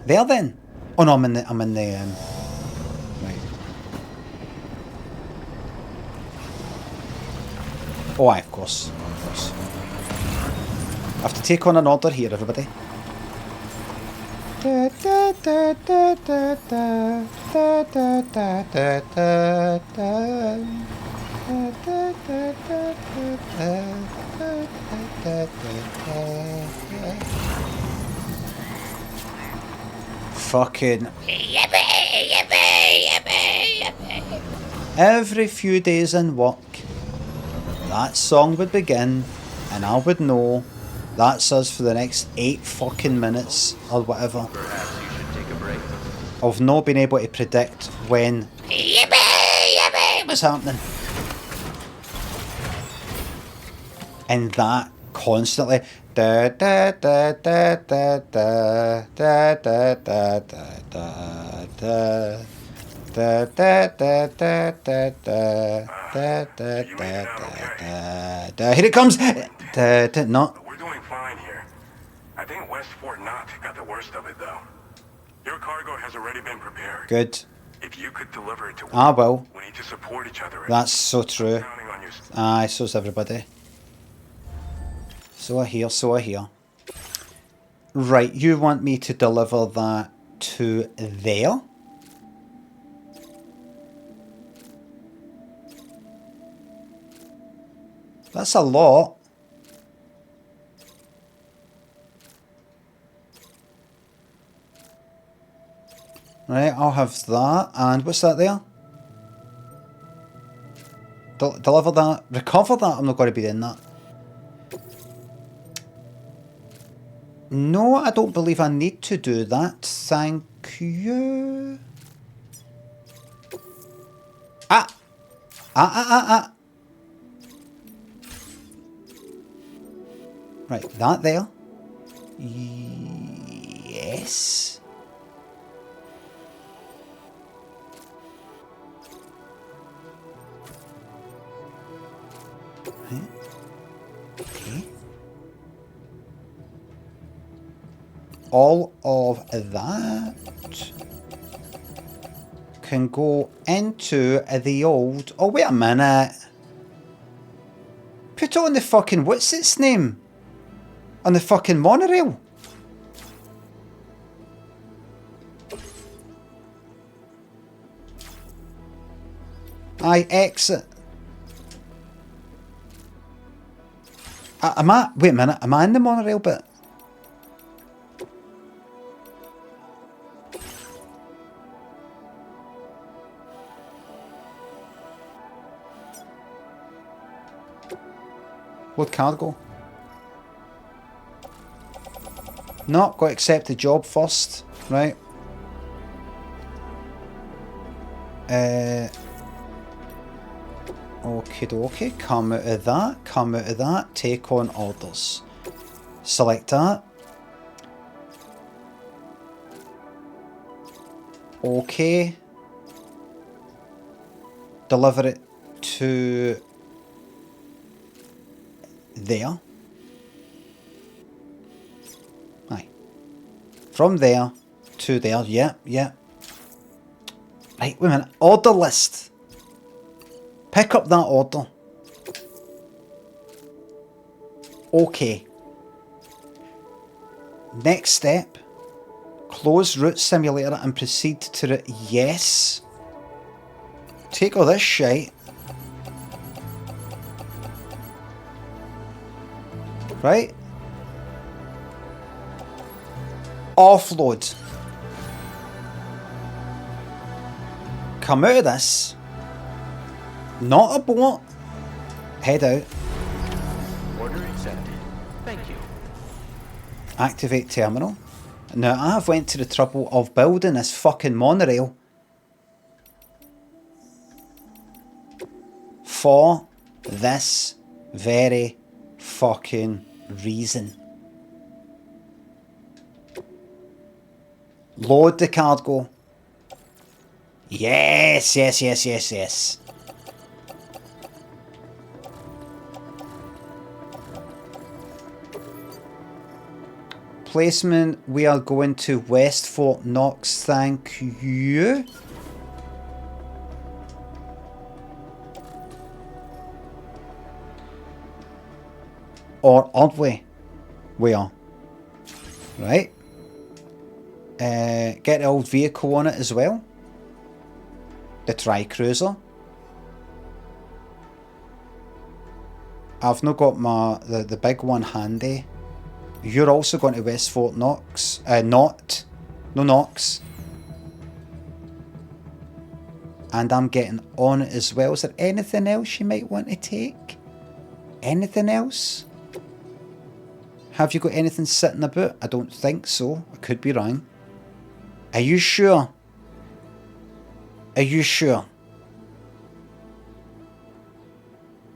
There then? Oh no, I'm in the. Right. Oh, aye, of course. I have to take on an order here, everybody. Fucking yippee. Every few days in work, that song would begin, and I would know that's us for the next 8 fucking minutes or whatever. Perhaps you should take a break. Of not being able to predict when yippee was happening. And that constantly. Da da da da da da da da da da da. Da da da da da da da da da da. Here it comes. Da da. No. We're doing fine here. I think West Fort Knott got the worst of it, though. Your cargo has already been prepared. Good. If you could deliver it to Ah, well. we need to support each other. That's so true. Aye, so's everybody. So I hear, so I hear. Right, you want me to deliver that to there? That's a lot. Right, I'll have that. And what's that there? Deliver that. Recover that. I'm not going to be doing that. No, I don't believe I need to do that. Thank you. Ah. Right, that there. Yes. Right. Okay. All of that can go into the old... Oh, wait a minute. Put it on the fucking... What's its name? On the fucking monorail. I exit. Am I... Wait a minute. Am I in the monorail bit? Load cargo. No, got to accept the job first. Right. Okie dokie. Come out of that. Come out of that. Take on orders. Select that. Okay. Deliver it to there. Aye. From there to there. Yeah. Right, wait a minute. Order list. Pick up that order. Okay. Next step. Close route simulator and proceed to route. Yes. Take all this shite. Right? Offload. Come out of this. Not abort. Head out. Order accepted. Thank you. Activate terminal. Now I have went to the trouble of building this fucking monorail for this very fucking reason. Load the cargo. Yes. Placement, we are going to West Fort Knox, thank you. Or aren't we? We are. Right. Get the old vehicle on it as well. The Tri-Cruiser. I've not got the big one handy. You're also going to West Fort Knox. No Knox. And I'm getting on it as well. Is there anything else you might want to take? Anything else? Have you got anything sitting about? I don't think so. I could be wrong. Are you sure? Are you sure?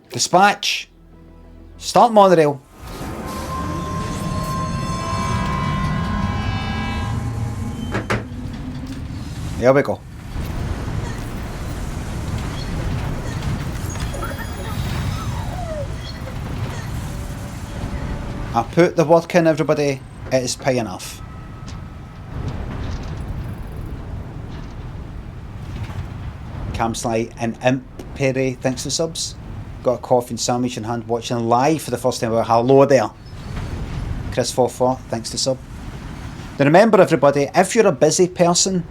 Dispatch. Start monorail. There we go. I put the work in, everybody. It is pay enough. Camslide and Imp Perry, thanks for subs. Got a coffee and sandwich in hand, watching live for the first time ever. Hello there. Chris 44, thanks to sub. Now remember, everybody, if you're a busy person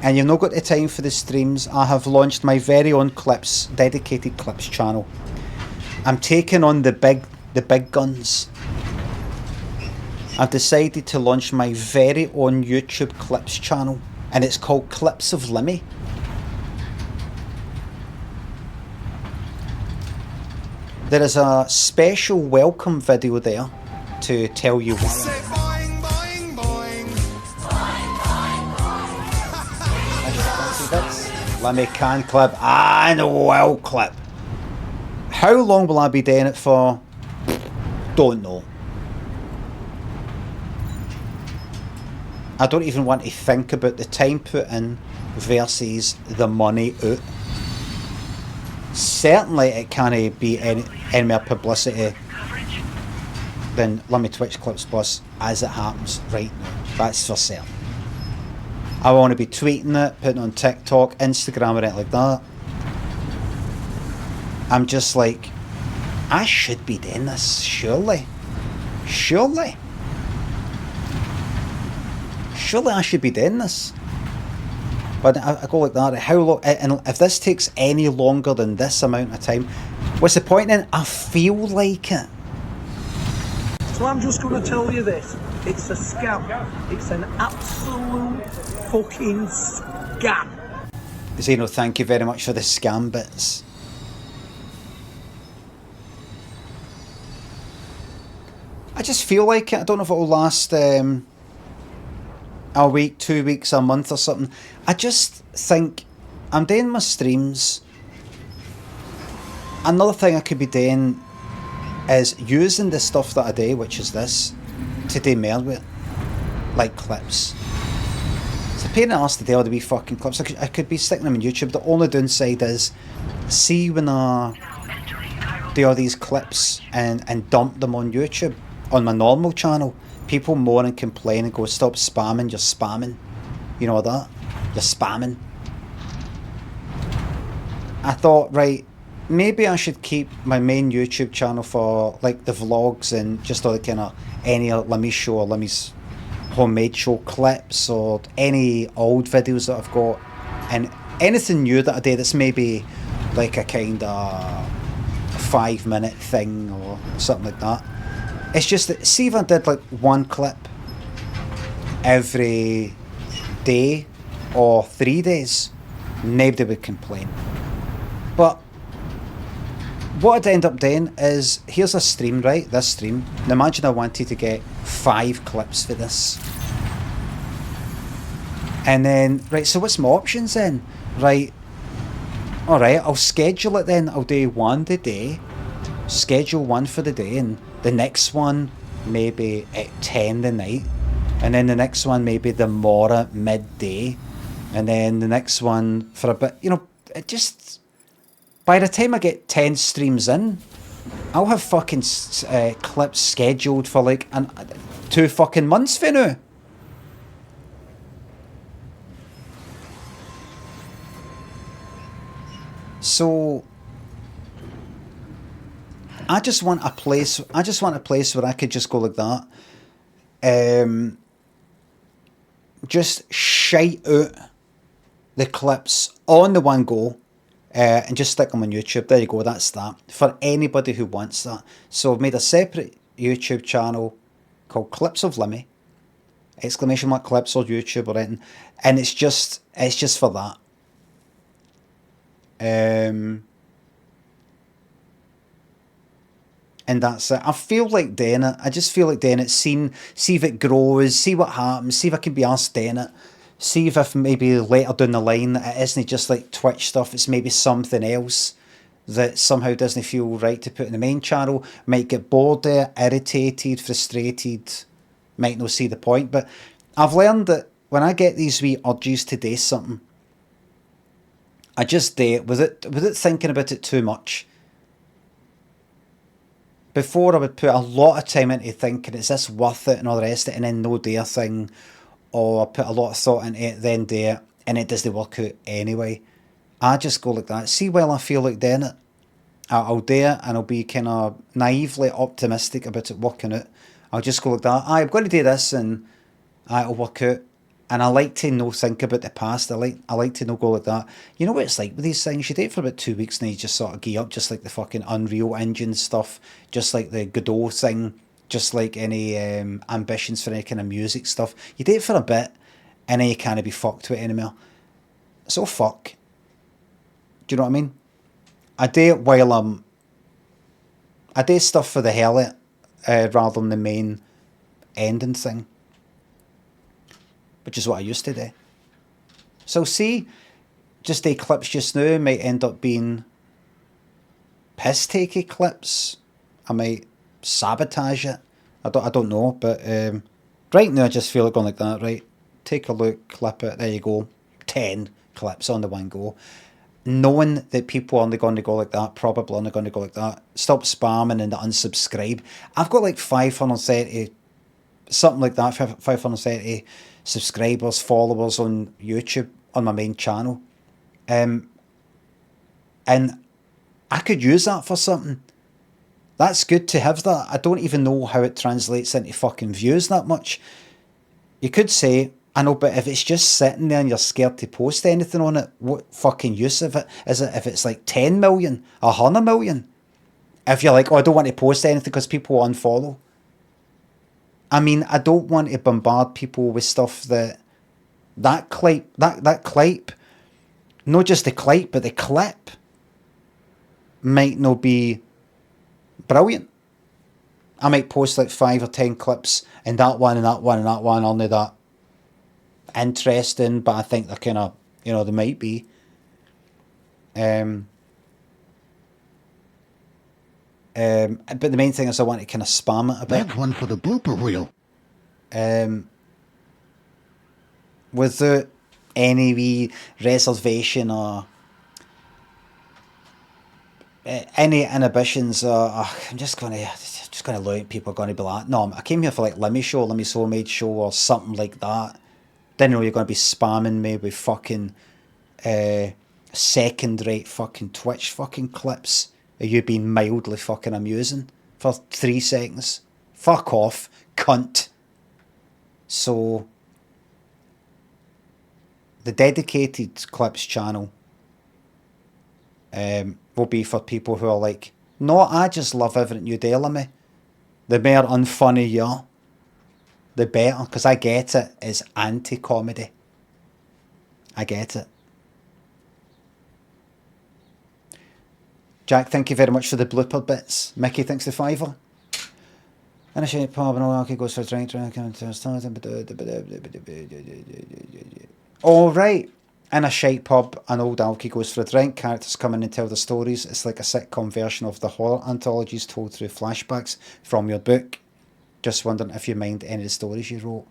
and you've not got the time for the streams, I have launched my very own clips, dedicated clips channel. I'm taking on the big guns. I've decided to launch my very own YouTube clips channel, and it's called Clips of Limmy. There is a special welcome video there to tell you why. Limmy can clip and will clip. How long will I be doing it for? Don't know. I don't even want to think about the time put in versus the money out. Certainly it can't be any more publicity than Limmy Twitch Clips Plus as it happens right now. That's for certain. I want to be tweeting it, putting it on TikTok, Instagram, or anything like that. I'm just like, I should be doing this, surely. Surely I should be doing this. But I go like that. How long? And if this takes any longer than this amount of time, what's the point then? I feel like it. So I'm just going to tell you this. It's a scam. It's an absolute fucking scam. Zeno, thank you very much for the scam bits. I just feel like it. I don't know if it will last a week, 2 weeks, a month or something. I just think I'm doing my streams. Another thing I could be doing is using the stuff that I do, which is this, to do more with, like clips. It's a pain in the arse to do all the wee fucking clips. I could be sticking them on YouTube. The only downside is, see when I do all these clips and dump them on YouTube, on my normal channel, people moan and complain and go, stop spamming, you're spamming. You know that? You're spamming. I thought, right, maybe I should keep my main YouTube channel for like the vlogs and just all the kind of any Limmy show or Limmy's homemade show clips or any old videos that I've got, and anything new that I do that's maybe like a kind of 5-minute thing or something like that. It's just that, see if I did like one clip every day or 3 days, nobody would complain. But what I'd end up doing is, here's a stream, right? This stream. Now imagine I wanted to get 5 clips for this. And then, right, so what's my options then? Right, alright, I'll schedule it then. I'll do one the day, schedule one for the day, and the next one maybe at 10 the night, and then the next one maybe the morrow midday, and then the next one for a bit, you know, it just, by the time I get 10 streams in, I'll have fucking clips scheduled for like 2 fucking months for now. So I just want a place where I could just go like that. Just shite out the clips on the one go, and just stick them on YouTube. There you go, that's that. For anybody who wants that. So I've made a separate YouTube channel called Clips of Limmy. Exclamation mark clips or YouTube or anything. And it's just for that. And that's it. I feel like doing it. I just feel like doing it, see if it grows, see what happens, see if I can be asked doing it, see if maybe later down the line it isn't just like Twitch stuff, it's maybe something else that somehow doesn't feel right to put in the main channel, might get bored there, irritated, frustrated, might not see the point. But I've learned that when I get these wee urges to do something, I just do it without thinking about it too much. Before, I would put a lot of time into thinking, is this worth it and all the rest of it, and then no do a thing, or I put a lot of thought into it, then do it, and it doesn't work out anyway. I just go like that. See, while I feel like doing it, I'll do it, and I'll be kind of naively optimistic about it working out. I'll just go like that. I'm going to do this, and it'll work out. And I like to no think about the past. I like to no go like that. You know what it's like with these things? You do it for about 2 weeks and you just sort of gear up, just like the fucking Unreal Engine stuff, just like the Godot thing, just like any ambitions for any kind of music stuff. You do it for a bit and then you can't be fucked with it anymore. So fuck. Do you know what I mean? I do it while I do stuff for the hell of it, rather than the main ending thing, which is what I used to do. So see, just the clips just now might end up being piss-takey clips. I might sabotage it. I don't know, but right now I just feel like going like that, right? Take a look, clip it, there you go. 10 clips on the one go. Knowing that people are only going to go like that, probably only going to go like that. Stop spamming and unsubscribe. I've got like 530, something like that, 530 subscribers, followers on YouTube, on my main channel. And I could use that for something. That's good to have that. I don't even know how it translates into fucking views that much. You could say, I know, but if it's just sitting there and you're scared to post anything on it, what fucking use of it is it if it's like 10 million, 100 million? If you're like, oh, I don't want to post anything because people will unfollow. I mean, I don't want to bombard people with stuff that clip, not just the clip, but the clip might not be brilliant. I might post like 5 or 10 clips, and that one and that one and that one only that interesting, but I think they're kind of, you know, they might be. But the main thing is I want to kind of spam it a bit. That's one for the blooper reel. Without any wee reservation or any inhibitions, I'm just going to allow it. People are going to be like, no, I came here for like Limmy's Soulmate show or something like that. Didn't know you're going to be spamming me with fucking second-rate fucking Twitch fucking clips of you being mildly fucking amusing for 3 seconds. Fuck off, cunt. So, the dedicated clips channel will be for people who are like, no, I just love everything you do, Limmy. The more unfunny you are, the better, because I get it, it's anti-comedy. I get it. Jack, thank you very much for the blooper bits. Mickey, thanks the $5. And a shit pub and all goes for a drink. All right. In a shite pub, an old alky goes for a drink. Characters come in and tell their stories. It's like a sitcom version of the horror anthologies told through flashbacks from your book. Just wondering if you mind any of the stories you wrote.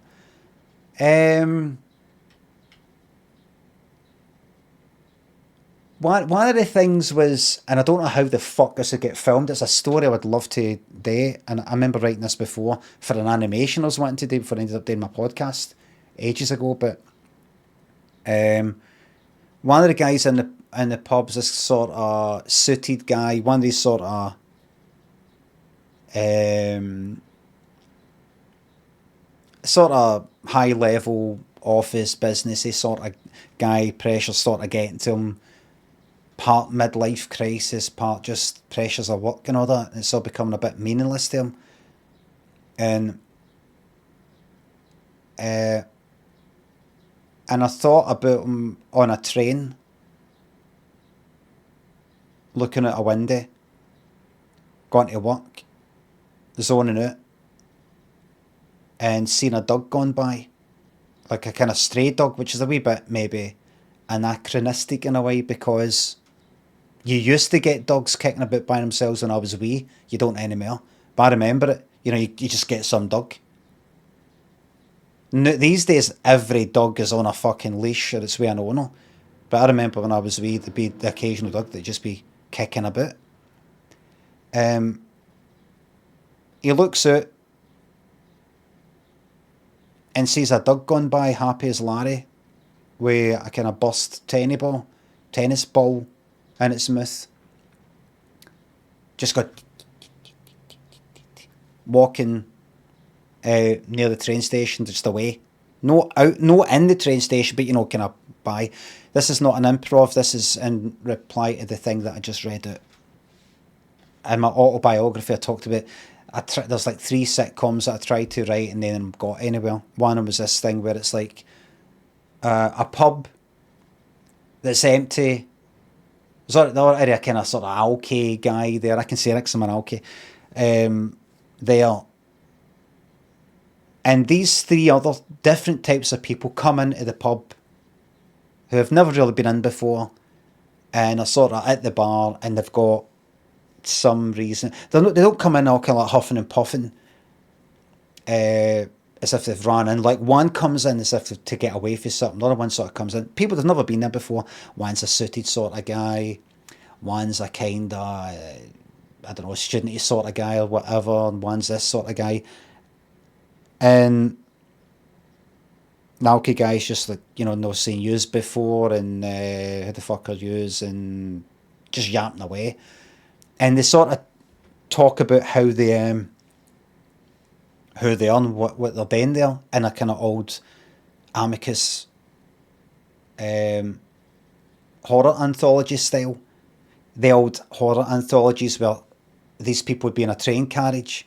One of the things was, and I don't know how the fuck this would get filmed, it's a story I would love to do, and I remember writing this before for an animation I was wanting to do before I ended up doing my podcast ages ago, but one of the guys in the pub is this sort of suited guy, one of these sort of high level office businessy sort of guy, pressure sort of getting to him, part midlife crisis, part just pressures of work and all that, and it's all becoming a bit meaningless to him. And I thought about him on a train, looking out a window, going to work, zoning out, and seeing a dog gone by, like a kind of stray dog, which is a wee bit maybe anachronistic in a way, because You used to get dogs kicking about by themselves when I was wee. You don't anymore. But I remember it. You know, you just get some dog. No, these days, every dog is on a fucking leash or it's with an owner. But I remember when I was wee, there'd be the occasional dog that'd just be kicking about. He looks out and sees a dog gone by, happy as Larry, with a kind of burst tennis ball in its mouth. Just got walking near the train station, just away. No in the train station, but you know, kind of by. This is not an improv. This is in reply to the thing that I just read out. In my autobiography, I talked about. There's like 3 sitcoms that I tried to write and then got anywhere. One of them was this thing where it's like a pub that's empty. There's already a kind of sort of alky guy there. I can say it because I'm an alky. There. And these 3 other different types of people come into the pub who have never really been in before and are sort of at the bar and they've got some reason. They don't come in all kind of like huffing and puffing as if they've run in. Like one comes in as if to get away from something. The other one sort of comes in. People that have never been there before. One's a suited sort of guy. One's a kind of, I don't know, studenty sort of guy or whatever. And one's this sort of guy. And Nalky guy's just like, you know, no seen yous before and who the fuck are yous and just yapping away. And they sort of talk about how they are and what they're doing there in a kind of old Amicus horror anthology style. The old horror anthologies where these people would be in a train carriage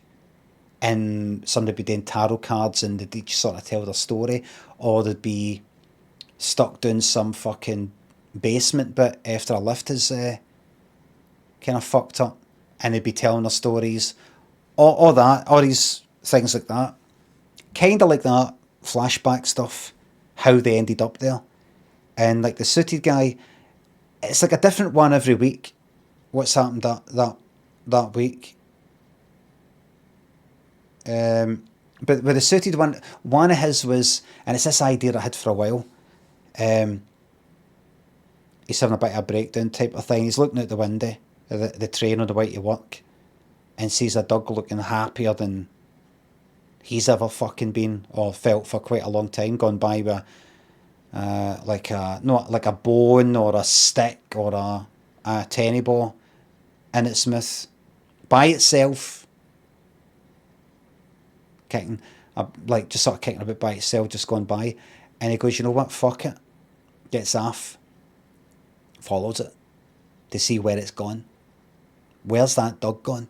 and somebody would be doing tarot cards and they'd each sort of tell their story, or they'd be stuck down some fucking basement bit after a lift is kind of fucked up and they'd be telling their stories, all that, all these things like that. Kind of like that, flashback stuff, how they ended up there. And like the suited guy, it's like a different one every week. What's happened that week. But with the suited one of his was, and it's this idea I had for a while, he's having a bit of a breakdown type of thing. He's looking out the window of the train on the way to work and sees a dog looking happier than he's ever fucking been or felt for quite a long time, gone by with like a bone or a stick or a tenny ball in its mouth by itself, kicking, like just sort of kicking a bit by itself, just gone by. And he goes, you know what, fuck it. Gets off, follows it to see where it's gone. Where's that dog gone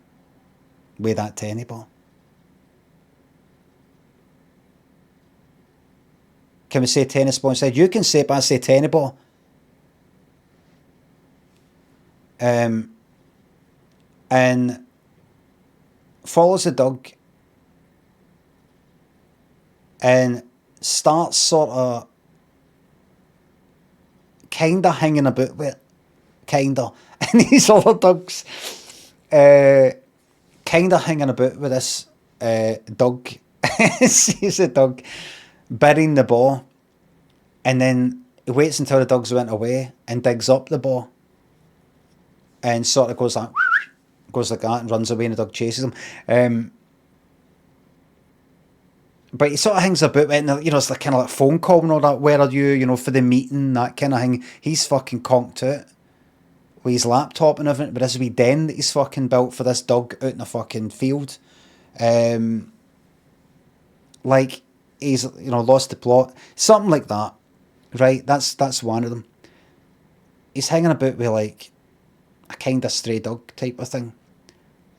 with that tenny ball? Can we say tennis ball instead? You can say it, but I say tenny ball. And follows the dog and starts sort of kind of hanging about with it. Kind of. And these other dogs kind of hanging about with this dog. Sees the dog burying the ball, and then he waits until the dog's went away and digs up the ball and sort of goes like that and runs away and the dog chases him. But he sort of hangs about with it, and, you know, it's like kind of like phone call and all that. Where are you, you know, for the meeting, that kind of thing. He's fucking conked out with his laptop and everything, but this wee den that he's fucking built for this dog out in a fucking field. Like he's, you know, lost the plot. Something like that. Right? That's one of them. He's hanging about with like a kind of stray dog type of thing.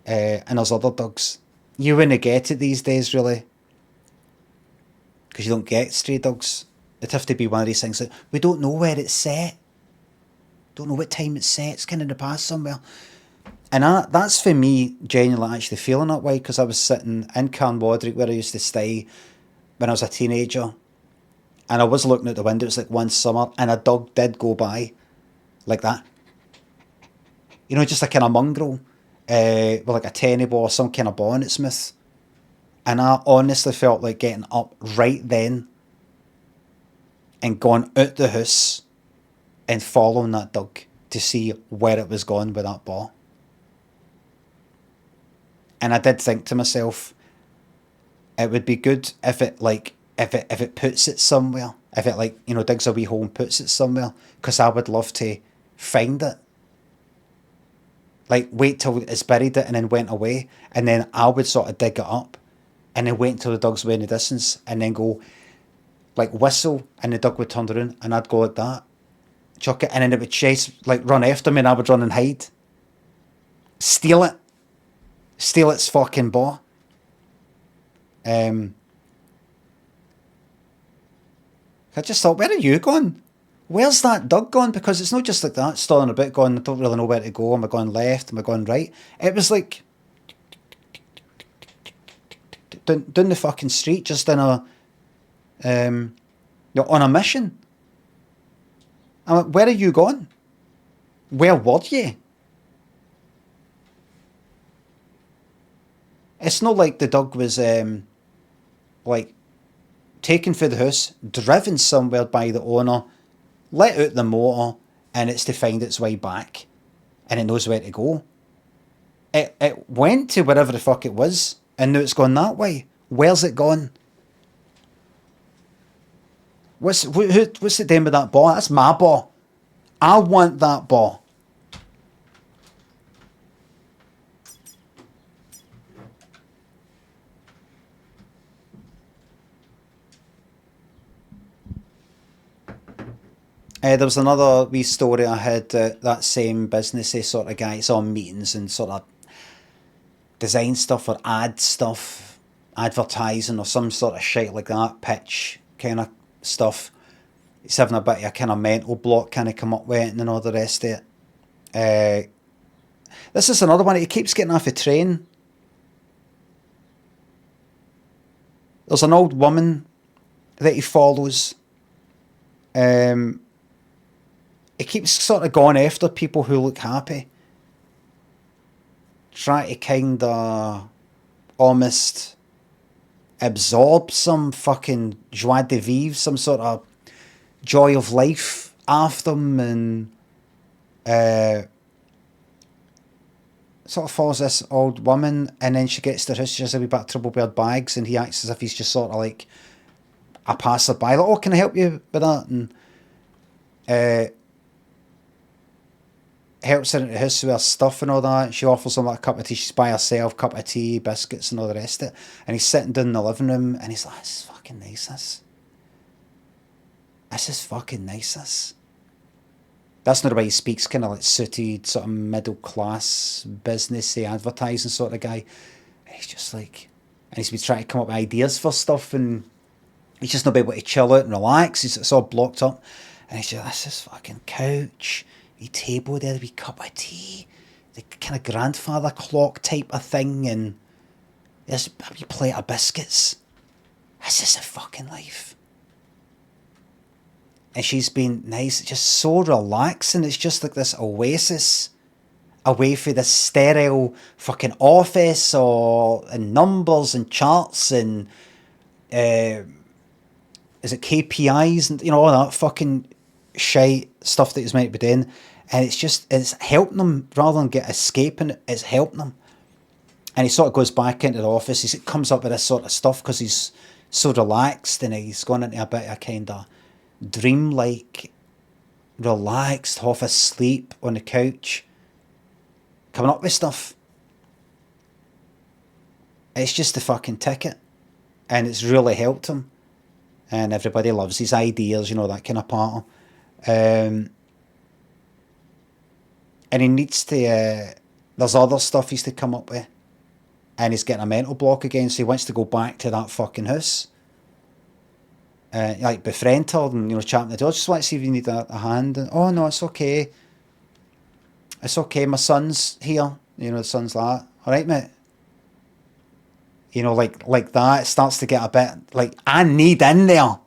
And there's other dogs. You wouldn't get it these days, really. Because you don't get stray dogs. It'd have to be one of these things that we don't know where it's set. Don't know what time it's set. It's kind of in the past somewhere. And that's for me genuinely actually feeling that way, because I was sitting in Carnwadrick where I used to stay when I was a teenager, and I was looking out the window. It was like one summer, and a dog did go by like that. You know, just a kind of mongrel with like a tenny ball or some kind of ball in its mouth. And I honestly felt like getting up right then and going out the house and following that dog to see where it was going with that ball. And I did think to myself, it would be good if it puts it somewhere. If it like, you know, digs a wee hole and puts it somewhere. Because I would love to find it. Like, wait till it's buried it and then went away. And then I would sort of dig it up. And then wait until the dog's way in the distance. And then go, like, whistle. And the dog would turn around. And I'd go like that. Chuck it. And then it would chase, like, run after me. And I would run and hide. Steal it. Steal its fucking ball. I just thought, where are you going? Where's that dog gone? Because it's not just like that, stalling a bit, going, I don't really know where to go. Am I going left? Am I going right? It was like down the fucking street, just in a on a mission. I'm like, where are you going? Where were you? It's not like the dog was like taken for the house, driven somewhere by the owner, let out the motor, and it's to find its way back, and it knows where to go. It went to wherever the fuck it was, and now it's gone that way. Where's it gone? What's it doing with that ball? That's my ball. I want that ball. There was another wee story I had, that same businessy sort of guy. It's on meetings and sort of design stuff or ad stuff, advertising or some sort of shit like that, pitch kind of stuff. He's having a bit of a kind of mental block kind of come up with it and all the rest of it. This is another one. He keeps getting off a train. There's an old woman that he follows. He keeps sort of going after people who look happy. Try to kind of almost absorb some fucking joie de vivre, some sort of joy of life after them, and sort of follows this old woman, and then she gets to her house, she has a wee bit of trouble with her bags, and he acts as if he's just sort of like a passerby, like, oh, can I help you with that? And helps her into the house with her stuff and all that. She offers him like a cup of tea. She's by herself, cup of tea, biscuits and all the rest of it. And he's sitting down in the living room and he's like, this is fucking nice, this. This is fucking nice, this. That's not the way he speaks, kind of like suited, sort of middle class, businessy, advertising sort of guy. And he's just like, and he's been trying to come up with ideas for stuff, and he's just not been able to chill out and relax. It's all blocked up. And he's just, this is fucking couch. Wee table there, a wee cup of tea, the kind of grandfather clock type of thing, and there's a wee plate of biscuits. This is a fucking life. And she's been nice, just so relaxing. It's just like this oasis away from this sterile fucking office or and numbers and charts and is it KPIs and, you know, all that fucking shite stuff that he's meant to be doing. And it's helping them rather than get escaping it, it's helping them. And he sort of goes back into the office. He comes up with this sort of stuff because he's so relaxed, and he's gone into a bit of kind of dream-like, relaxed, half asleep on the couch, coming up with stuff. It's just the fucking ticket. And it's really helped him. And everybody loves his ideas, you know, that kind of part. And he needs to, there's other stuff he's to come up with. And he's getting a mental block again, so he wants to go back to that fucking house. Like befriend her and, you know, chat the door. Just want to see if you need a hand. And, oh no, it's okay. It's okay, my son's here. You know, the son's like, alright mate. You know, like that, it starts to get a bit like, I need in there.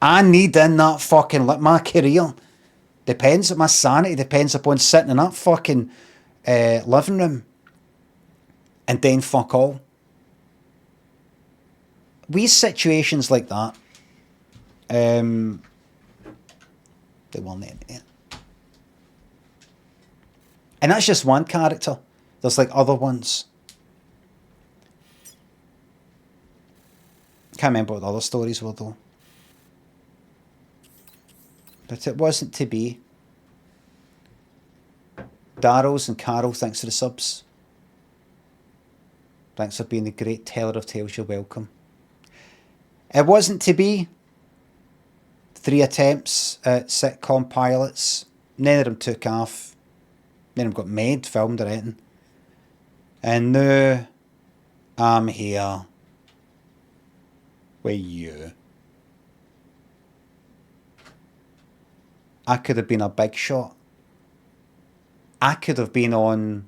I need in that fucking, like, my career Depends. My sanity depends upon sitting in that fucking living room and then fuck all. Wee situations like that. They weren't it. And that's just one character. There's like other ones. Can't remember what the other stories were though. But it wasn't to be. Darryl's and Carol, thanks for the subs. Thanks for being the great teller of tales. You're welcome. It wasn't to be. 3 attempts at sitcom pilots. None of them took off. None of them got made, filmed or anything. And now I'm here with you. I could have been a big shot. I could have been on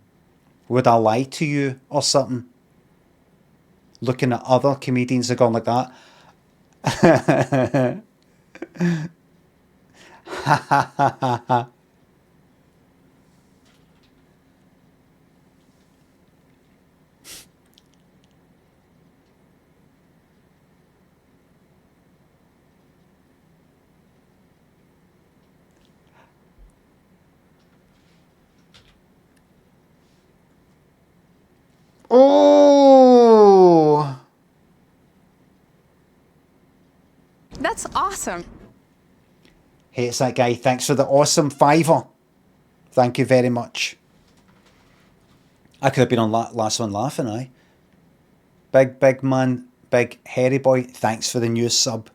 Would I Lie to You or something. Looking at other comedians that gone like that. Ha ha ha ha ha. Oh! That's awesome. Hates that guy. Thanks for the awesome $5. Thank you very much. I could have been on last one laughing, aye. Big man, big hairy boy. Thanks for the new sub.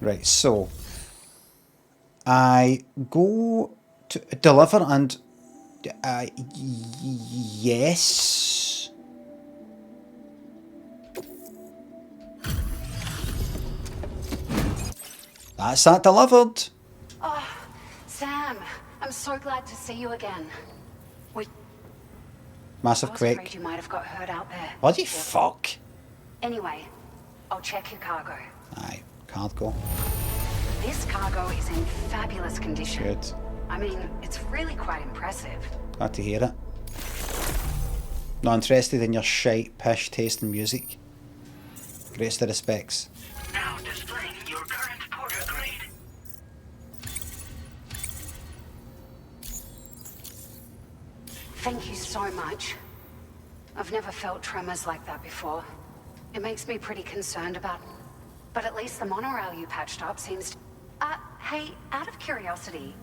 Right, so I go to deliver and yes. That's that delivered. Oh, Sam, I'm so glad to see you again. Massive I was quake. afraid you might have got hurt out there. Bloody fuck. Anyway, I'll check your cargo. Aye, can't go. This cargo is in fabulous condition. Good. I mean, it's really quite impressive. Glad to hear it. Not interested in your shite, pish taste in music. Greatest of respects. Now displaying your current porter grade. Thank you so much. I've never felt tremors like that before. It makes me pretty concerned about... But at least the monorail you patched up seems to... hey, out of curiosity,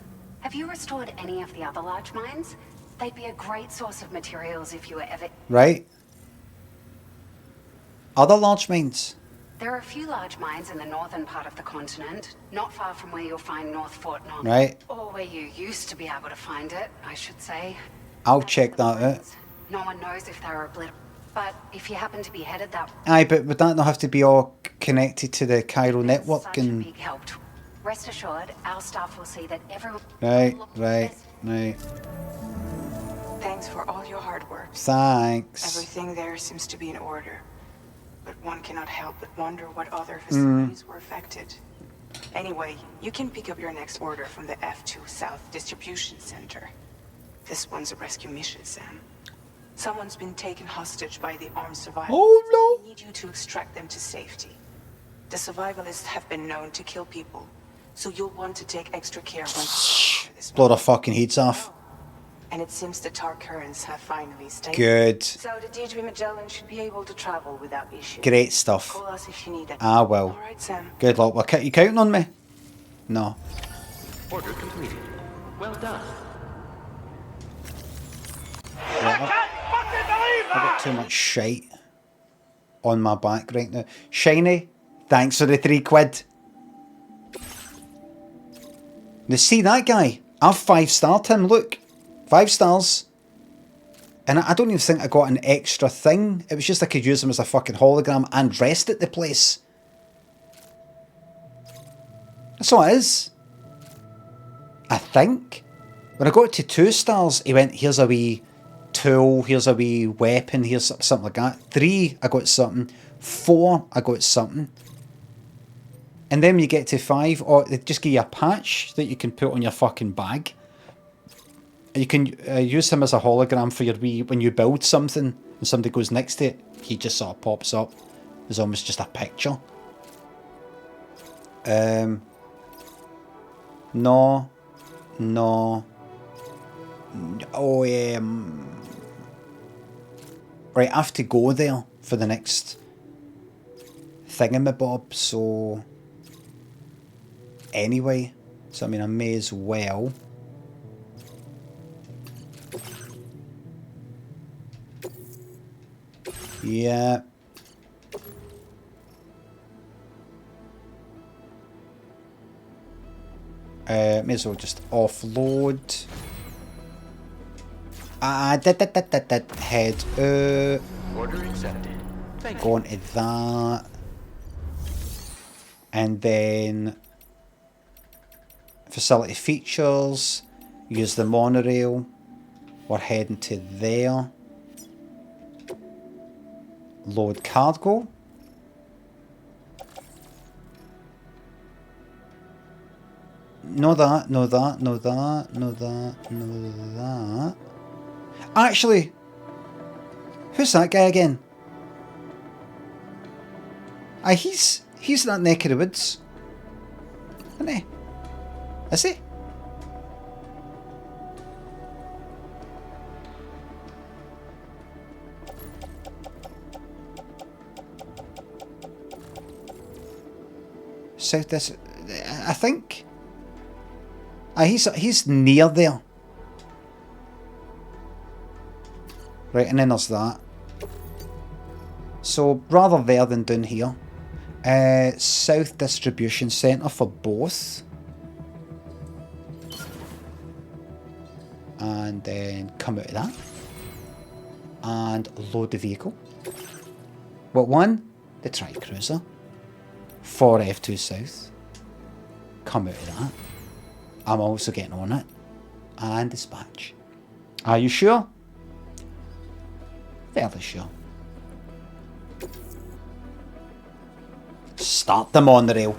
have you restored any of the other large mines? They'd be a great source of materials if you were ever... Right. Other large mines. There are a few large mines in the northern part of the continent, not far from where you'll find North Fort Knox. Right. Or where you used to be able to find it, I should say. I'll check that out. No one knows if they're obliterated. But if you happen to be headed that way... Aye, but would that not have to be all connected to the Cairo network such a and... big help. Rest assured, our staff will see that everyone... Right. Thanks for all your hard work. Thanks. Everything there seems to be in order. But one cannot help but wonder what other facilities were affected. Anyway, you can pick up your next order from the F2 South Distribution Center. This one's a rescue mission, Sam. Someone's been taken hostage by the armed survivors. Oh no! We need you to extract them to safety. The survivalists have been known to kill people, so you'll want to take extra care once you this. Blow their fucking heads off. And it seems the tar currents have finally stayed. Good. So the D3 Magellan should be able to travel without issue. Great stuff. Call us if you need it. I will. All right, Sam. Good luck. You counting on me? No. Order completed. Well done. I've got too much shite on my back right now. Shiny, thanks for the £3. Now see that guy? I've 5-starred him, look. 5 stars. And I don't even think I got an extra thing. It was just I could use him as a fucking hologram and rest at the place. That's all it is. I think. When I got to 2 stars, he went, here's a wee tool, here's a wee weapon, here's something like that. 3, I got something. 4, I got something. And then when you get to 5, they just give you a patch that you can put on your fucking bag. You can use him as a hologram for your wee, when you build something and somebody goes next to it, he just sort of pops up. There's almost just a picture. No. Oh, right, I have to go there for the next thingamabob, so... Anyway, so I mean, I may as well... Yeah. May as well just offload. Head Order accepted. Thank go on to that. And then facility features. Use the monorail. We're heading to there. Load cargo. No that, no that, no that, no that, no that. Actually, who's that guy again? He's in that neck of the woods. Isn't he? Is he? South this, I think. He's near there. Right, and then there's that. So rather there than down here. South distribution centre for both. And then come out of that. And load the vehicle. What one? The Tri-Cruiser. For F2 South. Come out of that. I'm also getting on it. And dispatch. Are you sure? Fairly sure. Start the monorail.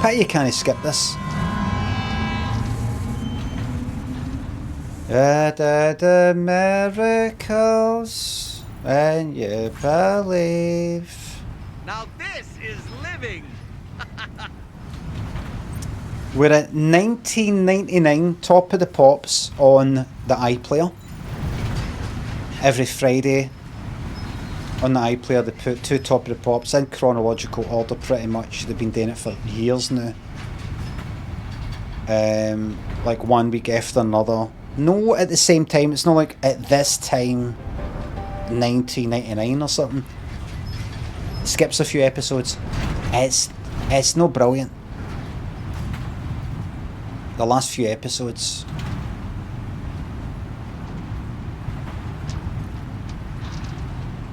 Pity you can't skip this. The miracles when you believe. Now this is living. We're at 1999, top of the pops on the iPlayer. Every Friday on the iPlayer they put 2 top of the pops in chronological order pretty much. They've been doing it for years now. Like 1 week after another. No, at the same time. It's not like at this time 1999 or something. It skips a few episodes. It's no brilliant. The last few episodes.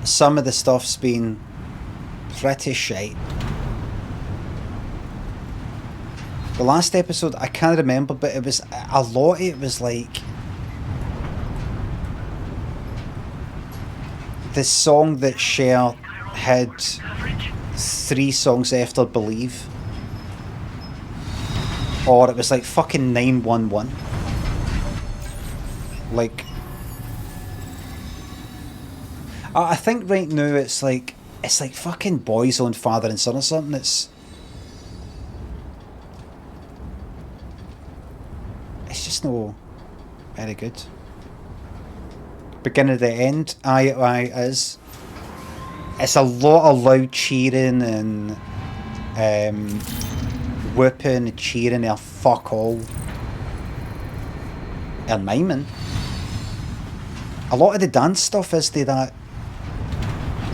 Some of the stuff's been pretty shite. The last episode, I can't remember, but it was a lot. It was like the song that Cher had 3 songs after Believe. Or it was like fucking 911. Like, I think right now it's like fucking Boys on Father and Son or something. It's just no very good. Beginning to the end, it is. It's a lot of loud cheering and whooping and cheering or fuck all. And miming. A lot of the dance stuff is that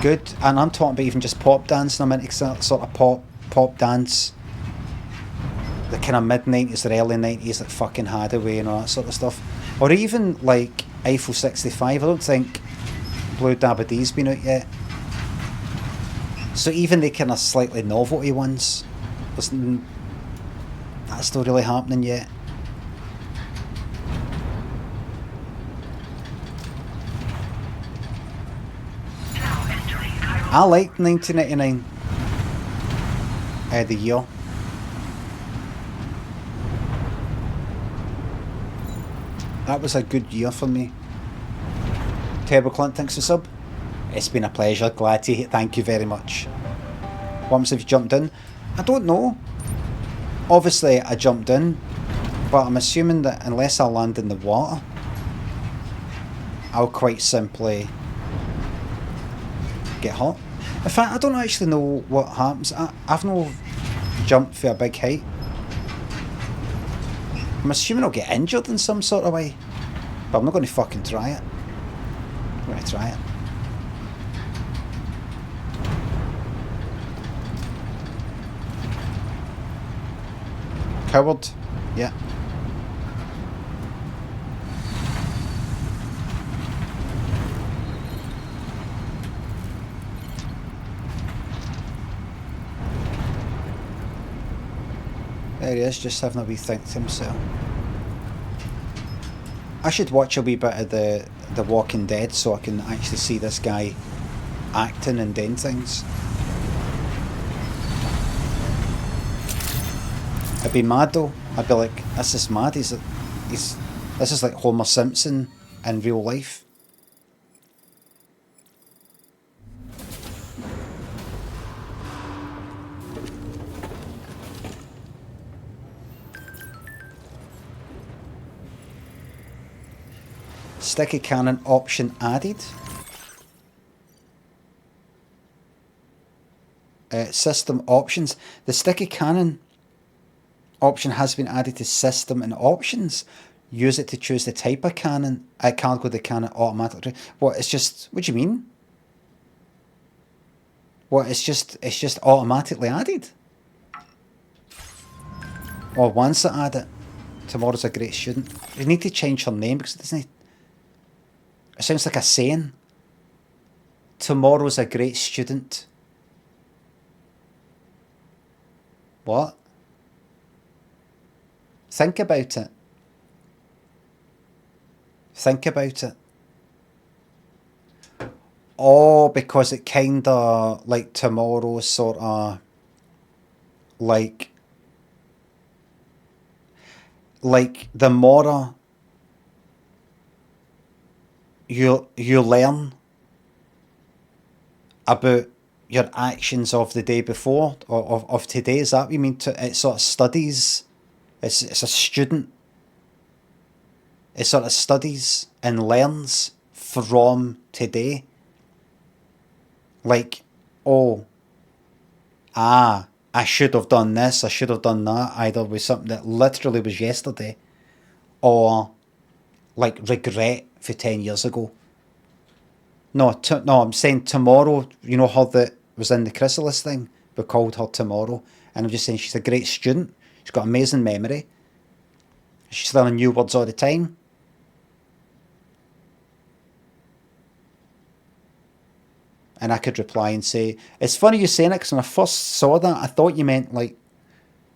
good, and I'm talking about even just pop dance, and I'm into sort of pop dance. The kind of mid-90s or early 90s, like fucking Hadaway and all that sort of stuff. Or even like Eiffel 65, I don't think Blue Dabba Dee's been out yet. So even the kind of slightly novelty ones, that's still really happening yet. I liked 1999. The year. That was a good year for me. Turbo Clint, thanks for sub. It's been a pleasure. Glad to hear. Thank you very much. Once have you jumped in? I don't know. Obviously, I jumped in, but I'm assuming that unless I land in the water, I'll quite simply get hurt. In fact, I don't actually know what happens. I've no jumped for a big height. I'm assuming I'll get injured in some sort of way, but I'm not going to fucking try it. I'm going to try it. Coward, yeah. There he is, just having a wee think to himself. I should watch a wee bit of the Walking Dead so I can actually see this guy acting and doing things. I'd be mad though. I'd be like, this is mad. This is like Homer Simpson in real life. Sticky cannon option added. System options. The sticky cannon option has been added to system and options. Use it to choose the type of cannon. I can't go the cannon automatically. What? It's just. What do you mean? What? It's just automatically added. Or once I add it. Tomorrow's a great student. You need to change her name because it doesn't. It sounds like a saying. Tomorrow's a great student. What? Think about it. Think about it. Oh, because it kinda like tomorrow sort of like the more you learn about your actions of the day before or of today, is that what you mean? It sort of studies. It's a student. It sort of studies and learns from today. Like, oh, I should have done this, I should have done that, either with something that literally was yesterday, or like regret for 10 years ago. No, I'm saying tomorrow, you know how that was in the chrysalis thing? We called her tomorrow. And I'm just saying she's a great student. She's got amazing memory. She's learning new words all the time. And I could reply and say, it's funny you saying it, because when I first saw that, I thought you meant like,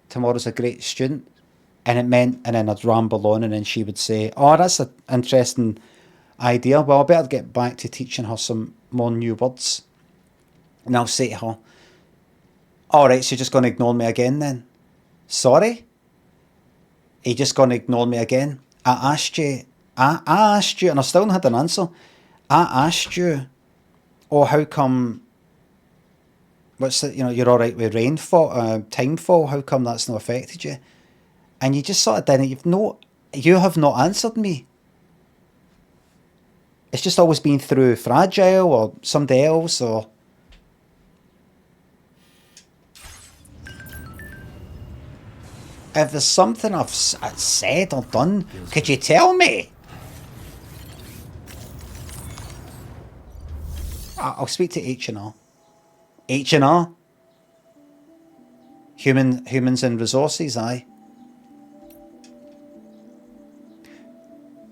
tomorrow's a great student. And it meant, and then I'd ramble on, and then she would say, oh, that's an interesting idea. Well, I better get back to teaching her some more new words. And I'll say to her, all right, so you're just going to ignore me again then? Sorry? Are you just going to ignore me again? I asked you, and I still not had an answer. I asked you, oh, how come, what's it, you're all right with rainfall, timefall, how come that's not affected you? And you just sort of didn't, you have not answered me. It's just always been through Fragile or somebody else, or... If there's something I've said or done, could you tell me? I'll speak to H&R. H&R? Humans and resources, aye.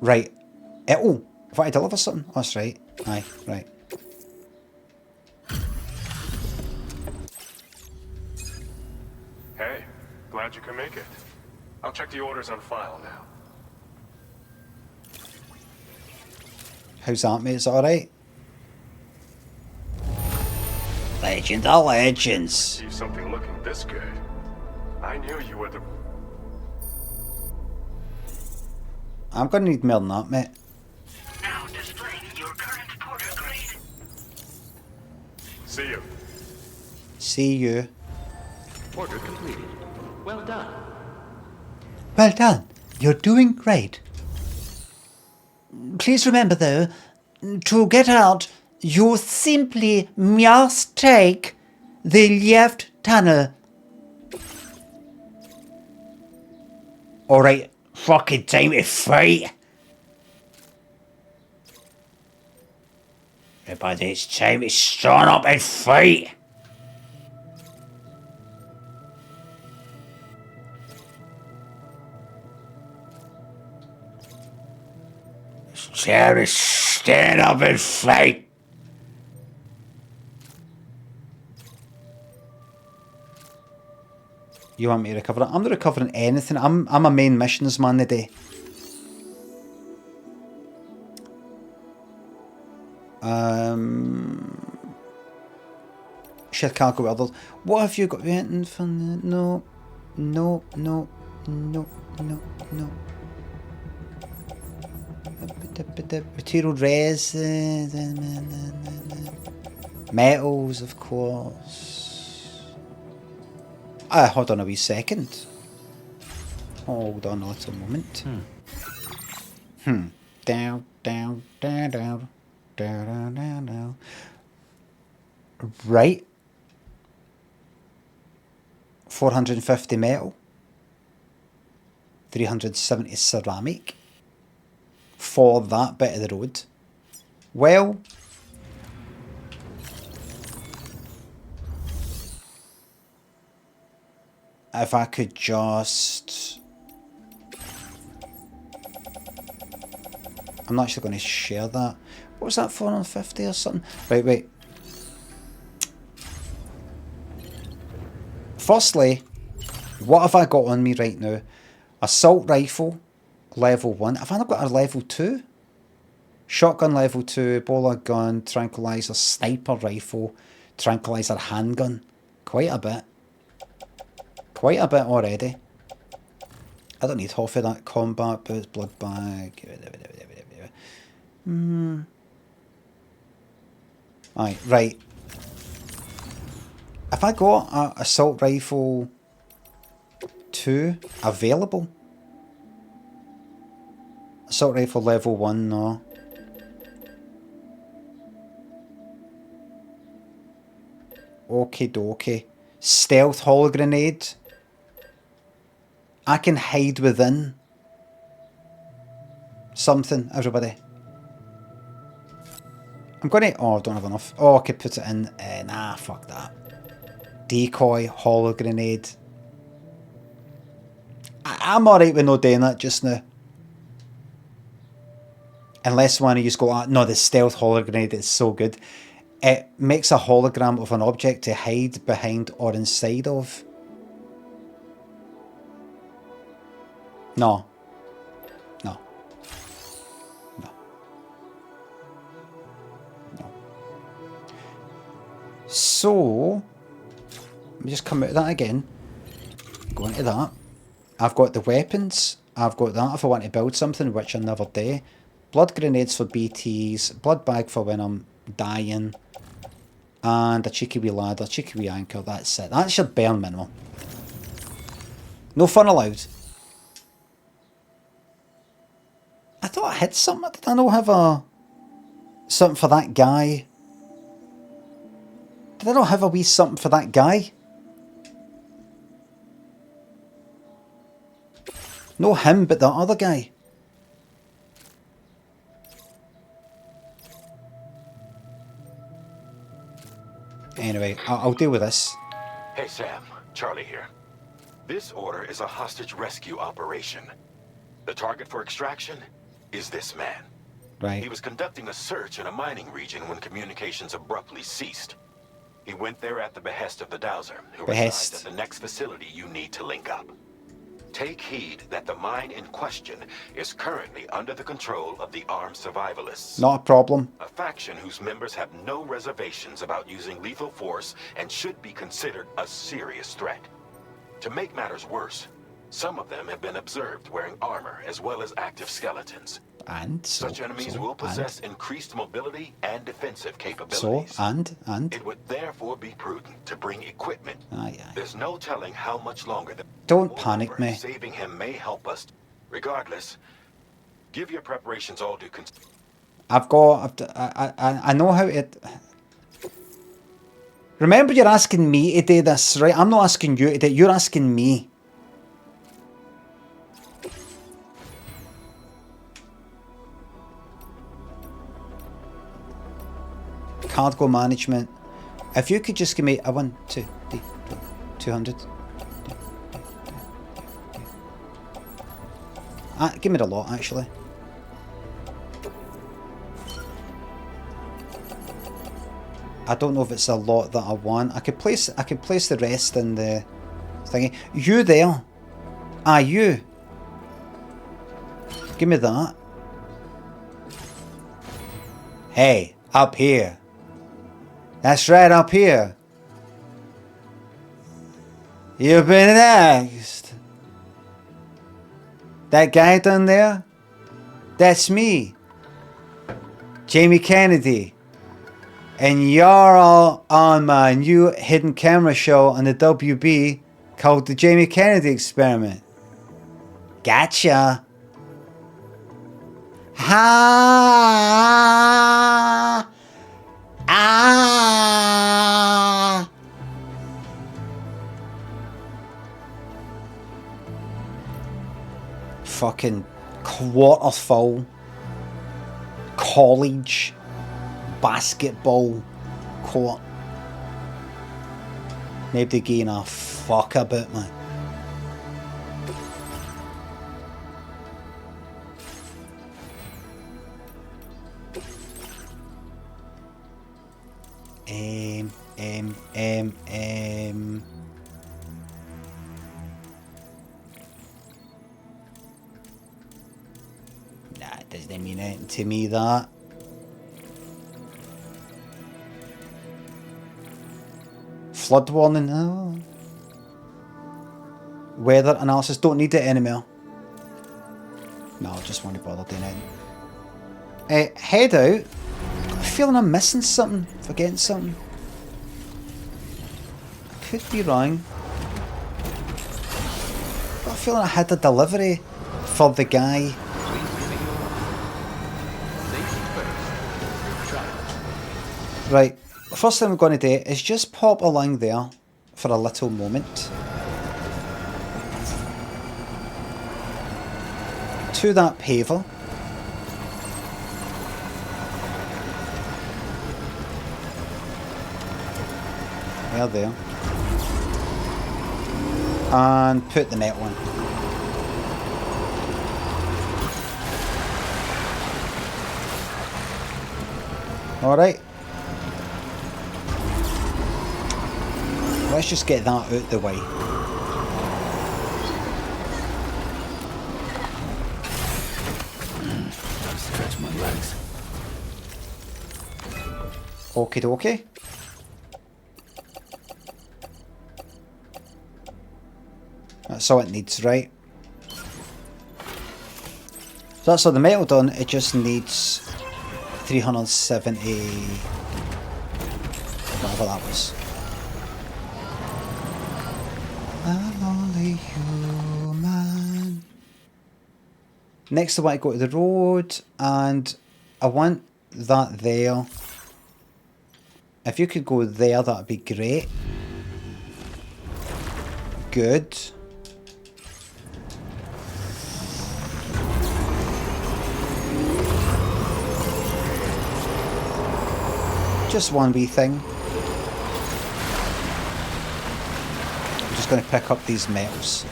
Right. Oh, if I deliver something? Oh, that's right. Aye, right. Hey, glad you could make it. I'll check the orders on file now. How's that, mate? Is that alright? Legend of legends. See something looking this good. I knew you were the... I'm gonna need more than that, mate. Now displaying your current porter grade. See you. See you. Order completed. Well done. Well done. You're doing great. Please remember, though, to get out, you simply must take the left tunnel. Alright, fucking time to fight. Everybody, it's time to stand up and fight. It's time to stand up and fight. You want me to recover it? I'm not recovering anything. I'm a main missions man today. Shit, can't go with others. What have you got waiting for? No. Material resin. Metals, of course. Hold on a wee second. Hold on a little moment. Down. Right. 450 metal. 370 ceramic. For that bit of the road. Well, if I could just... I'm not actually going to share that. What was that, 450 or something? Wait. Firstly, what have I got on me right now? Assault rifle, level 1. Have I not got a level 2? Shotgun level 2, Ebola gun, tranquilizer, sniper rifle, tranquilizer handgun. Quite a bit. Quite a bit already. I don't need half of that. Combat boots, blood bag. Aye, right. Have I got a assault rifle 2 available? Assault rifle level 1, no. Okie dokie. Stealth holo grenade. I can hide within something, everybody. I'm going to... Oh, I don't have enough. Oh, I could put it in... nah, fuck that. Decoy, holo grenade. I'm alright with no doing that just now. Unless one of you go... No, the stealth holo grenade is so good. It makes a hologram of an object to hide behind or inside of. No. So, let me just come out of that again. Go into that. I've got the weapons. I've got that if I want to build something, which I never do. Blood grenades for BTs. Blood bag for when I'm dying. And a cheeky wee ladder, cheeky wee anchor. That's it. That's your bare minimum. No fun allowed. I thought I had something. Did I not have something for that guy? Did I not have a wee something for that guy? No him, but the other guy. Anyway, I'll deal with this. Hey Sam, Charlie here. This order is a hostage rescue operation. The target for extraction is this man. Right. He was conducting a search in a mining region when communications abruptly ceased. He went there at the behest of the Dowser, who resides at the next facility you need to link up. Take heed that the mine in question is currently under the control of the armed survivalists. Not a problem. A faction whose members have no reservations about using lethal force and should be considered a serious threat. To make matters worse, some of them have been observed wearing armor as well as active skeletons. And such enemies will possess increased mobility and defensive So, capabilities. and? It would therefore be prudent to bring equipment. Aye. There's no telling how much longer the Don't panic me. saving him may help us. Regardless, give your preparations all due I know how to... Remember, you're asking me to do this, right? I'm not asking you to do it, you're asking me. Cargo management. If you could just give me a 1, 2, 3, 200. Give me the lot, actually. I don't know if it's a lot that I want. I could place the rest in the thingy. You there? You. Give me that. Hey, up here. That's right, up here. You've been next. That guy down there? That's me. Jamie Kennedy. And you're all on my new hidden camera show on the WB called The Jamie Kennedy Experiment. Gotcha. Ha! Ah! Fucking quarter full college basketball court. Nobody giving a fuck about me. Nah, it doesn't mean anything to me, that. Flood warning, oh. Weather analysis, don't need it anymore. No, I just want to bother doing it. Head out. I'm feeling I'm missing something, forgetting something. I could be wrong. But I feel like I had a delivery for the guy. Right, first thing we're going to do is just pop along there for a little moment. To that paver. There. And put the net on. Alright. Let's just get that out the way. Stretch my legs. Okie dokie. That's all it needs, right? So that's all the metal done, it just needs 370... whatever that was. I'm only human. Next I want to go to the road, and I want that there. If you could go there, that'd be great. Good. Just one wee thing. I'm just going to pick up these metals.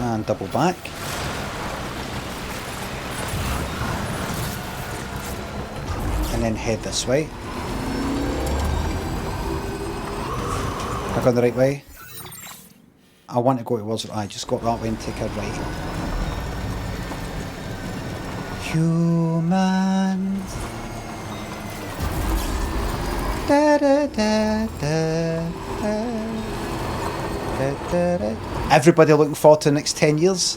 And double back. And then head this way. I gone the right way? I want to go towards... I just got that way and take a right. Humans. Da, da, da, da, da, da, da. Everybody looking forward to the next 10 years?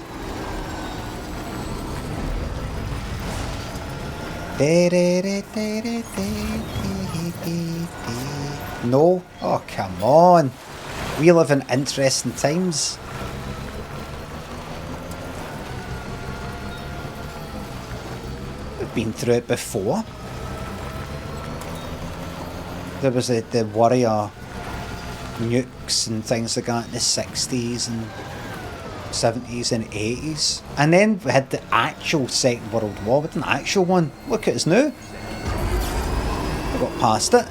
No? Oh, come on. We live in interesting times. We've been through it before. There was the warrior nukes and things like that in the 60s and 70s and 80s. And then we had the actual Second World War with an actual one. Look at us now. We got past it.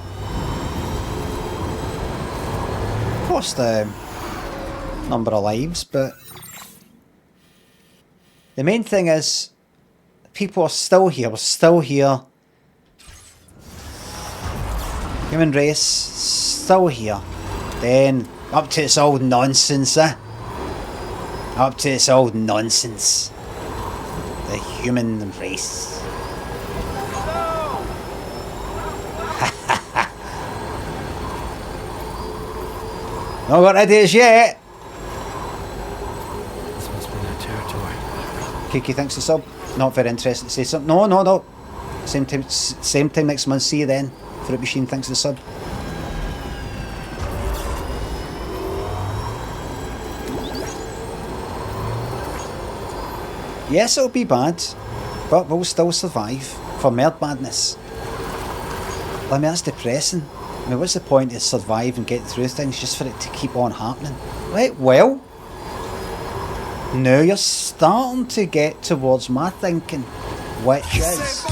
Lost a number of lives, but the main thing is people are still here. We're still here. Human race still here. Then up to this old nonsense, eh? Up to this old nonsense. The human race. Not got ideas yet. This must be their territory. Kiki thinks the sub. Not very interested to say something. No. Same time next month. See you then. Fruit Machine thinks the sub. Yes, it'll be bad, but we'll still survive for Merd Madness. I mean, that's depressing. I mean, what's the point of survive and get through things just for it to keep on happening? Right, well, now you're starting to get towards my thinking, which is...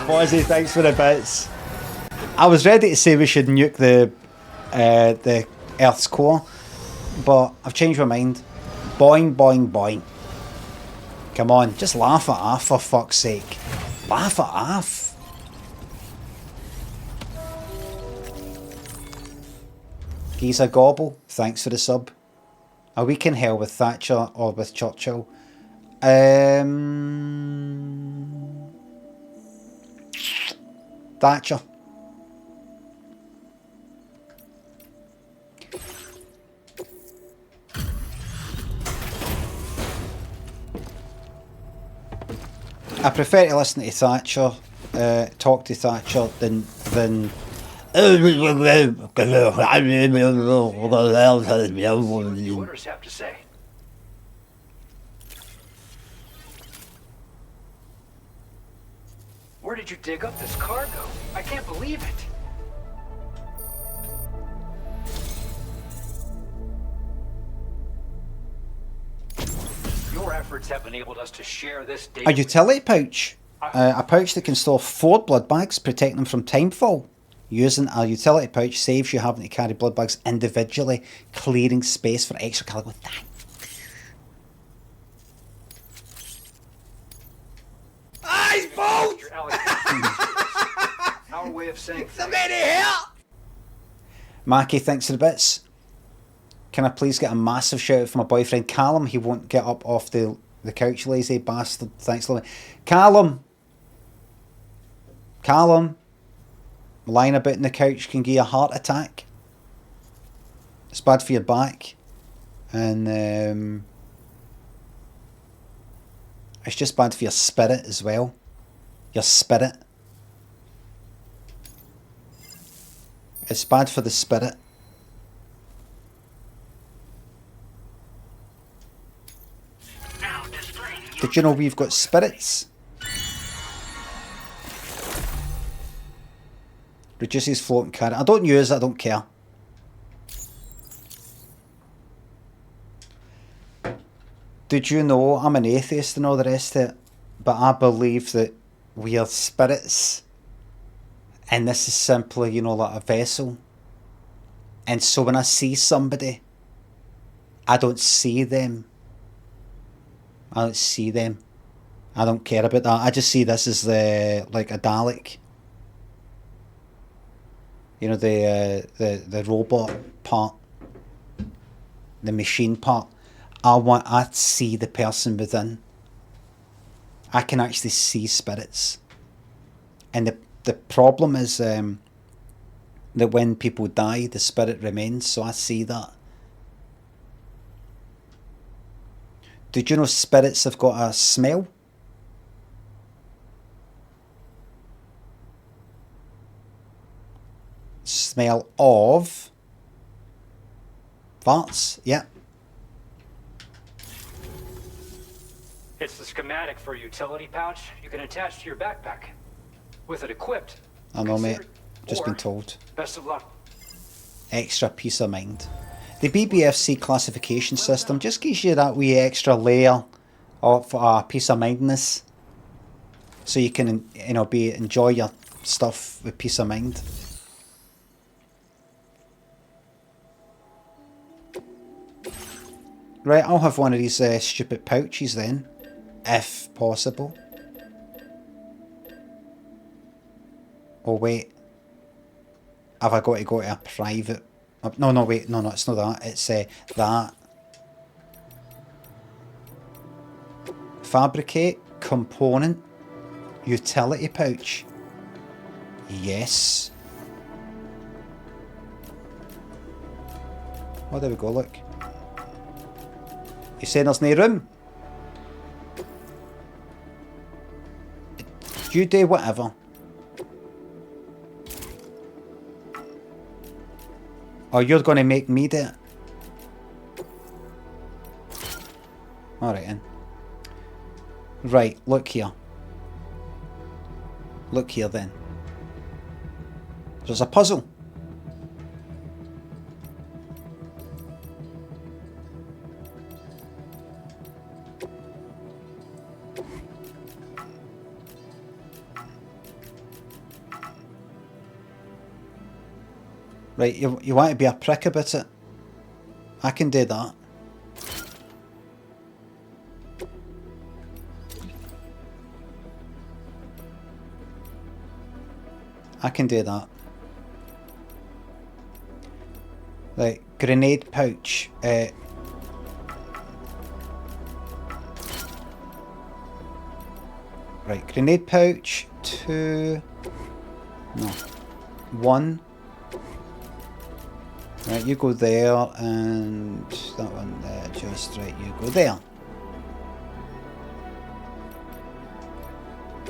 Fozzie, thanks for the bits. I was ready to say we should nuke the Earth's core, but I've changed my mind. Boing, boing, boing. Come on, just laugh it off for fuck's sake. Laugh it off. Giza Gobble, thanks for the sub. A week in hell with Thatcher or with Churchill. Thatcher. I prefer to listen to Thatcher, talk to Thatcher than What does have to say? Where did you dig up this cargo? I can't believe it. Your efforts have enabled us to share this data. a utility pouch. A pouch that can store 4 blood bags, protecting them from timefall. Using a utility pouch saves you having to carry blood bags individually, clearing space for extra cargo. Eyes bolt! Our way of saying somebody here. Mackie, thanks for the bits. Can I please get a massive shout out for my boyfriend Callum? He won't get up off the couch, lazy bastard. Thanks, Limmy. Callum, lying about in the couch can give you a heart attack. It's bad for your back, and it's just bad for your spirit as well. Your spirit. It's bad for the spirit. Did you know we've got spirits? Reduces floating current. I don't use it, I don't care. Did you know I'm an atheist and all the rest of it? But I believe that we are spirits. And this is simply, you know, like a vessel. And so when I see somebody, I don't see them. I don't see them. I don't care about that. I just see this as like a Dalek. You know, the robot part, the machine part. I see the person within. I can actually see spirits. And the problem is that when people die, the spirit remains, so I see that. Did you know spirits have got a smell? Smell of farts, yeah. It's the schematic for a utility pouch you can attach to your backpack. With it equipped. I know, mate. Just been told. Best of luck. Extra peace of mind. The BBFC classification system just gives you that wee extra layer of peace of mindness, so you can, you know, enjoy your stuff with peace of mind. Right, I'll have one of these stupid pouches then, if possible. Oh wait, have I got to go to a private? No, wait, no, it's not that. It's that. Fabricate component utility pouch. Yes. Oh, there we go. Look. You saying there's no room? You do whatever. Oh, you're going to make me do it? Alright then. Right, look here. Look here then. There's a puzzle. Right, you want to be a prick about it? I can do that. I can do that. Right, grenade pouch. Right, grenade pouch. 2. No. 1. Right, you go there, and that one there, just right, you go there.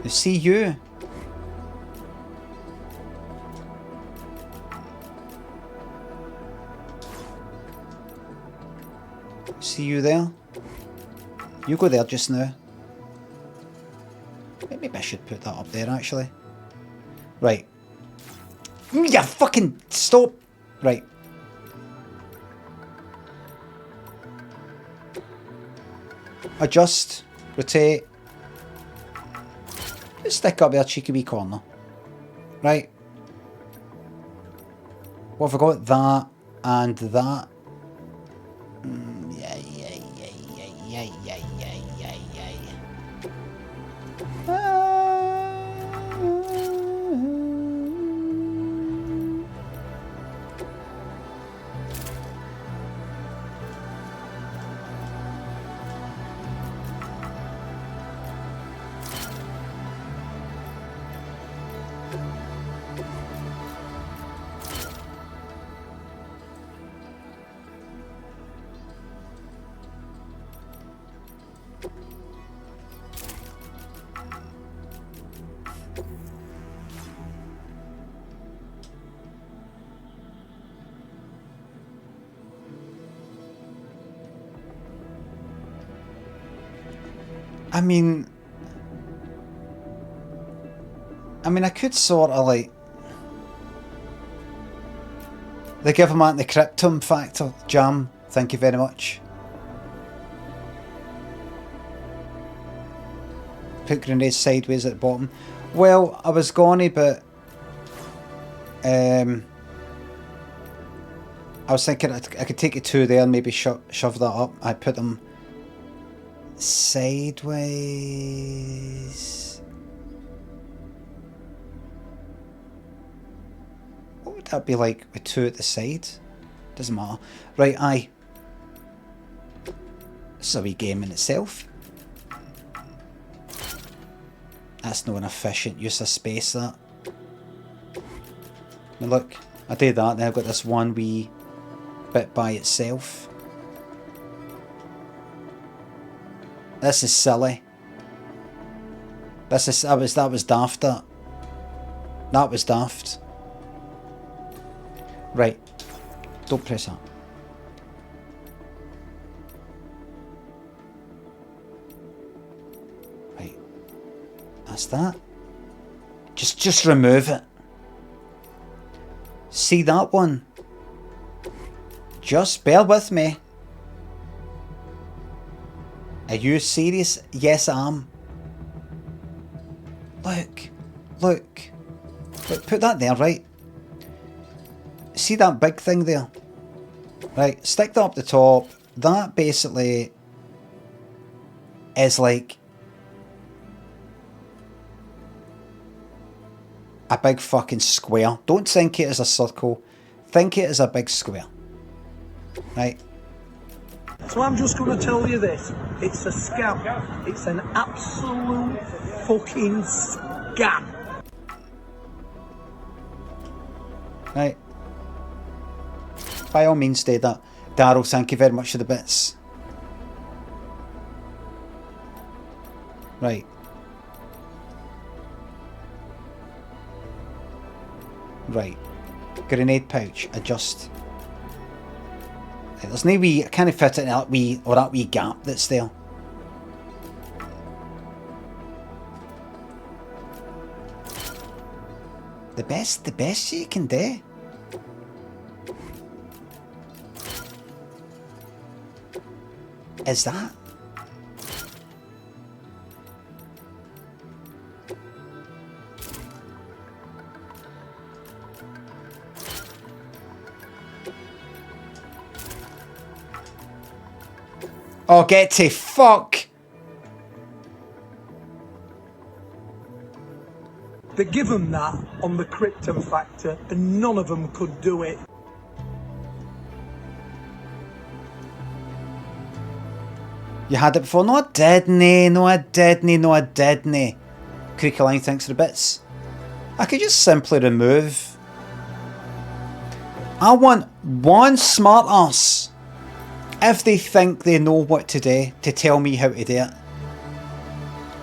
You see you. See you there. You go there just now. Maybe I should put that up there actually. Right. You fucking stop. Right. Adjust, rotate, just stick up there, cheeky wee corner. Right. What have I got? That and that. Yeah. I mean, I could sort of like the government the cryptum factor jam. Thank you very much. Put grenades sideways at the bottom. Well, I was gonna, but I was thinking I could take it 2 there and maybe shove that up. I put them sideways. What that'd be like with 2 at the side. Doesn't matter. Right, aye. This is a wee game in itself. That's not an efficient use of space, that. Now look, I do that, then I've got this one wee bit by itself. This is silly. That was daft, that. That was daft. Right. Don't press that. Right. That's that. Just remove it. See that one? Just bear with me. Are you serious? Yes, I am. Look. Look. Look, put that there, right? See that big thing there? Right, stick that up the top. That basically is like a big fucking square. Don't think it as a circle. Think it as a big square. Right? So I'm just going to tell you this. It's a scam. It's an absolute fucking scam. Right. By all means, do that. Daryl, thank you very much for the bits. Right. Right. Grenade pouch. Adjust. Right, there's no wee... I can't fit it in that wee... or that wee gap that's there. The best you can do. Is that? Oh, get to fuck! They give them that on the Krypton factor, and none of them could do it. You had it before? No, I didn't. No, I didn't. No, I didn't. Creaky Line, thanks for the bits. I could just simply remove. I want one smart ass, if they think they know what to do, to tell me how to do it.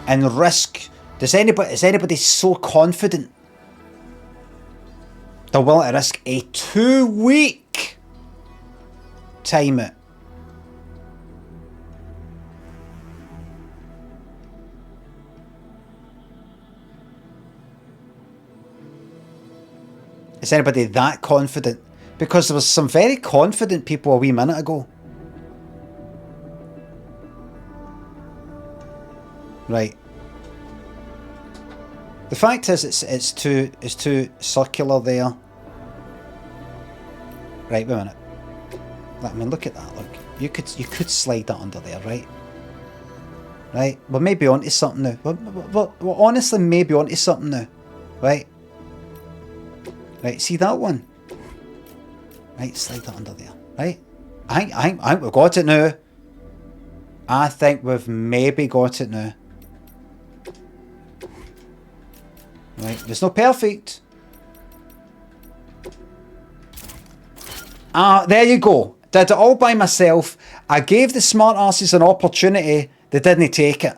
And risk. Is anybody so confident they're willing to risk a 2-week time it? Is anybody that confident? Because there was some very confident people a wee minute ago. Right. The fact is, it's too circular there. Right, wait a minute. I mean, look at that. Look, you could slide that under there, right? Right. We're maybe onto something now. We're honestly maybe onto something now, right? Right. See that one? Right. Slide that under there, right? I think we've got it now. I think we've maybe got it now. Right, it's not perfect. Ah, there you go. Did it all by myself. I gave the smart asses an opportunity. They didn't take it.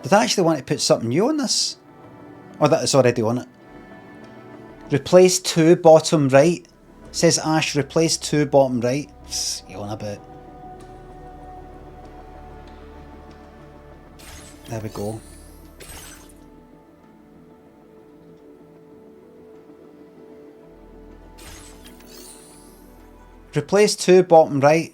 Did I actually want to put something new on this? Or that is already on it? Replace 2 bottom right. Says Ash, replace 2 bottom right. You on about. There we go. Replace 2 bottom right.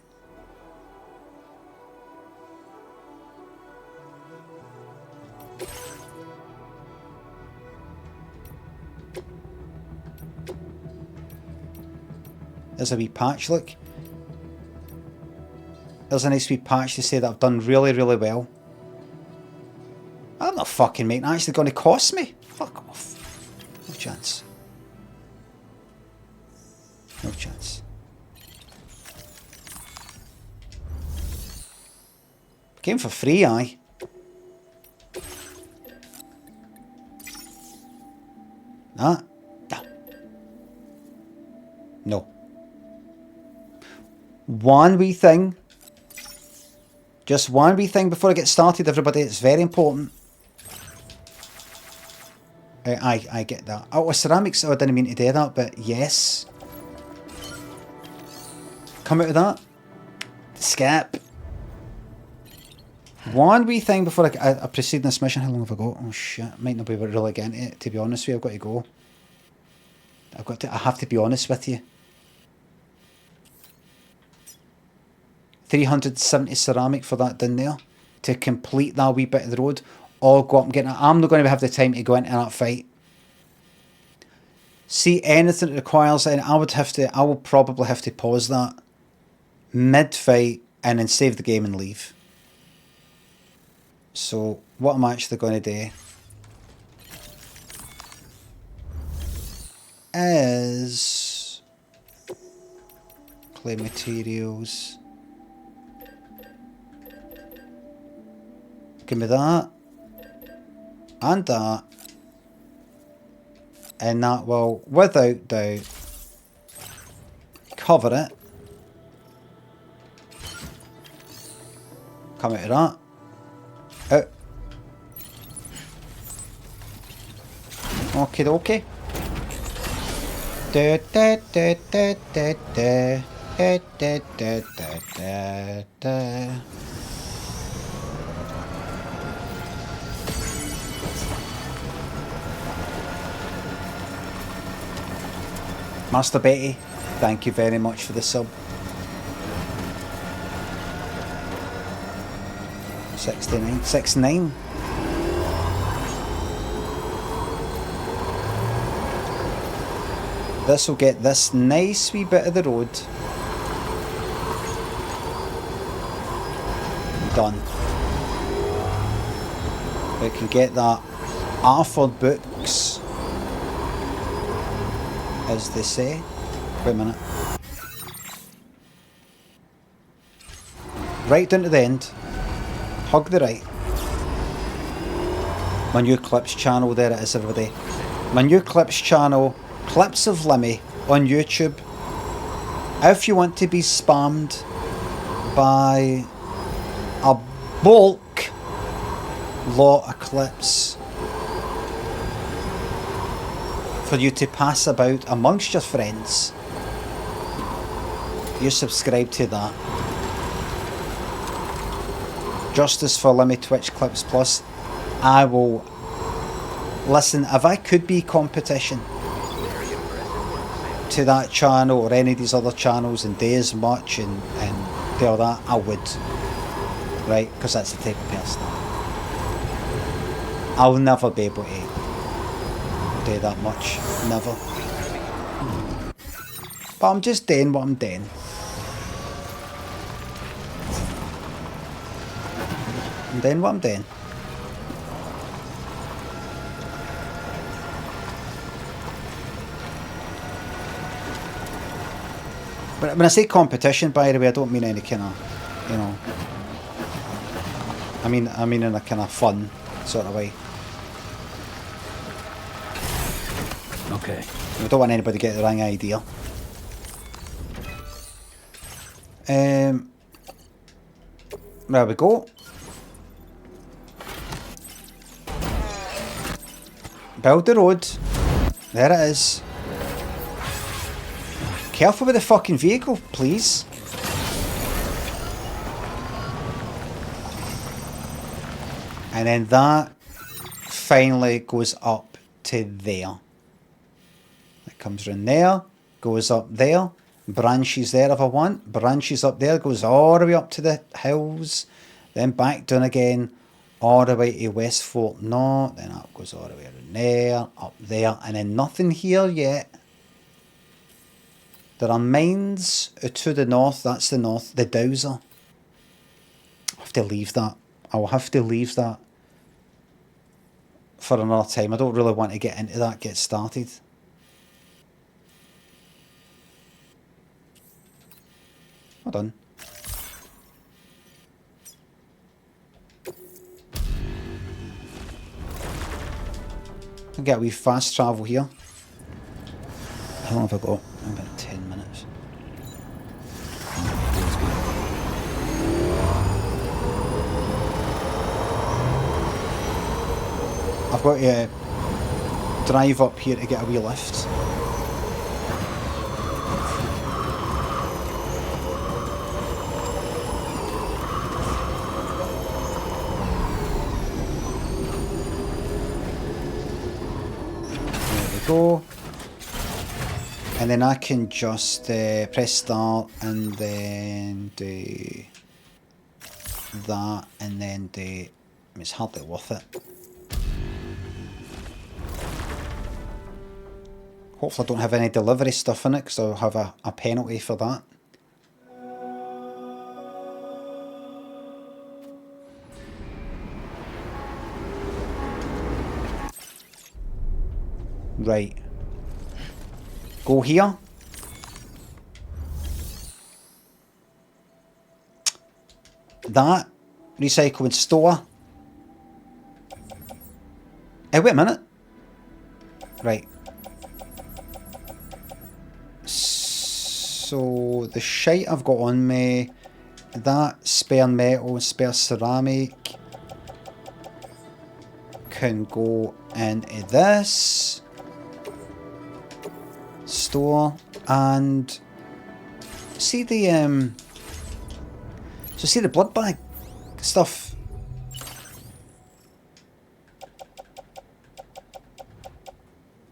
There's a wee patch, look. There's a nice wee patch to say that I've done really, really well. I'm not fucking making it actually going to cost me. Fuck off. No chance. No chance. Came for free, aye. Nah. Nah. No. One wee thing. Just one wee thing before I get started, everybody. It's very important. I get that. Oh, ceramics. Oh, I didn't mean to do that, but yes. Come out of that. Skip. One wee thing before I proceed in this mission. How long have I got? Oh shit. Might not be able to really get into it, to be honest with you. I've got to go. I have to be honest with you. 370 ceramic for that down there. To complete that wee bit of the road. Or go up and get it. I'm not going to have the time to go into that fight. See, anything that requires it, I will probably have to pause that mid-fight and then save the game and leave. So, what I'm actually going to do is clay materials. Give me that. And that. And that will, without doubt, cover it. Come out of that. Out. Okie dokie. Da da da da da da da da da da da. Master Betty, thank you very much for the sub. 69. This will get this nice wee bit of the road done. We can get that Arthur books, as they say. Wait a minute. Right down to the end. Hug the right. My new clips channel, there it is everybody. My new clips channel, Clips of Limmy on YouTube. If you want to be spammed by a bulk lot of clips for you to pass about amongst your friends, you subscribe to that. Justice for Limmy Twitch Clips Plus. I will listen. If I could be competition to that channel or any of these other channels and do as much and do all that, I would. Right? Because that's the type of person I'll never be able to do that much. Never. But I'm just doing what I'm doing. I'm doing what I'm doing. But when I say competition, by the way, I don't mean any kind of, you know, I mean in a kind of fun sort of way. Okay. I don't want anybody to get the wrong idea. There we go. Build the road. There it is. Careful with the fucking vehicle, please. And then that finally goes up to there. It comes around there, goes up there, branches there if I want, branches up there, goes all the way up to the hills, then back down again, all the way to West Fort North, then up goes all the way around there, up there, and then nothing here yet. There are mines to the north, that's the north, the Dowser. I'll have to leave that. I'll have to leave that. for another time. I don't really want to get into that, get started. Hold on. I'll get a wee fast travel here. How long have I got? About 10 minutes. I've got to drive up here to get a wee lift. Go, and then I can just press start and then do that and then do, I mean, it's hardly worth it. Hopefully I don't have any delivery stuff in it because I'll have a penalty for that. Right. Go here. That. Recycle and store. Hey, wait a minute. Right. So, the shite I've got on me, that spare metal, spare ceramic, can go into this. Store, and see the so see the blood bag stuff.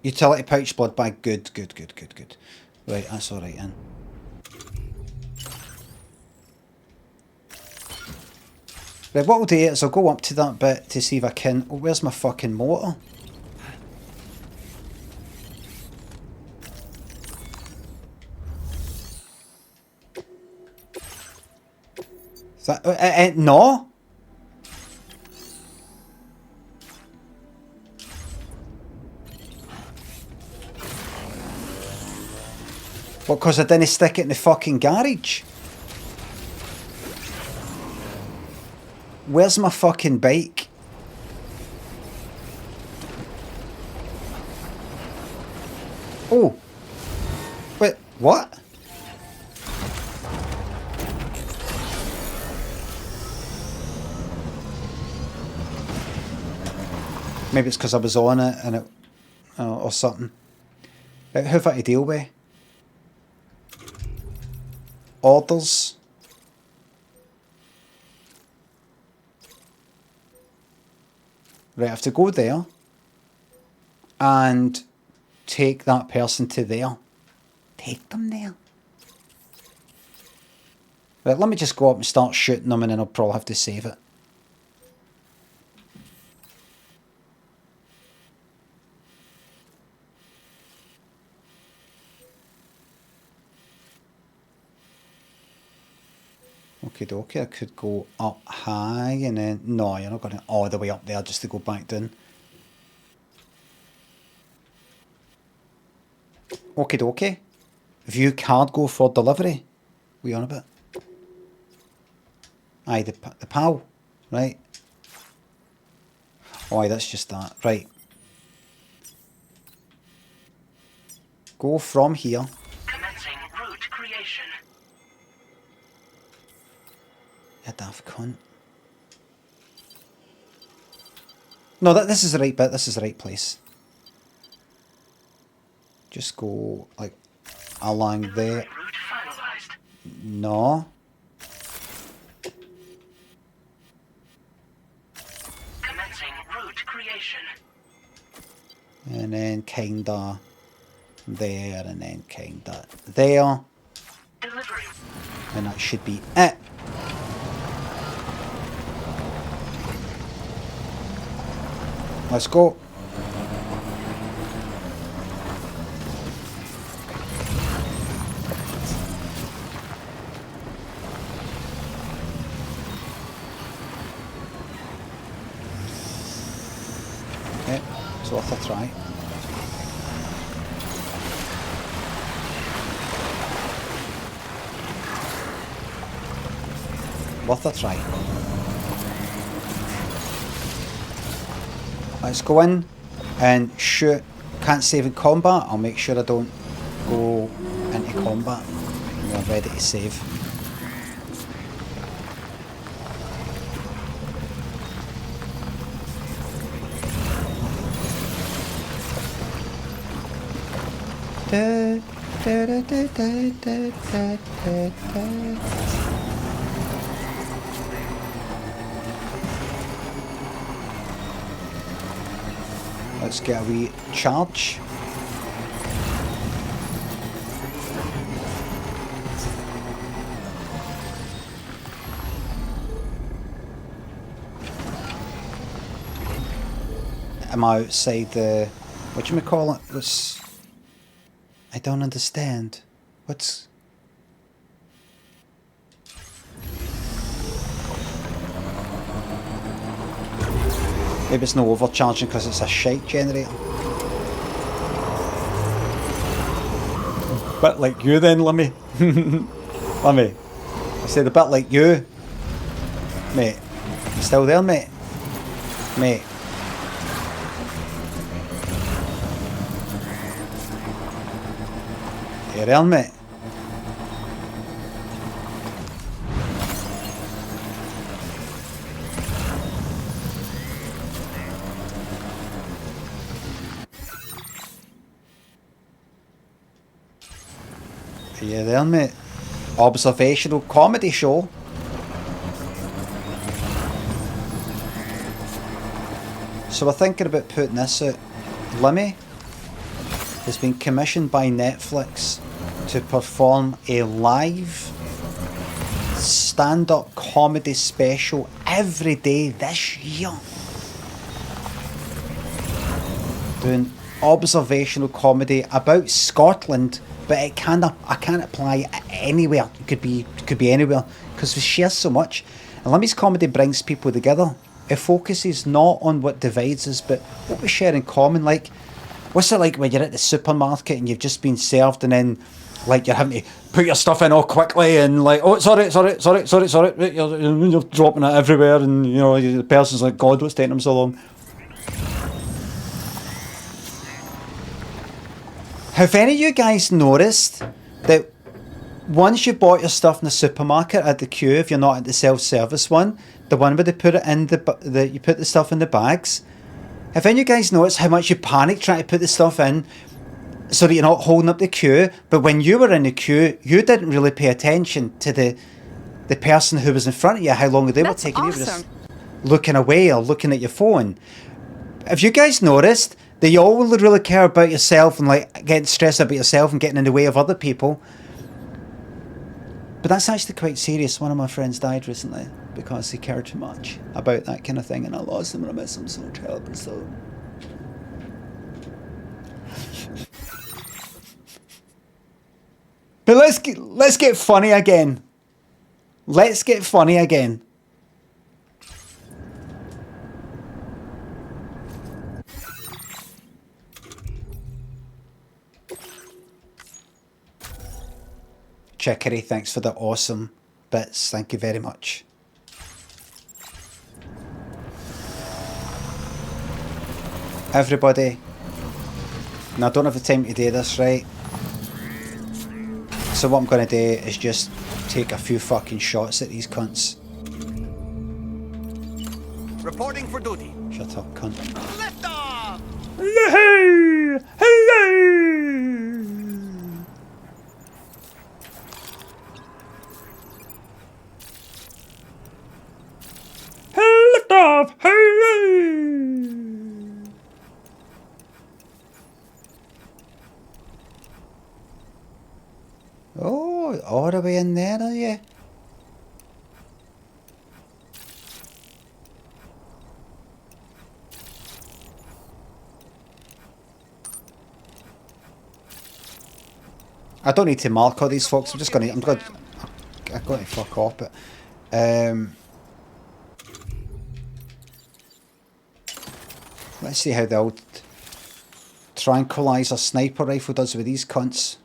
Utility pouch, blood bag, good. Right, that's alright then. Right, what I'll do is I'll go up to that bit to see if I can. Oh, where's my fucking motor? That, no. What, because I didn't stick it in the fucking garage? Where's my fucking bike? Oh. Wait, what? Maybe it's because I was on it and it, or something. Who have I to deal with? Orders. Right, I have to go there and take that person to there. Take them there. Right, let me just go up and start shooting them and then I'll probably have to save it. Okie dokie, I could go up high and then... No, you're not going all the way up there just to go back down. Okie dokie. View cargo for delivery. We on a bit? Aye, the PAL. Right. Oh, aye, that's just that. Right. Go from here. Commencing route creation. You daft cunt. No, this is the right bit. This is the right place. Just go, like, along there. No. Commencing route creation. And then kinda there, and then kinda there. Delivery. And that should be it. Let's go. Yeah, it's worth a try. Worth a try. Let's go in and shoot. Can't save in combat. I'll make sure I don't go into combat. We're ready to save. Da, da, da, da, da, da, da, da. Let's get a wee charge. Am I outside the... what do you call it? What's... I don't understand. What's... Maybe it's no overcharging because it's a shite generator. Bit like you then, Limmy. Limmy. I said a bit like you. Mate. You still there, mate? Mate. You there, mate? Yeah, there, mate. Observational comedy show. So we're thinking about putting this out. Limmy has been commissioned by Netflix to perform a live stand-up comedy special every day this year. Doing observational comedy about Scotland, but I can't apply anywhere. It could be anywhere because we share so much. And Limmy's comedy brings people together. It focuses not on what divides us, but what we share in common. Like, what's it like when you're at the supermarket and you've just been served, and then like you're having to put your stuff in all quickly, and like, oh, sorry, you're dropping it everywhere, and you know the person's like, God, what's taking them so long? Have any of you guys noticed that once you bought your stuff in the supermarket at the queue, if you're not at the self-service one, the one where they put it in you put the stuff in the bags, have any of you guys noticed how much you panic trying to put the stuff in so that you're not holding up the queue? But when you were in the queue, you didn't really pay attention to the person who was in front of you, how long they were taking. You were just looking away or looking at your phone. Have you guys noticed that you all really care about yourself and like getting stressed about yourself and getting in the way of other people? But that's actually quite serious. One of my friends died recently because he cared too much about that kind of thing, and I lost him and I miss him so terribly. So but let's get funny again. Let's get funny again. Chicory, thanks for the awesome bits. Thank you very much. Everybody. Now, I don't have the time to do this, right? So what I'm going to do is just take a few fucking shots at these cunts. Reporting for duty. Shut up, cunt. Lift off! Hello! Hello! Lift off! Hello! Oh, all the way in there, are you? I don't need to mark all these folks. I'm going to fuck off, but Let's see how the old tranquilizer sniper rifle does with these cunts.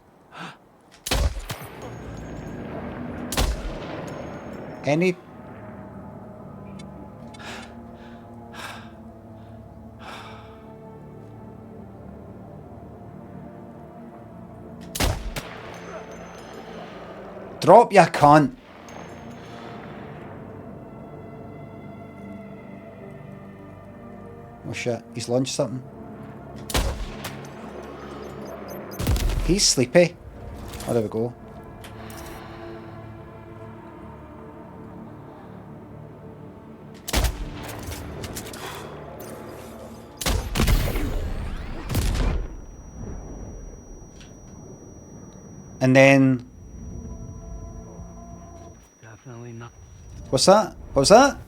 Any... Drop ya cunt! Oh shit, he's launched something. He's sleepy. Oh, there we go. And then... Definitely not. What's that? What was that?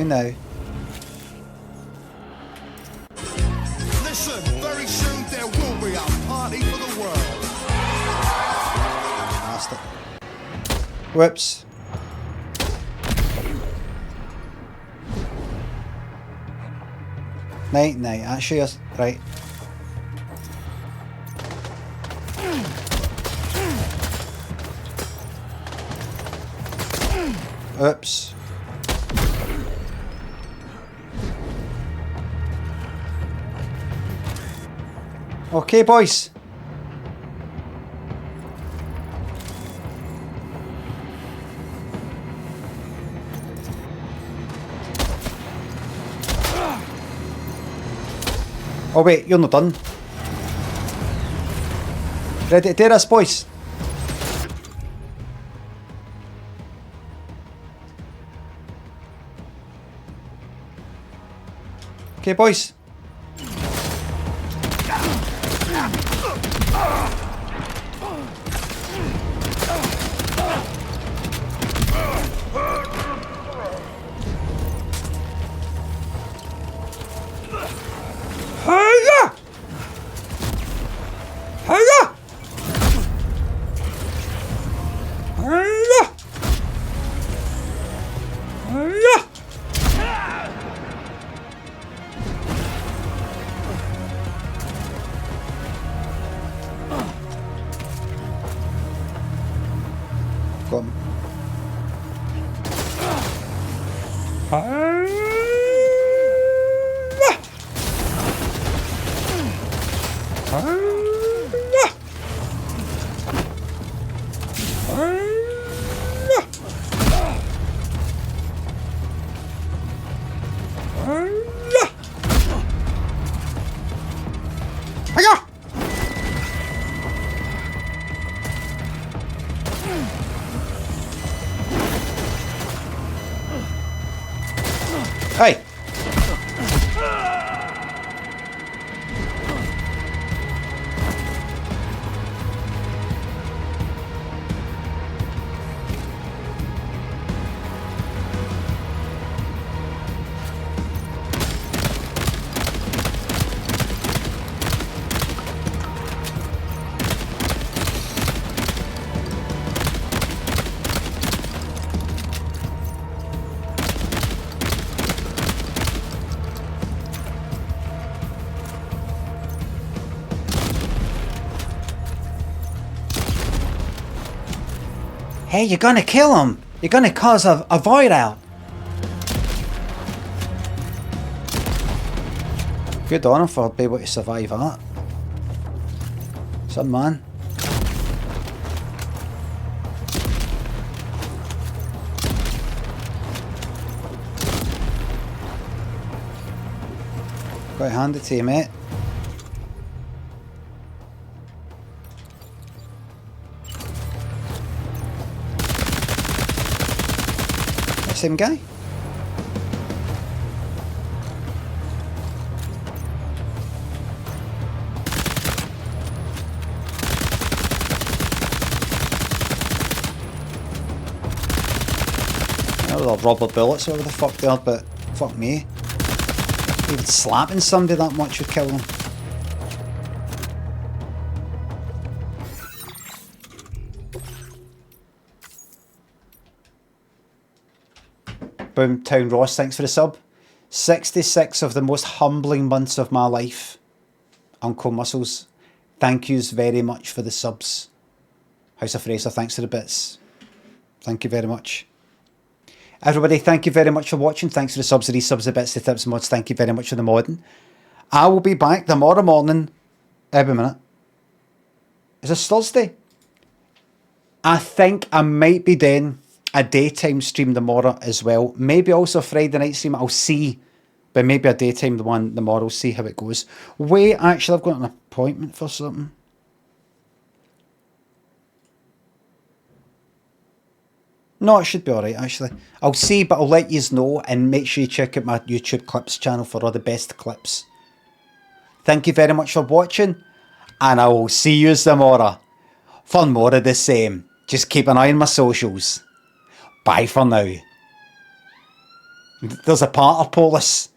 Now. Listen, very soon there will be a party for the world. Bastard. Whoops. Night, actually, yes. Right. Oops. Okay, boys. Oh wait, you're not done. Ready to do this, boys? Okay, boys. Hiya! Hiya! Hiya! Hiya! Got him. Hiya! Hey! Hey, you're gonna kill him! You're gonna cause a void out! Good on him for being able to survive that. Some man. Quite handy to you, mate. Same guy? Oh, the rubber bullets, whatever the fuck they are, but fuck me. Even slapping somebody that much would kill them. Boomtown Ross, thanks for the sub. 66 of the most humbling months of my life. Uncle Muscles, thank yous very much for the subs. House of Fraser, thanks for the bits. Thank you very much. Everybody, thank you very much for watching. Thanks for the subs, the resubs, the bits, the tips, mods. Thank you very much for the modding. I will be back tomorrow morning. Every minute. Is this Thursday? I think I might be doing a daytime stream tomorrow as well. Maybe also a Friday night stream. I'll see. But maybe a daytime one tomorrow. See how it goes. Wait, actually, I've got an appointment for something. No, it should be alright, actually. I'll see, but I'll let you know, and make sure you check out my YouTube Clips channel for all the best clips. Thank you very much for watching, and I will see you tomorrow for more of the same. Just keep an eye on my socials. Bye for now. There's a Pater Polis.